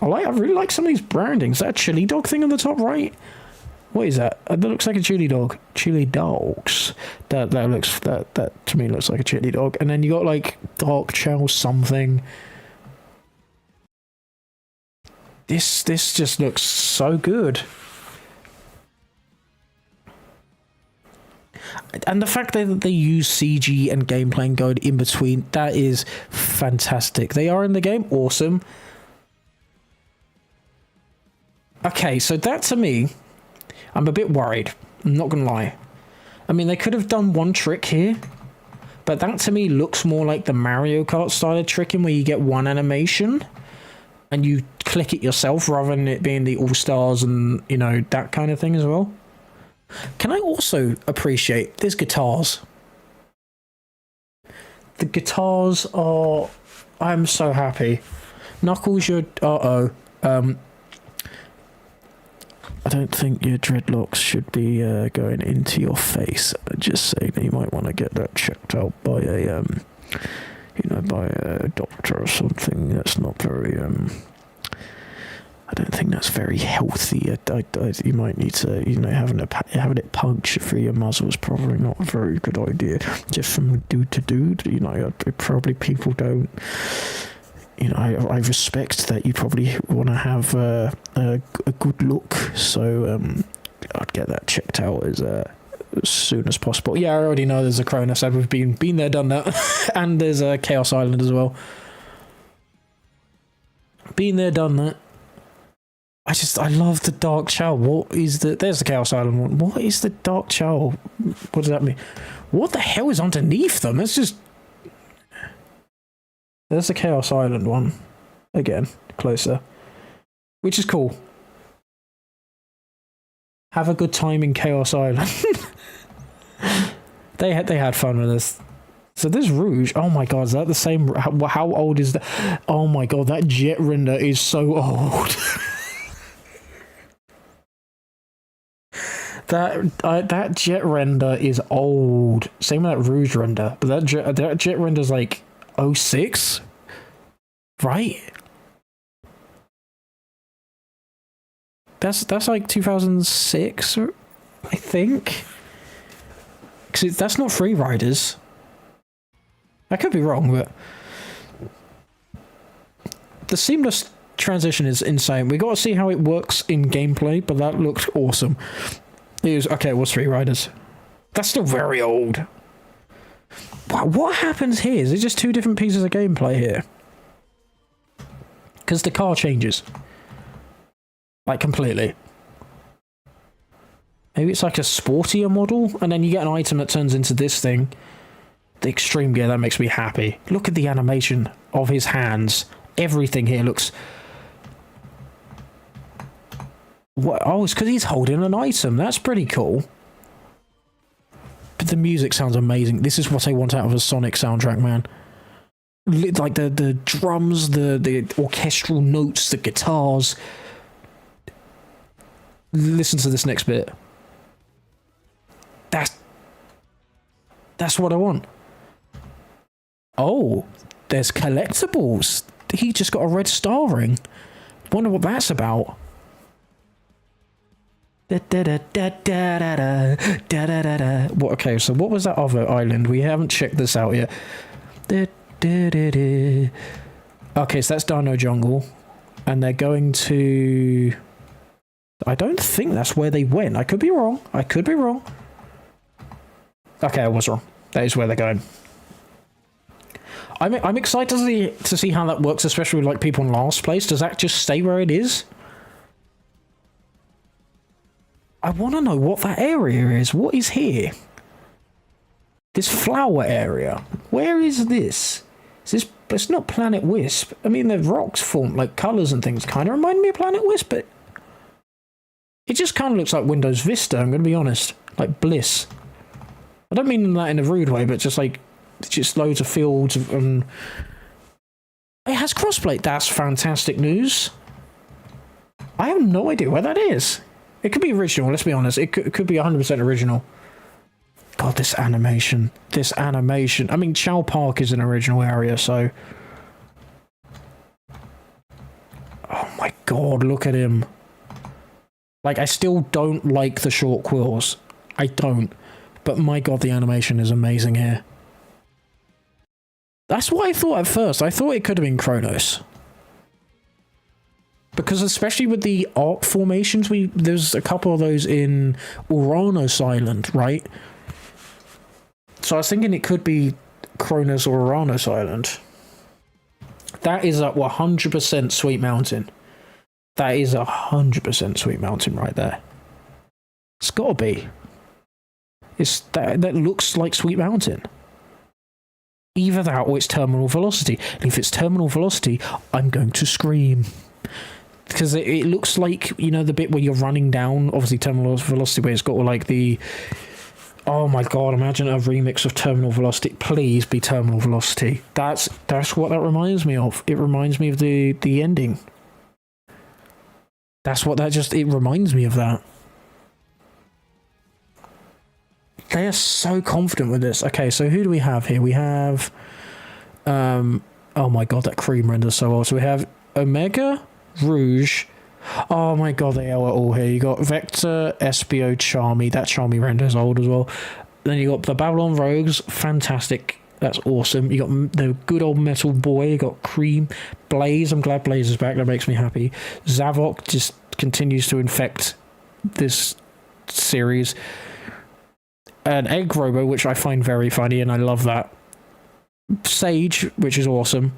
I really like some of these brandings. Is that a chili dog thing on the top right? What is that? That looks like a chili dog. Chili dogs. That to me looks like a chili dog. And then you got like Dark Chow something. This just looks so good. And the fact that they use CG and gameplay and go in between, that is fantastic. They are in the game, awesome. Okay, so that to me, I'm a bit worried. I'm not gonna lie. I mean, they could have done one trick here, but that to me looks more like the Mario Kart style of tricking where you get one animation and you click it yourself rather than it being the all-stars and, that kind of thing as well. Can I also appreciate these guitars? The guitars are... I'm so happy. Knuckles, you're... I don't think your dreadlocks should be going into your face. Just saying that you might want to get that checked out by a, by a doctor or something. That's not very, I don't think that's very healthy. You might need to, having it puncture through your muzzle is probably not a very good idea. Just from dude to dude, probably people don't. I respect that you probably want to have a good look, so I'd get that checked out as soon as possible. Yeah, I already know there's a Cronus ad. We've been there, done that, and there's a Chaos Island as well. Been there, done that. I love the Dark Chow. There's the Chaos Island one. What is the Dark Chow? What does that mean? What the hell is underneath them? It's just... There's the Chaos Island one. Again, closer. Which is cool. Have a good time in Chaos Island. They had fun with this. So there's Rouge. Oh my god, is that the same? How old is that? Oh my god, that jet render is so old. that jet render is old. Same with that Rouge render, but that jet render is like 06, right? That's like 2006, I think. Because that's not Free Riders. I could be wrong, but the seamless transition is insane. We got to see how it works in gameplay, but that looks awesome. Okay, it was Free Riders. That's still very old. Wow, what happens here? Is it just two different pieces of gameplay here? Because the car changes. Like, completely. Maybe it's like a sportier model, and then you get an item that turns into this thing. The extreme gear, that makes me happy. Look at the animation of his hands. Everything here looks... What? Oh, it's because he's holding an item. That's pretty cool. But the music sounds amazing. This is what I want out of a Sonic soundtrack, man. Like the drums, the orchestral notes, the guitars. Listen to this next bit. That's what I want. Oh, there's collectibles. He just got a red star ring. Wonder what that's about. What? Okay, so what was that other island? We haven't checked this out yet. Okay, so that's Dino Jungle, and they're going to... I don't think that's where they went. I could be wrong. I could be wrong. Okay, I was wrong. That is where they're going. I'm excited to see how that works, especially with like people in last place. Does that just stay where it is? I want to know what that area is. What is here? This flower area. Where is this? Is this? It's not Planet Wisp. I mean, the rocks form like colors and things. Kind of remind me of Planet Wisp, but it just kind of looks like Windows Vista. I'm going to be honest. Like Bliss. I don't mean that in a rude way, but just like just loads of fields and it has crossplay. That's fantastic news. I have no idea where that is. It could be original, let's be honest. It could be 100% original. God, this animation. This animation. I mean, Chow Park is an original area, so... Oh my god, look at him. Like, I still don't like the short quills. I don't. But my god, the animation is amazing here. That's what I thought at first. I thought it could have been Kronos. Because especially with the arc formations, there's a couple of those in Uranus Island, right? So I was thinking it could be Kronos or Uranus Island. That is a 100% Sweet Mountain. That is 100% Sweet Mountain right there. It's gotta be. That looks like Sweet Mountain. Either that or it's Terminal Velocity. And if it's Terminal Velocity, I'm going to scream. Because it looks like, you know, the bit where you're running down, obviously Terminal Velocity, where it's got like the... Oh my god, imagine a remix of Terminal Velocity. Please be Terminal Velocity. That's what that reminds me of. It reminds me of the ending. That's what it reminds me of that. They are so confident with this. Okay, so who do we have here? We have... oh my god, that cream renders so well. So we have Omega, Rouge. Oh my god, they are all here. You got Vector, Espio, Charmy. That Charmy render is old as well. Then you got the Babylon Rogues. Fantastic. That's awesome. You got the good old Metal Boy. You got Cream. Blaze. I'm glad Blaze is back. That makes me happy. Zavok just continues to infect this series. An Egg Robo, which I find very funny, and I love that. Sage, which is awesome.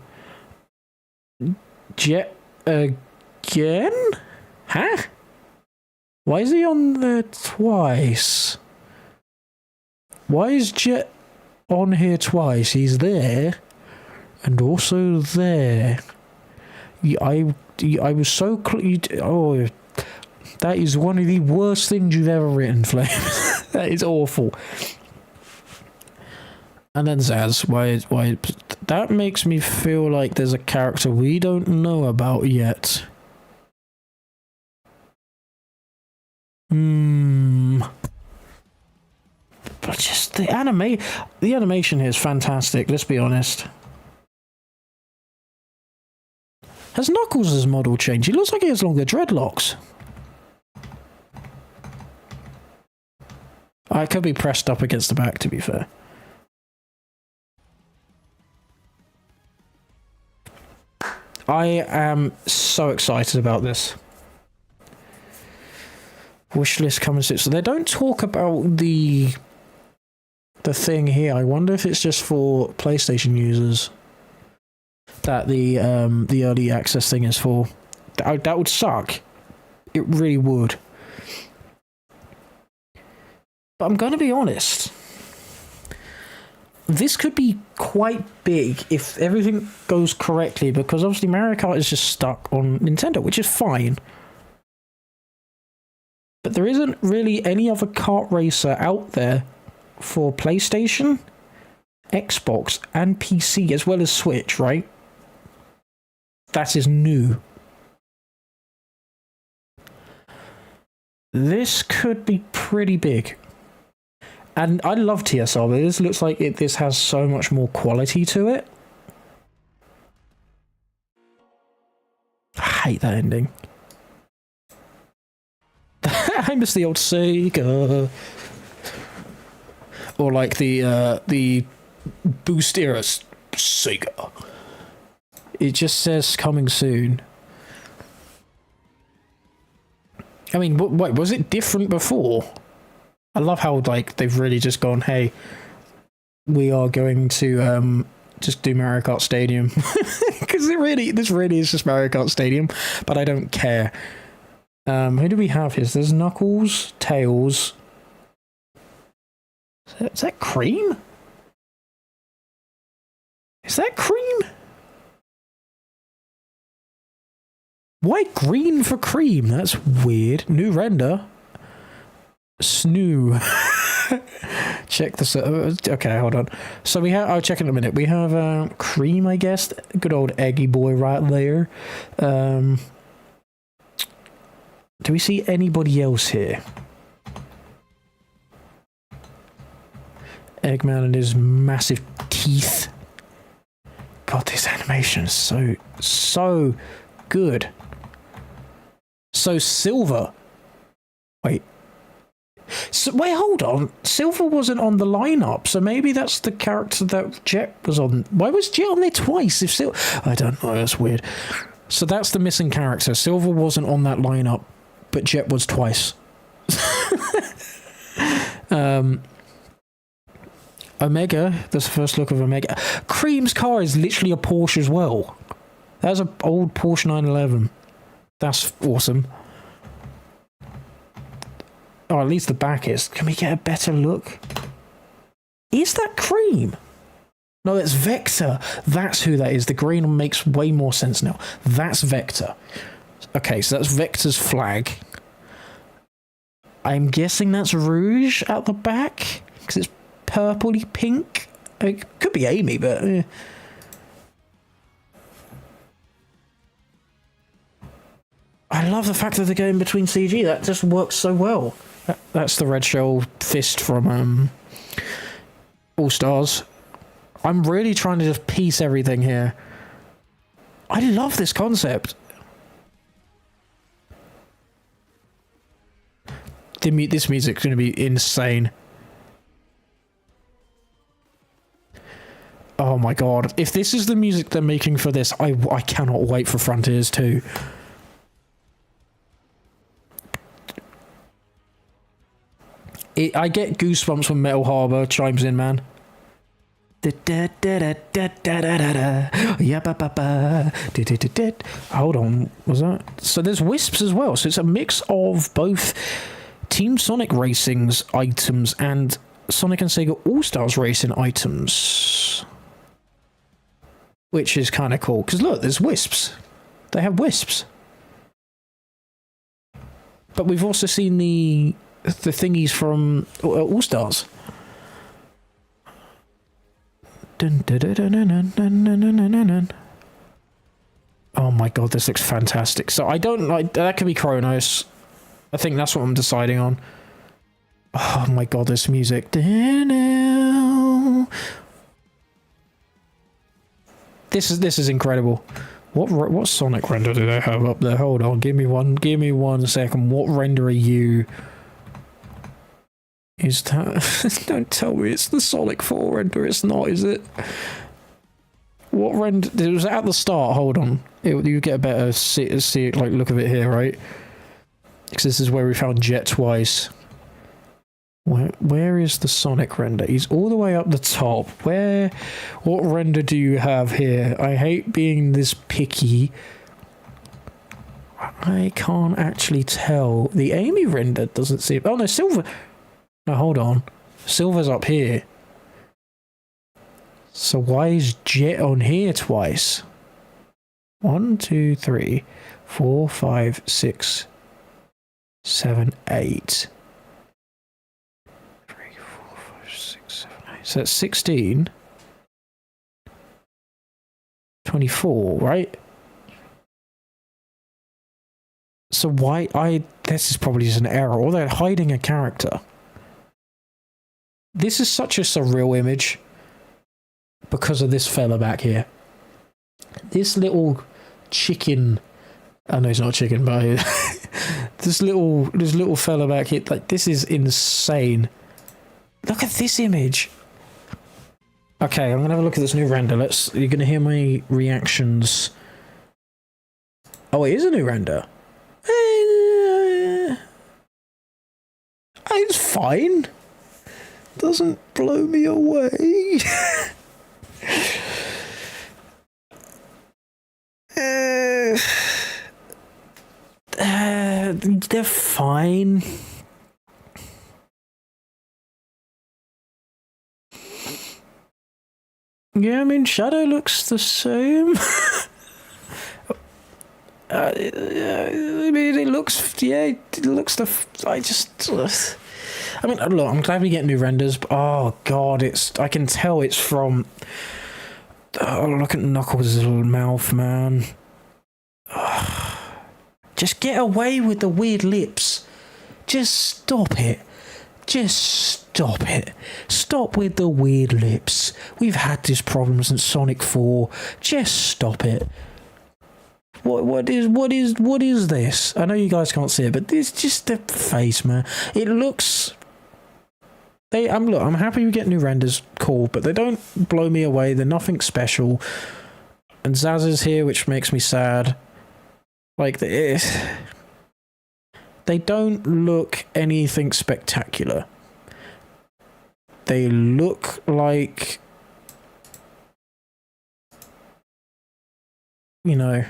Jet again? Huh? Why is he on there twice? Why is Jet on here twice? He's there and also there. I was so oh, that is one of the worst things you've ever written, Flame. That is awful. And then Zaz. Why? That makes me feel like there's a character we don't know about yet. But just the animation here is fantastic, let's be honest. Has Knuckles' model changed? He looks like he has longer dreadlocks. I could be pressed up against the back, to be fair. I am so excited about this. Wishlist coming soon. So they don't talk about the thing here. I wonder if it's just for PlayStation users that the early access thing is for. That would suck. It really would. But I'm going to be honest. This could be quite big if everything goes correctly, because obviously Mario Kart is just stuck on Nintendo, which is fine. But there isn't really any other kart racer out there for PlayStation, Xbox, and PC, as well as Switch, right? That is new. This could be pretty big. And I love TSR, but this looks like this has so much more quality to it. I hate that ending. I miss the old Sega. Or like the Boost era Sega. It just says coming soon. I mean, wait, was it different before? I love how like they've really just gone, hey, we are going to just do Mario Kart Stadium. Because this really is just Mario Kart Stadium, but I don't care. Who do we have here? So there's Knuckles, Tails. Is that Cream? Is that Cream? Why green for Cream? That's weird. New render. Snoo. Check this out. Okay, hold on. So we have, I'll check in a minute. We have Cream, I guess. Good old Eggy boy right there. Do we see anybody else here? Eggman and his massive teeth. God, this animation is so good. So Silver. Wait, hold on. Silver wasn't on the lineup, so maybe that's the character that Jet was on. Why was Jet on there twice? If Silver, I don't know. That's weird. So that's the missing character. Silver wasn't on that lineup, but Jet was twice. Omega. That's the first look of Omega. Cream's car is literally a Porsche as well. That's an old Porsche 911. That's awesome. Oh, at least the back is. Can we get a better look? Is that Cream? No, that's Vector. That's who that is. The green makes way more sense now. That's Vector. Okay, so that's Vector's flag. I'm guessing that's Rouge at the back, because it's purpley pink. It could be Amy, but... I love the fact that they're going between CG. That just works so well. That's the red shell fist from All Stars. I'm really trying to just piece everything here. I love this concept. This music's going to be insane. Oh my god. If this is the music they're making for this, I cannot wait for Frontiers 2. I get goosebumps when Metal Harbor chimes in, man. Hold on, was that? So there's Wisps as well, so it's a mix of both Team Sonic Racing's items and Sonic and Sega All-Stars Racing items. Which is kind of cool, because look, there's Wisps. They have Wisps. But we've also seen the thingies from All-Stars. Oh my god, this looks fantastic. So I don't like that. Could be Kronos. I think that's what I'm deciding on. Oh my god, this music. This is incredible. What Sonic render do they have up there? Hold on, give me 1 second. What render are you? Is that? Don't tell me it's the Sonic 4 render. It's not, is it? What render? It was at the start. Hold on. You get a better see like look of it here, right? Because this is where we found Jet twice. Where is the Sonic render? He's all the way up the top. What render do you have here? I hate being this picky. I can't actually tell. The Amy render doesn't seem... Oh no, Silver... No, hold on. Silver's up here. So why is Jet on here twice? 1, 2, 3, 4, 5, 6, 7, 8. 3, 4, 5, 6, 7, 8. So that's 16. 24, right? So why this is probably just an error, or they're hiding a character. This is such a surreal image because of this fella back here. This little chicken. I know he's not a chicken, but this little fella back here. Like, this is insane. Look at this image. Okay, I'm gonna have a look at this new render. You're gonna hear my reactions. Oh, it is a new render. It's fine. Doesn't blow me away. They're fine. Yeah, I mean, Shadow looks the same. I mean, it looks, yeah, it looks I mean, look, I'm glad we get new renders, but oh god, I can tell it's from, oh, look at Knuckles' little mouth, man. Ugh. Just get away with the weird lips. Just stop it. Just stop it. Stop with the weird lips. We've had this problem since Sonic 4. Just stop it. What is this? I know you guys can't see it, but it's just the face, man. It looks... I'm happy we get new renders, cool, but they don't blow me away. They're nothing special. And Zaz is here, which makes me sad. Like, they don't look anything spectacular. They look like... You know...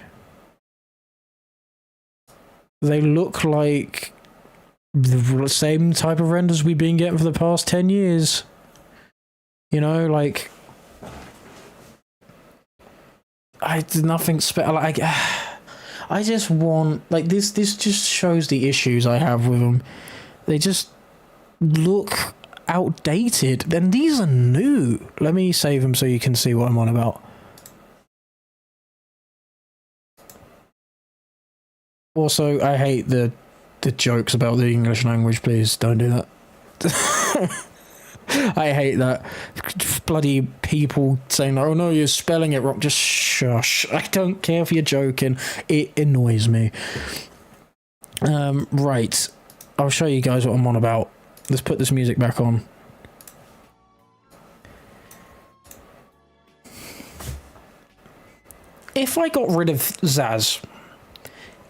They look like the same type of renders we've been getting for the past 10 years. You know, like... Nothing special. Like, I just want... Like, this just shows the issues I have with them. They just look outdated. And these are new. Let me save them so you can see what I'm on about. Also, I hate the jokes about the English language. Please don't do that. I hate that. Bloody people saying, oh no, you're spelling it wrong. Just shush. I don't care if you're joking. It annoys me. Right. I'll show you guys what I'm on about. Let's put this music back on. If I got rid of Zaz...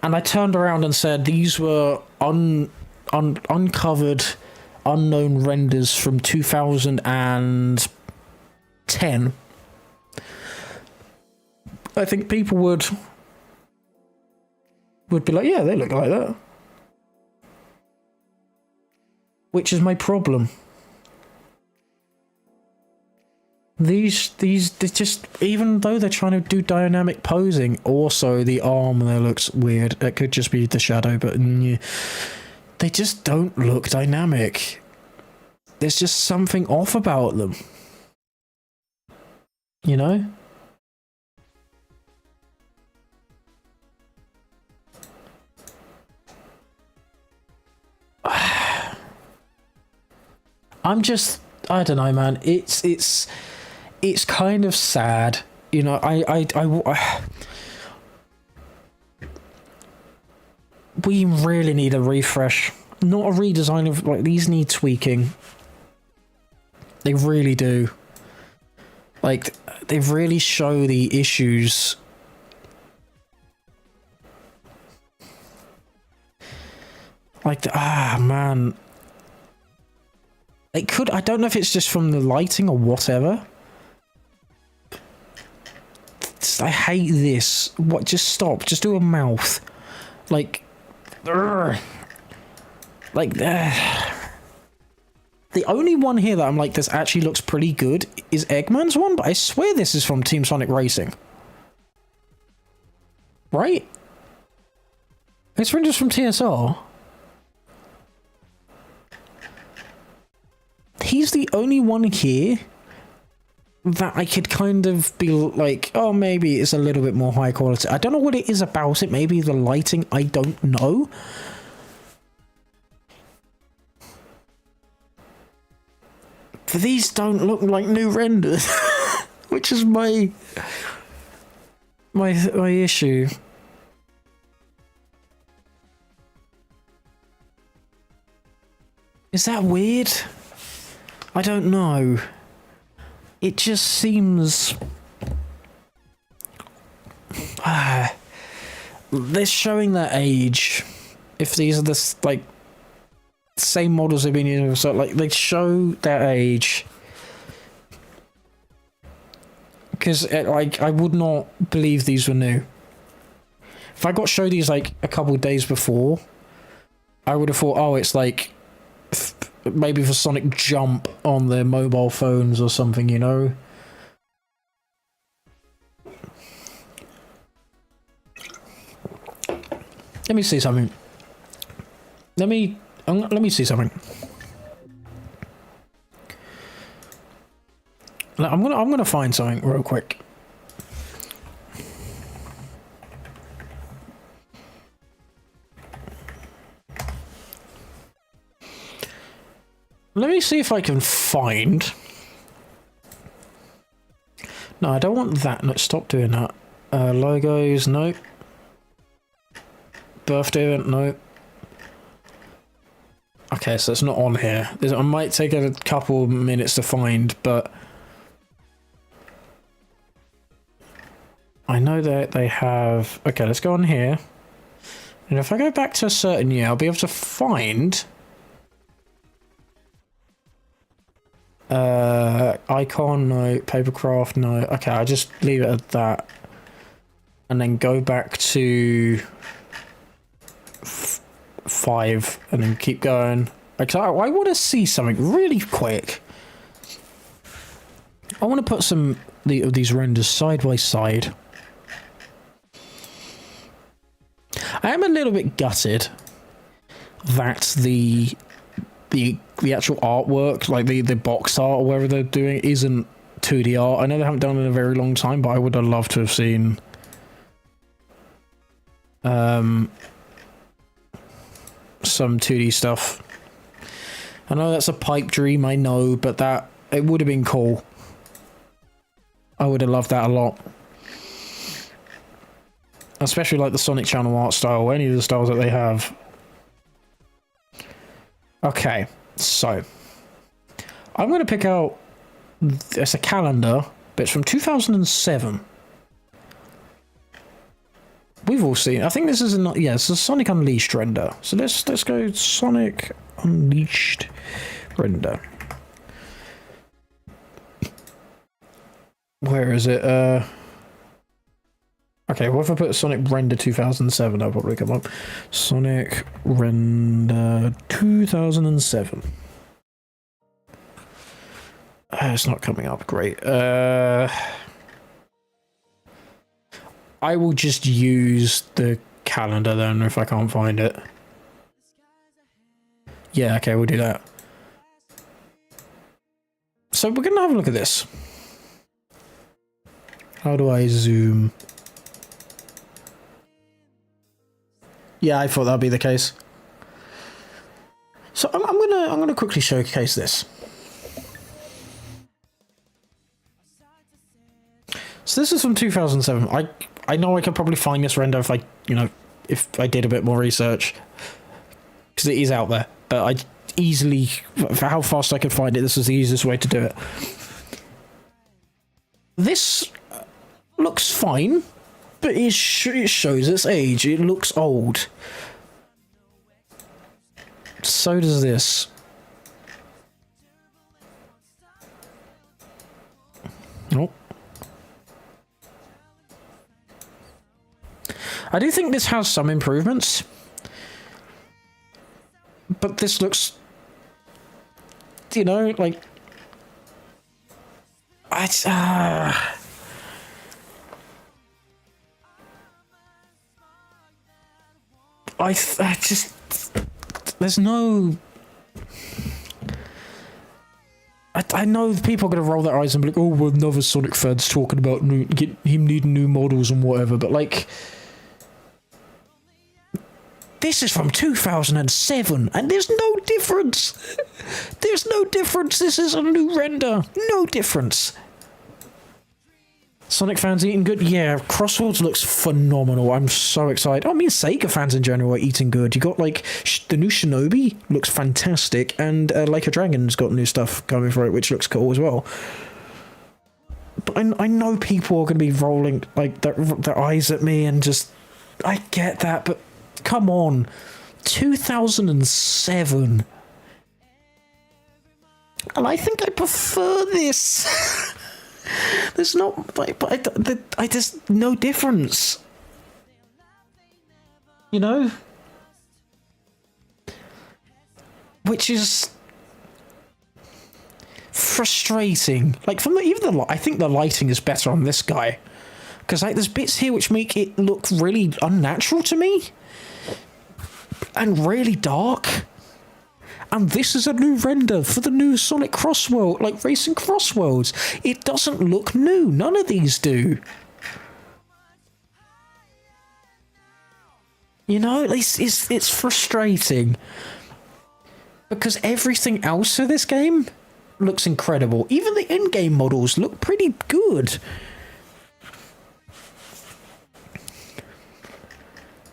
and I turned around and said these were uncovered, unknown renders from 2010. I think people would be like, yeah, they look like that. Which is my problem. They're just, even though they're trying to do dynamic posing, also the arm there looks weird. It could just be the shadow, but they just don't look dynamic. There's just something off about them. You know? I don't know, man. It's kind of sad. You know, we really need a refresh. Not a redesign of, like, these need tweaking. They really do. Like, they really show the issues. Like, man. It could, I don't know if it's just from the lighting or whatever. I hate this. What, just stop. Just do a mouth. Like, like, the only one here that I'm like, this actually looks pretty good is Eggman's one, but I swear this is from Team Sonic Racing. Right? It's just from TSR. He's the only one here that I could kind of be like, oh, maybe it's a little bit more high quality. I don't know what it is about it. Maybe the lighting, I don't know. But these don't look like new renders, which is my issue. Is that weird? I don't know. It just seems... they're showing their age. If these are the, like, same models they've been using, so, like, they show their age. Because, like, I would not believe these were new. If I got showed these, like, a couple of days before, I would have thought, oh, it's, like... maybe for Sonic Jump on their mobile phones or something, you know? Let me see something. Let me see something. I'm gonna find something real quick. Let me see if I can find... No, I don't want that. No, stop doing that. Logos, no. Birthday event, no. Okay, so it's not on here. I might take a couple minutes to find, but... I know that they have... Okay, let's go on here. And if I go back to a certain year, I'll be able to find... icon, no. Papercraft, no. Okay, I'll just leave it at that. And then go back to 5 and then keep going. Like, I want to see something really quick. I want to put some of these renders side by side. I am a little bit gutted that the actual artwork, like the box art or whatever they're doing, isn't 2D art. I know they haven't done it in a very long time, but I would have loved to have seen some 2D stuff. I know that's a pipe dream, I know, but that it would have been cool. I would have loved that a lot. Especially like the Sonic Channel art style, any of the styles that they have. Okay, so I'm going to pick out, it's a calendar, but it's from 2007. We've all seen, I think this is it's a Sonic Unleashed render. So let's go Sonic Unleashed render. Where is it? Okay, what if I put Sonic Render 2007? That'll probably come up. Sonic Render 2007. It's not coming up. Great. I will just use the calendar then if I can't find it. Yeah, okay, we'll do that. So we're going to have a look at this. How do I zoom? Yeah, I thought that'd be the case. So I'm gonna quickly showcase this. So this is from 2007. I know I could probably find this render if if I did a bit more research, because it is out there. But I easily, for how fast I could find it, this is the easiest way to do it. This looks fine, but it shows its age. It looks old. So does this. Oh. I do think this has some improvements, but this looks, like I just, there's no. I know people are going to roll their eyes and be like, oh, well, another Sonic fans talking about him needing new models and whatever, but like, this is from 2007, and there's no difference. There's no difference. This is a new render. No difference. Sonic fans eating good? Yeah, Crossworlds looks phenomenal. I'm so excited. I mean, Sega fans in general are eating good. You got, like, the new Shinobi looks fantastic, and Like a Dragon's got new stuff coming for it, which looks cool as well. But I know people are going to be rolling, like, their eyes at me and just... I get that, but come on. 2007. And I think I prefer this. There's not, but I just, no difference. Which is frustrating. Like, I think the lighting is better on this guy. Because, like, there's bits here which make it look really unnatural to me. And really dark. And this is a new render for the new Sonic Crossworld, like Racing Crossworlds. It doesn't look new. None of these do. It's frustrating. Because everything else of this game looks incredible. Even the in-game models look pretty good.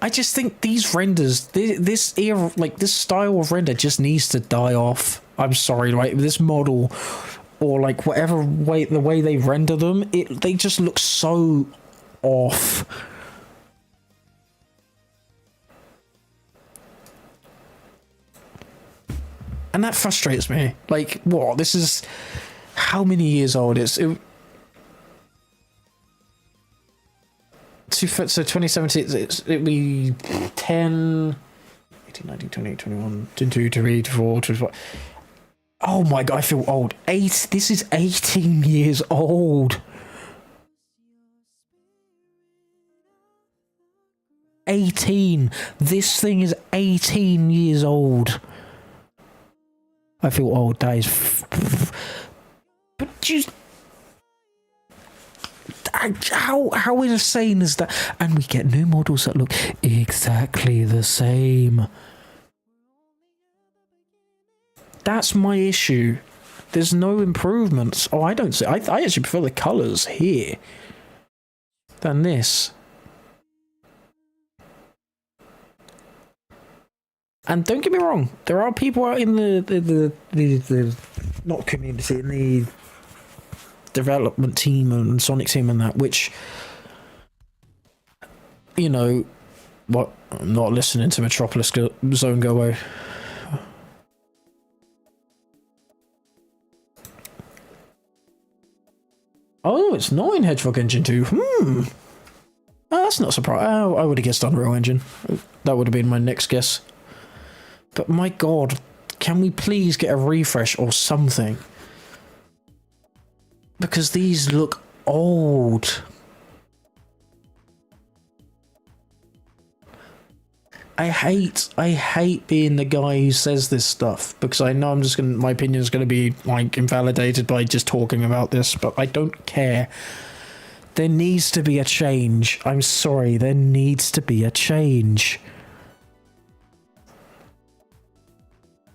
I just think these renders, this era, like this style of render just needs to die off. I'm sorry, right? This model, or like whatever way, the way they render them, they just look so off. And that frustrates me. Like, what? This is how many years old? So 2017, it'd be 10, 18, 19, 20, 21, 22, 23, 24, 25. Oh my god, I feel old. This is 18 years old. 18. This thing is 18 years old. I feel old, that is... But just... How insane is that? And we get new models that look exactly the same. That's my issue. There's no improvements. Oh, I don't see. I actually prefer the colours here than this. And don't get me wrong, there are people out in the not community, in the development team and Sonic team and that, which, what, I'm not listening to Metropolis Zone go away. Oh, it's not in Hedgehog Engine 2. Oh, that's not surprising. I would have guessed Unreal Engine. That would have been my next guess. But my god, can we please get a refresh or something? Because these look old. I hate being the guy who says this stuff, because I know my opinion is going to be like invalidated by just talking about this, but I don't care. There needs to be a change. I'm sorry, there needs to be a change.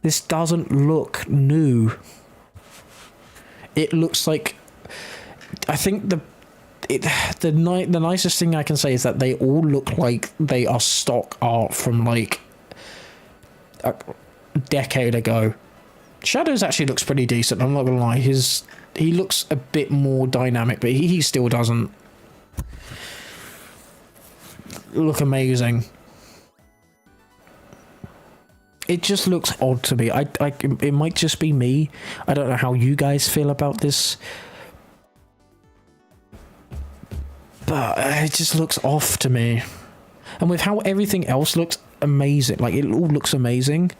This doesn't look new. It looks like... I think the nicest thing I can say is that they all look like they are stock art from like a decade ago. Shadows actually looks pretty decent, I'm not gonna lie. He looks a bit more dynamic, but he still doesn't look amazing. It just looks odd to me. It might just be me. I don't know how you guys feel about this, but it just looks off to me. And with how everything else looks amazing, like it all looks amazing,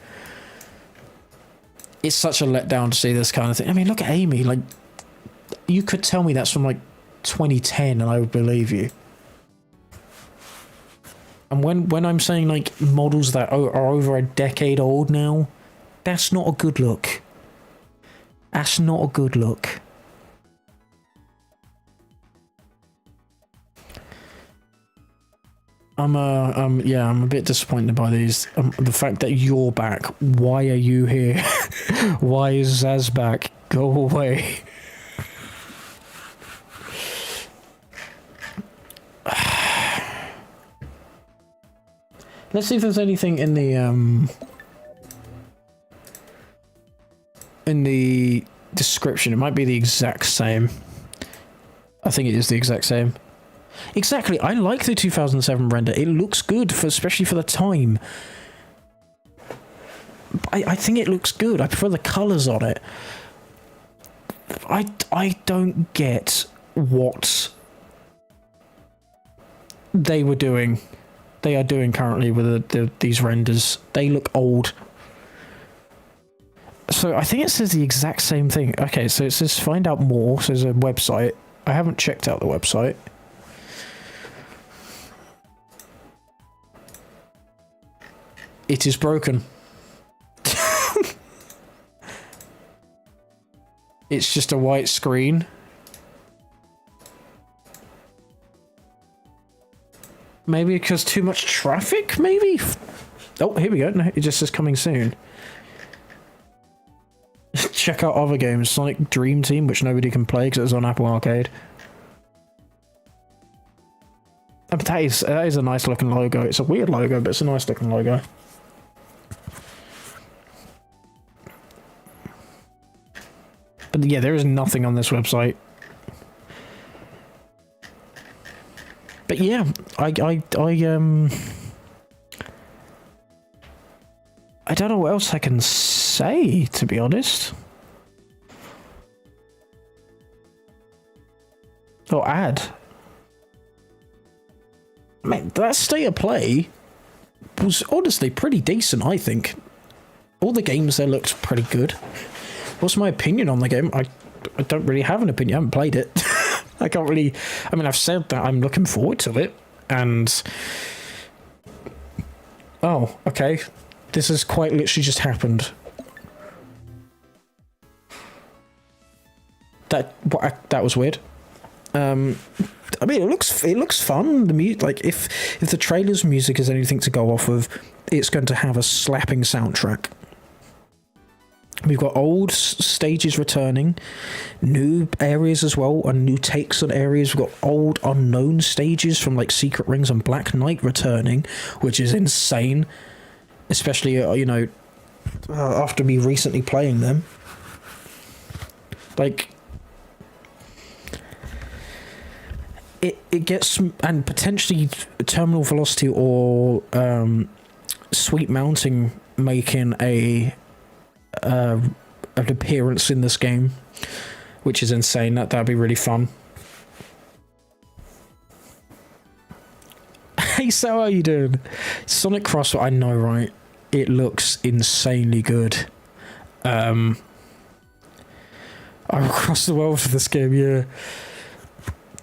it's such a letdown to see this kind of thing. I mean, look at Amy. Like, you could tell me that's from like 2010 and I would believe you. And when I'm saying like models that are over a decade old now, that's not a good look. That's not a good look. I'm a bit disappointed by these. The fact that you're back. Why are you here? Why is Zaz back? Go away. Let's see if there's anything in the description. It might be the exact same. I think it is the exact same. Exactly. I like the 2007 render. It looks good, especially for the time. I think it looks good. I prefer the colours on it. I don't get what they were doing. They are doing currently with these renders. They look old. So I think it says the exact same thing. Okay, so it says find out more. So there's a website. I haven't checked out the website. It is broken. It's just a white screen. Maybe because too much traffic, maybe? Oh, here we go. No, it just says coming soon. Check out other games. Sonic Dream Team, which nobody can play because it's on Apple Arcade. But that is a nice looking logo. It's a weird logo, but it's a nice looking logo. But yeah, there is nothing on this website. But yeah, I don't know what else I can say, to be honest. Or add. Man, that state of play was honestly pretty decent, I think. All the games there looked pretty good. What's my opinion on the game? I don't really have an opinion. I haven't played it. I can't really... I mean, I've said that I'm looking forward to it, and... Oh, okay. This has quite literally just happened. That was weird. I mean, it looks fun. The like if the trailer's music is anything to go off of, it's going to have a slapping soundtrack. We've got old stages returning, new areas as well, and new takes on areas. We've got old unknown stages from like Secret Rings and Black Knight returning, which is insane, especially you know, after me recently playing them. Like, it gets, and potentially Terminal Velocity or Sweet Mountain making an appearance in this game, which is insane. That'd be really fun. Hey, so how are you doing? Sonic Crossworlds, I know, right? It looks insanely good. I'm across the world for this game, yeah.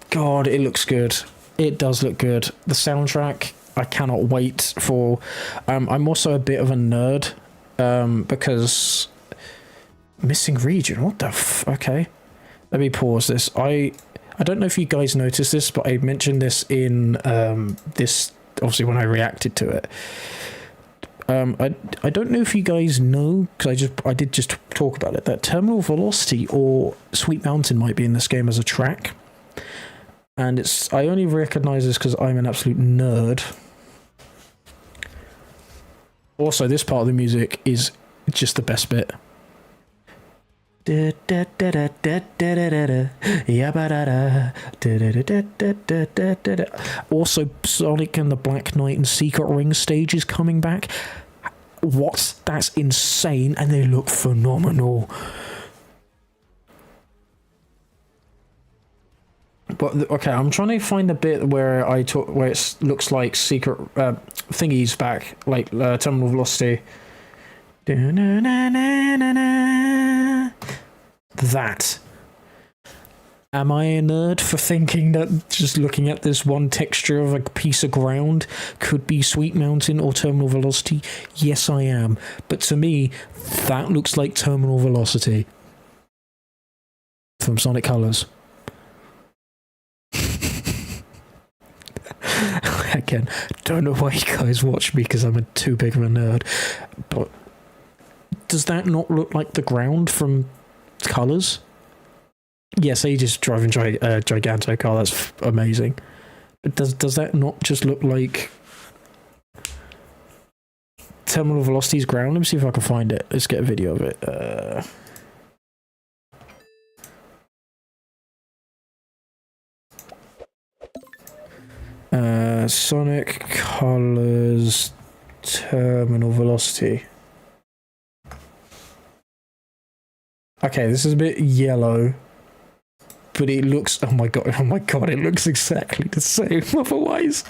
God, it looks good. It does look good. The soundtrack, I cannot wait for. I'm also a bit of a nerd, because missing region. What the okay? Let me pause this. I don't know if you guys noticed this, but I mentioned this in this, obviously when I reacted to it. I don't know if you guys know, because I did just talk about it, that Terminal Velocity or Sweet Mountain might be in this game as a track. And I only recognise this because I'm an absolute nerd. Also, this part of the music is just the best bit. Also, Sonic and the Black Knight and Secret Ring stage is coming back. What? That's insane, and they look phenomenal. But okay, I'm trying to find a bit where where it looks like secret thingies back, like Terminal Velocity. That. Am I a nerd for thinking that just looking at this one texture of a piece of ground could be Sweet Mountain or Terminal Velocity? Yes, I am. But to me, that looks like Terminal Velocity from Sonic Colors. Again, don't know why you guys watch me because I'm too big of a nerd. But does that not look like the ground from Colors? Yes, he just driving a Giganto car. That's amazing. But does that not just look like Terminal Velocity's ground? Let me see if I can find it. Let's get a video of it. Sonic Colors Terminal Velocity. Okay, this is a bit yellow. But it looks, oh my god, it looks exactly the same otherwise.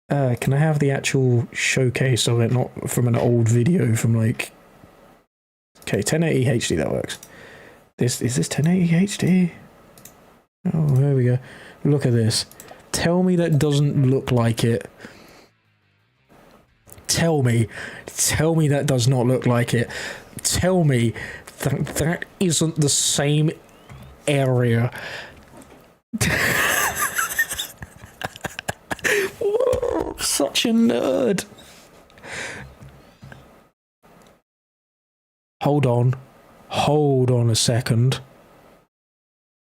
Can I have the actual showcase of it, not from an old video from like... Okay, 1080 HD, that works. Is this 1080 HD? Oh, there we go. Look at this. Tell me that doesn't look like it. Tell me that does not look like it. Tell me that that isn't the same area. Whoa, such a nerd. Hold on a second.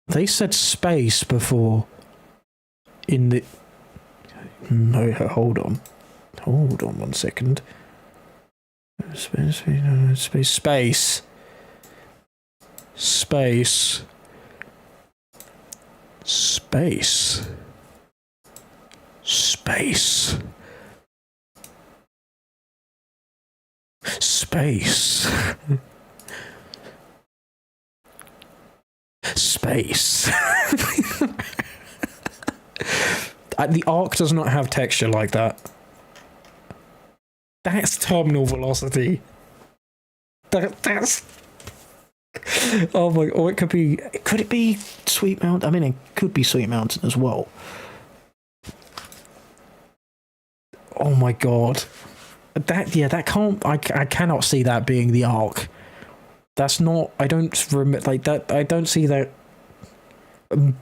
They said space before in the... No, hold on one second. Space. The arc does not have texture like that. That's Terminal Velocity. That's... Oh my... Or it could be... Could it be Sweet Mountain? I mean, it could be Sweet Mountain as well. Oh my god. That can't... I cannot see that being the arc. That's not... I don't remember... Like, that... I don't see that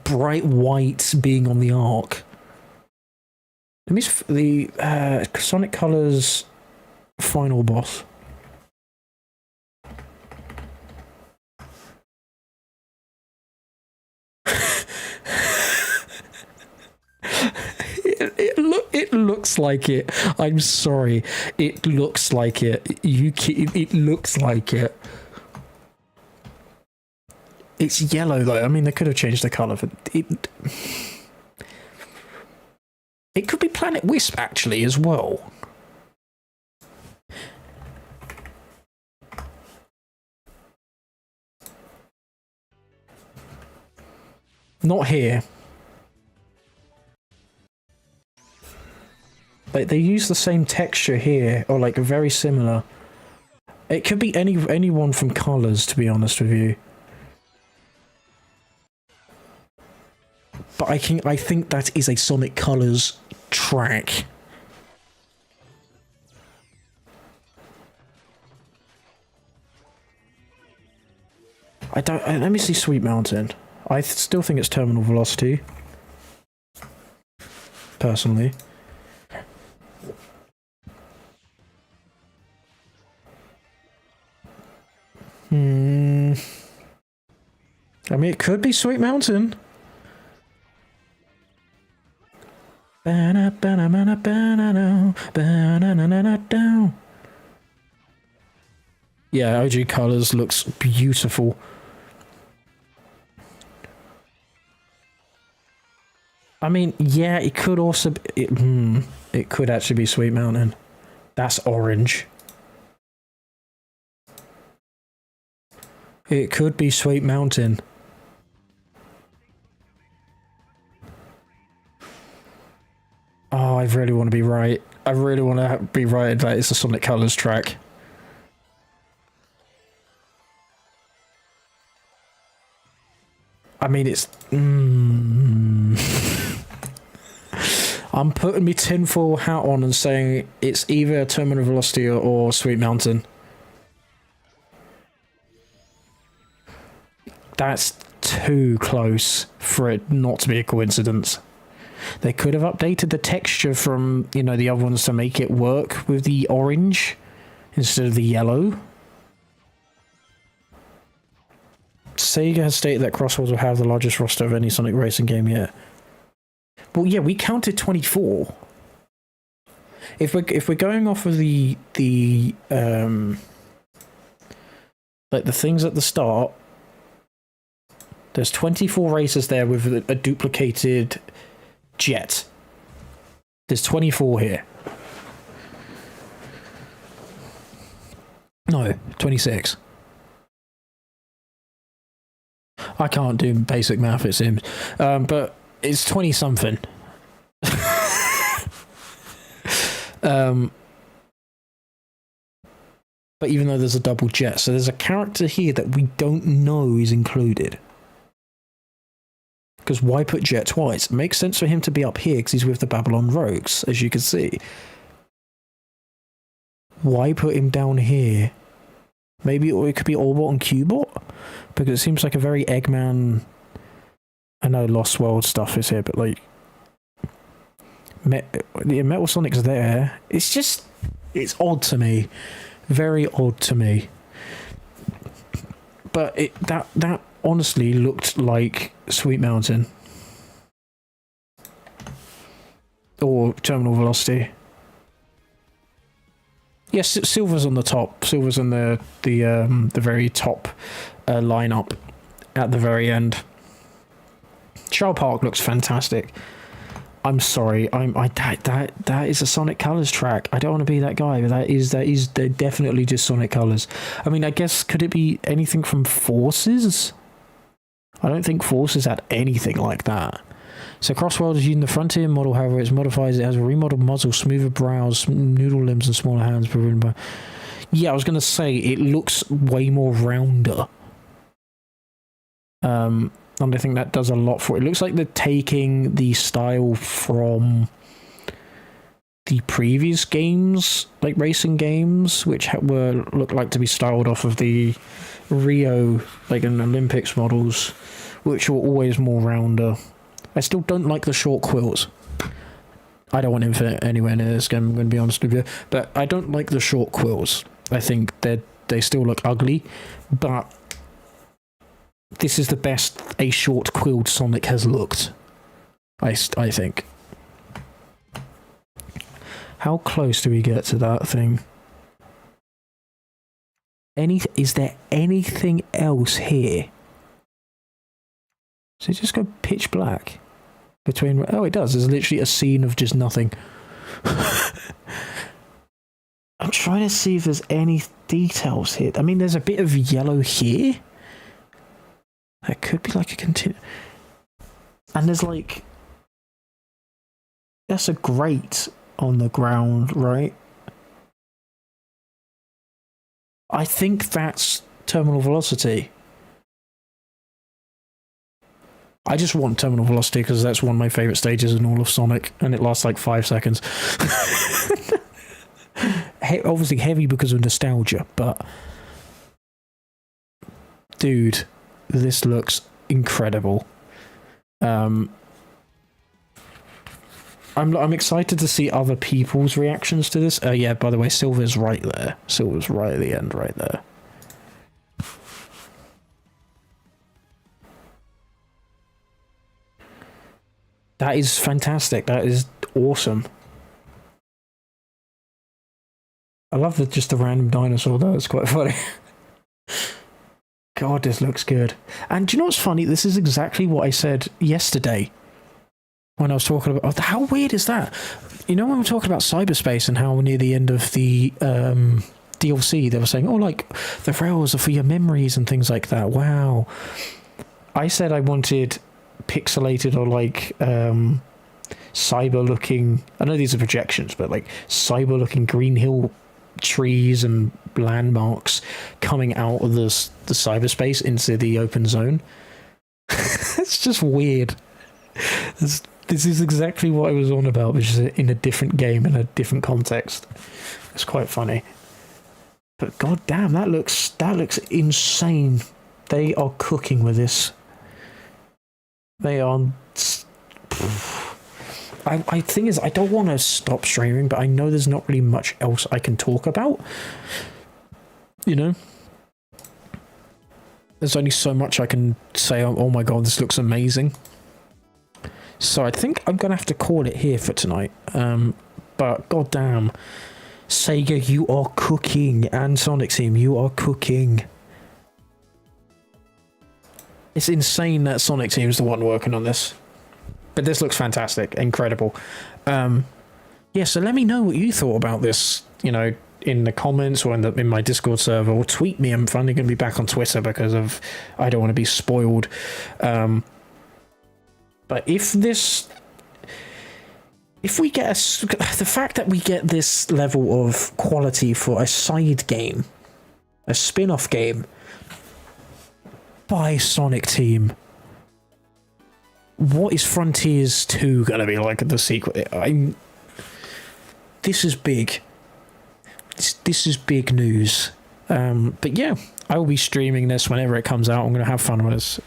bright white being on the arc. Let me... The Sonic Colors final boss. It looks like it. I'm sorry. It looks like it. It looks like it. It's yellow though. I mean, they could have changed the color for it. It could be Planet Wisp actually as well. Not here. Like, they use the same texture here, or like very similar. It could be anyone from Colors, to be honest with you. But I think that is a Sonic Colors track. Let me see Sweet Mountain. I still think it's terminal velocity. Personally. I mean, it could be Sweet Mountain. Yeah, OG Colors looks beautiful. I mean, yeah, it could also be, it could actually be Sweet Mountain. That's orange. It could be Sweet Mountain. Oh, I really want to be right. I really want to be right that it's a Sonic Colors track. I mean, it's... I'm putting my tinfoil hat on and saying it's either Terminal Velocity or Sweet Mountain. That's too close for it not to be a coincidence. They could have updated the texture from, you know, the other ones to make it work with the orange instead of the yellow. Sega has stated that Crossworlds will have the largest roster of any Sonic Racing game yet. Well, yeah, we counted 24. If we're going off of the like the things at the start, there's 24 races there with a duplicated jet. There's 24 here. No, 26. I can't do basic math, it seems. But it's 20 something. But even though there's a double jet, so there's a character here that we don't know is included. Because why put Jet twice? It makes sense for him to be up here because he's with the Babylon Rogues, as you can see. Why put him down here? Maybe it could be Orbot and Cubot? Because it seems like a very Eggman... I know Lost World stuff is here, but like... Metal Sonic's there. It's just... It's odd to me. Very odd to me. But that honestly looked like Sweet Mountain. Or Terminal Velocity. Yes, Silver's on the top. Silver's in the very top lineup at the very end. Child Park looks fantastic. I'm sorry, that is a Sonic Colors track. I don't want to be that guy, but they're definitely just Sonic Colors. I mean, I guess could it be anything from Forces? I don't think Forces had anything like that. So Crossworld is using the Frontier model, however, it's modified. It has a remodeled muzzle, smoother brows, noodle limbs, and smaller hands. Yeah, I was going to say, it looks way more rounder. And I think that does a lot for it. It looks like they're taking the style from the previous games, like racing games, which look like to be styled off of the Rio, like an Olympics models, which were always more rounder. I still don't like the short quills. I don't want Infinite anywhere near this game, I'm going to be honest with you. But I don't like the short quills. I think they still look ugly. But this is the best a short quilled Sonic has looked. I think. How close do we get to that thing? Is there anything else here? Does it just go pitch black? Oh, it does. There's literally a scene of just nothing. I'm trying to see if there's any details here. I mean, there's a bit of yellow here. That could be like a continue. And there's like... That's a grate on the ground, right? I think that's terminal velocity. I just want terminal velocity because that's one of my favourite stages in all of Sonic, and it lasts like 5 seconds. Obviously heavy because of nostalgia, but... Dude, this looks incredible. I'm excited to see other people's reactions to this. Yeah, by the way, Silver's right there. Silver's right at the end, right there. That is fantastic. That is awesome. I love just the random dinosaur though. It's quite funny. God, this looks good. And do you know what's funny? This is exactly what I said yesterday when I was talking about... Oh, how weird is that? You know, when we're talking about cyberspace and how near the end of the DLC, they were saying, oh, like, the rails are for your memories and things like that. Wow. I said I wanted pixelated or, like, cyber-looking... I know these are projections, but, like, cyber-looking Green Hill trees and landmarks coming out of the cyberspace into the open zone. It's just weird. This is exactly what I was on about, which is in a different game, in a different context. It's quite funny. But god damn, that looks insane. They are cooking with this. They are... I thing is, I don't want to stop streaming, but I know there's not really much else I can talk about. You know? There's only so much I can say, oh my god, this looks amazing. So I think I'm going to have to call it here for tonight. But goddamn, Sega, you are cooking, and Sonic Team, you are cooking. It's insane that Sonic Team is the one working on this. But this looks fantastic, incredible. Yeah, so let me know what you thought about this, you know, in the comments or in my Discord server, or tweet me. I'm finally going to be back on Twitter because of I don't want to be spoiled. But if we get the fact that we get this level of quality for a side game, a spin-off game by Sonic Team, what is Frontiers 2 going to be like at the sequel? This is big. This is big news. But yeah, I will be streaming this whenever it comes out. I'm going to have fun with this.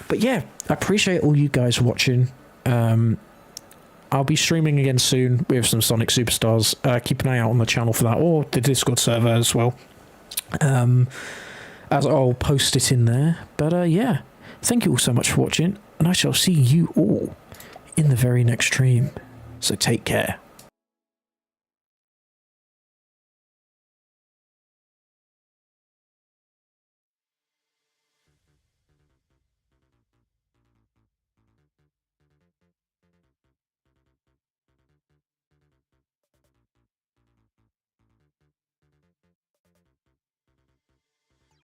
But yeah, I appreciate all you guys watching. I'll be streaming again soon with some Sonic Superstars. Keep an eye out on the channel for that, or the Discord server as well. As I'll post it in there. But yeah, thank you all so much for watching, and I shall see you all in the very next stream. So take care.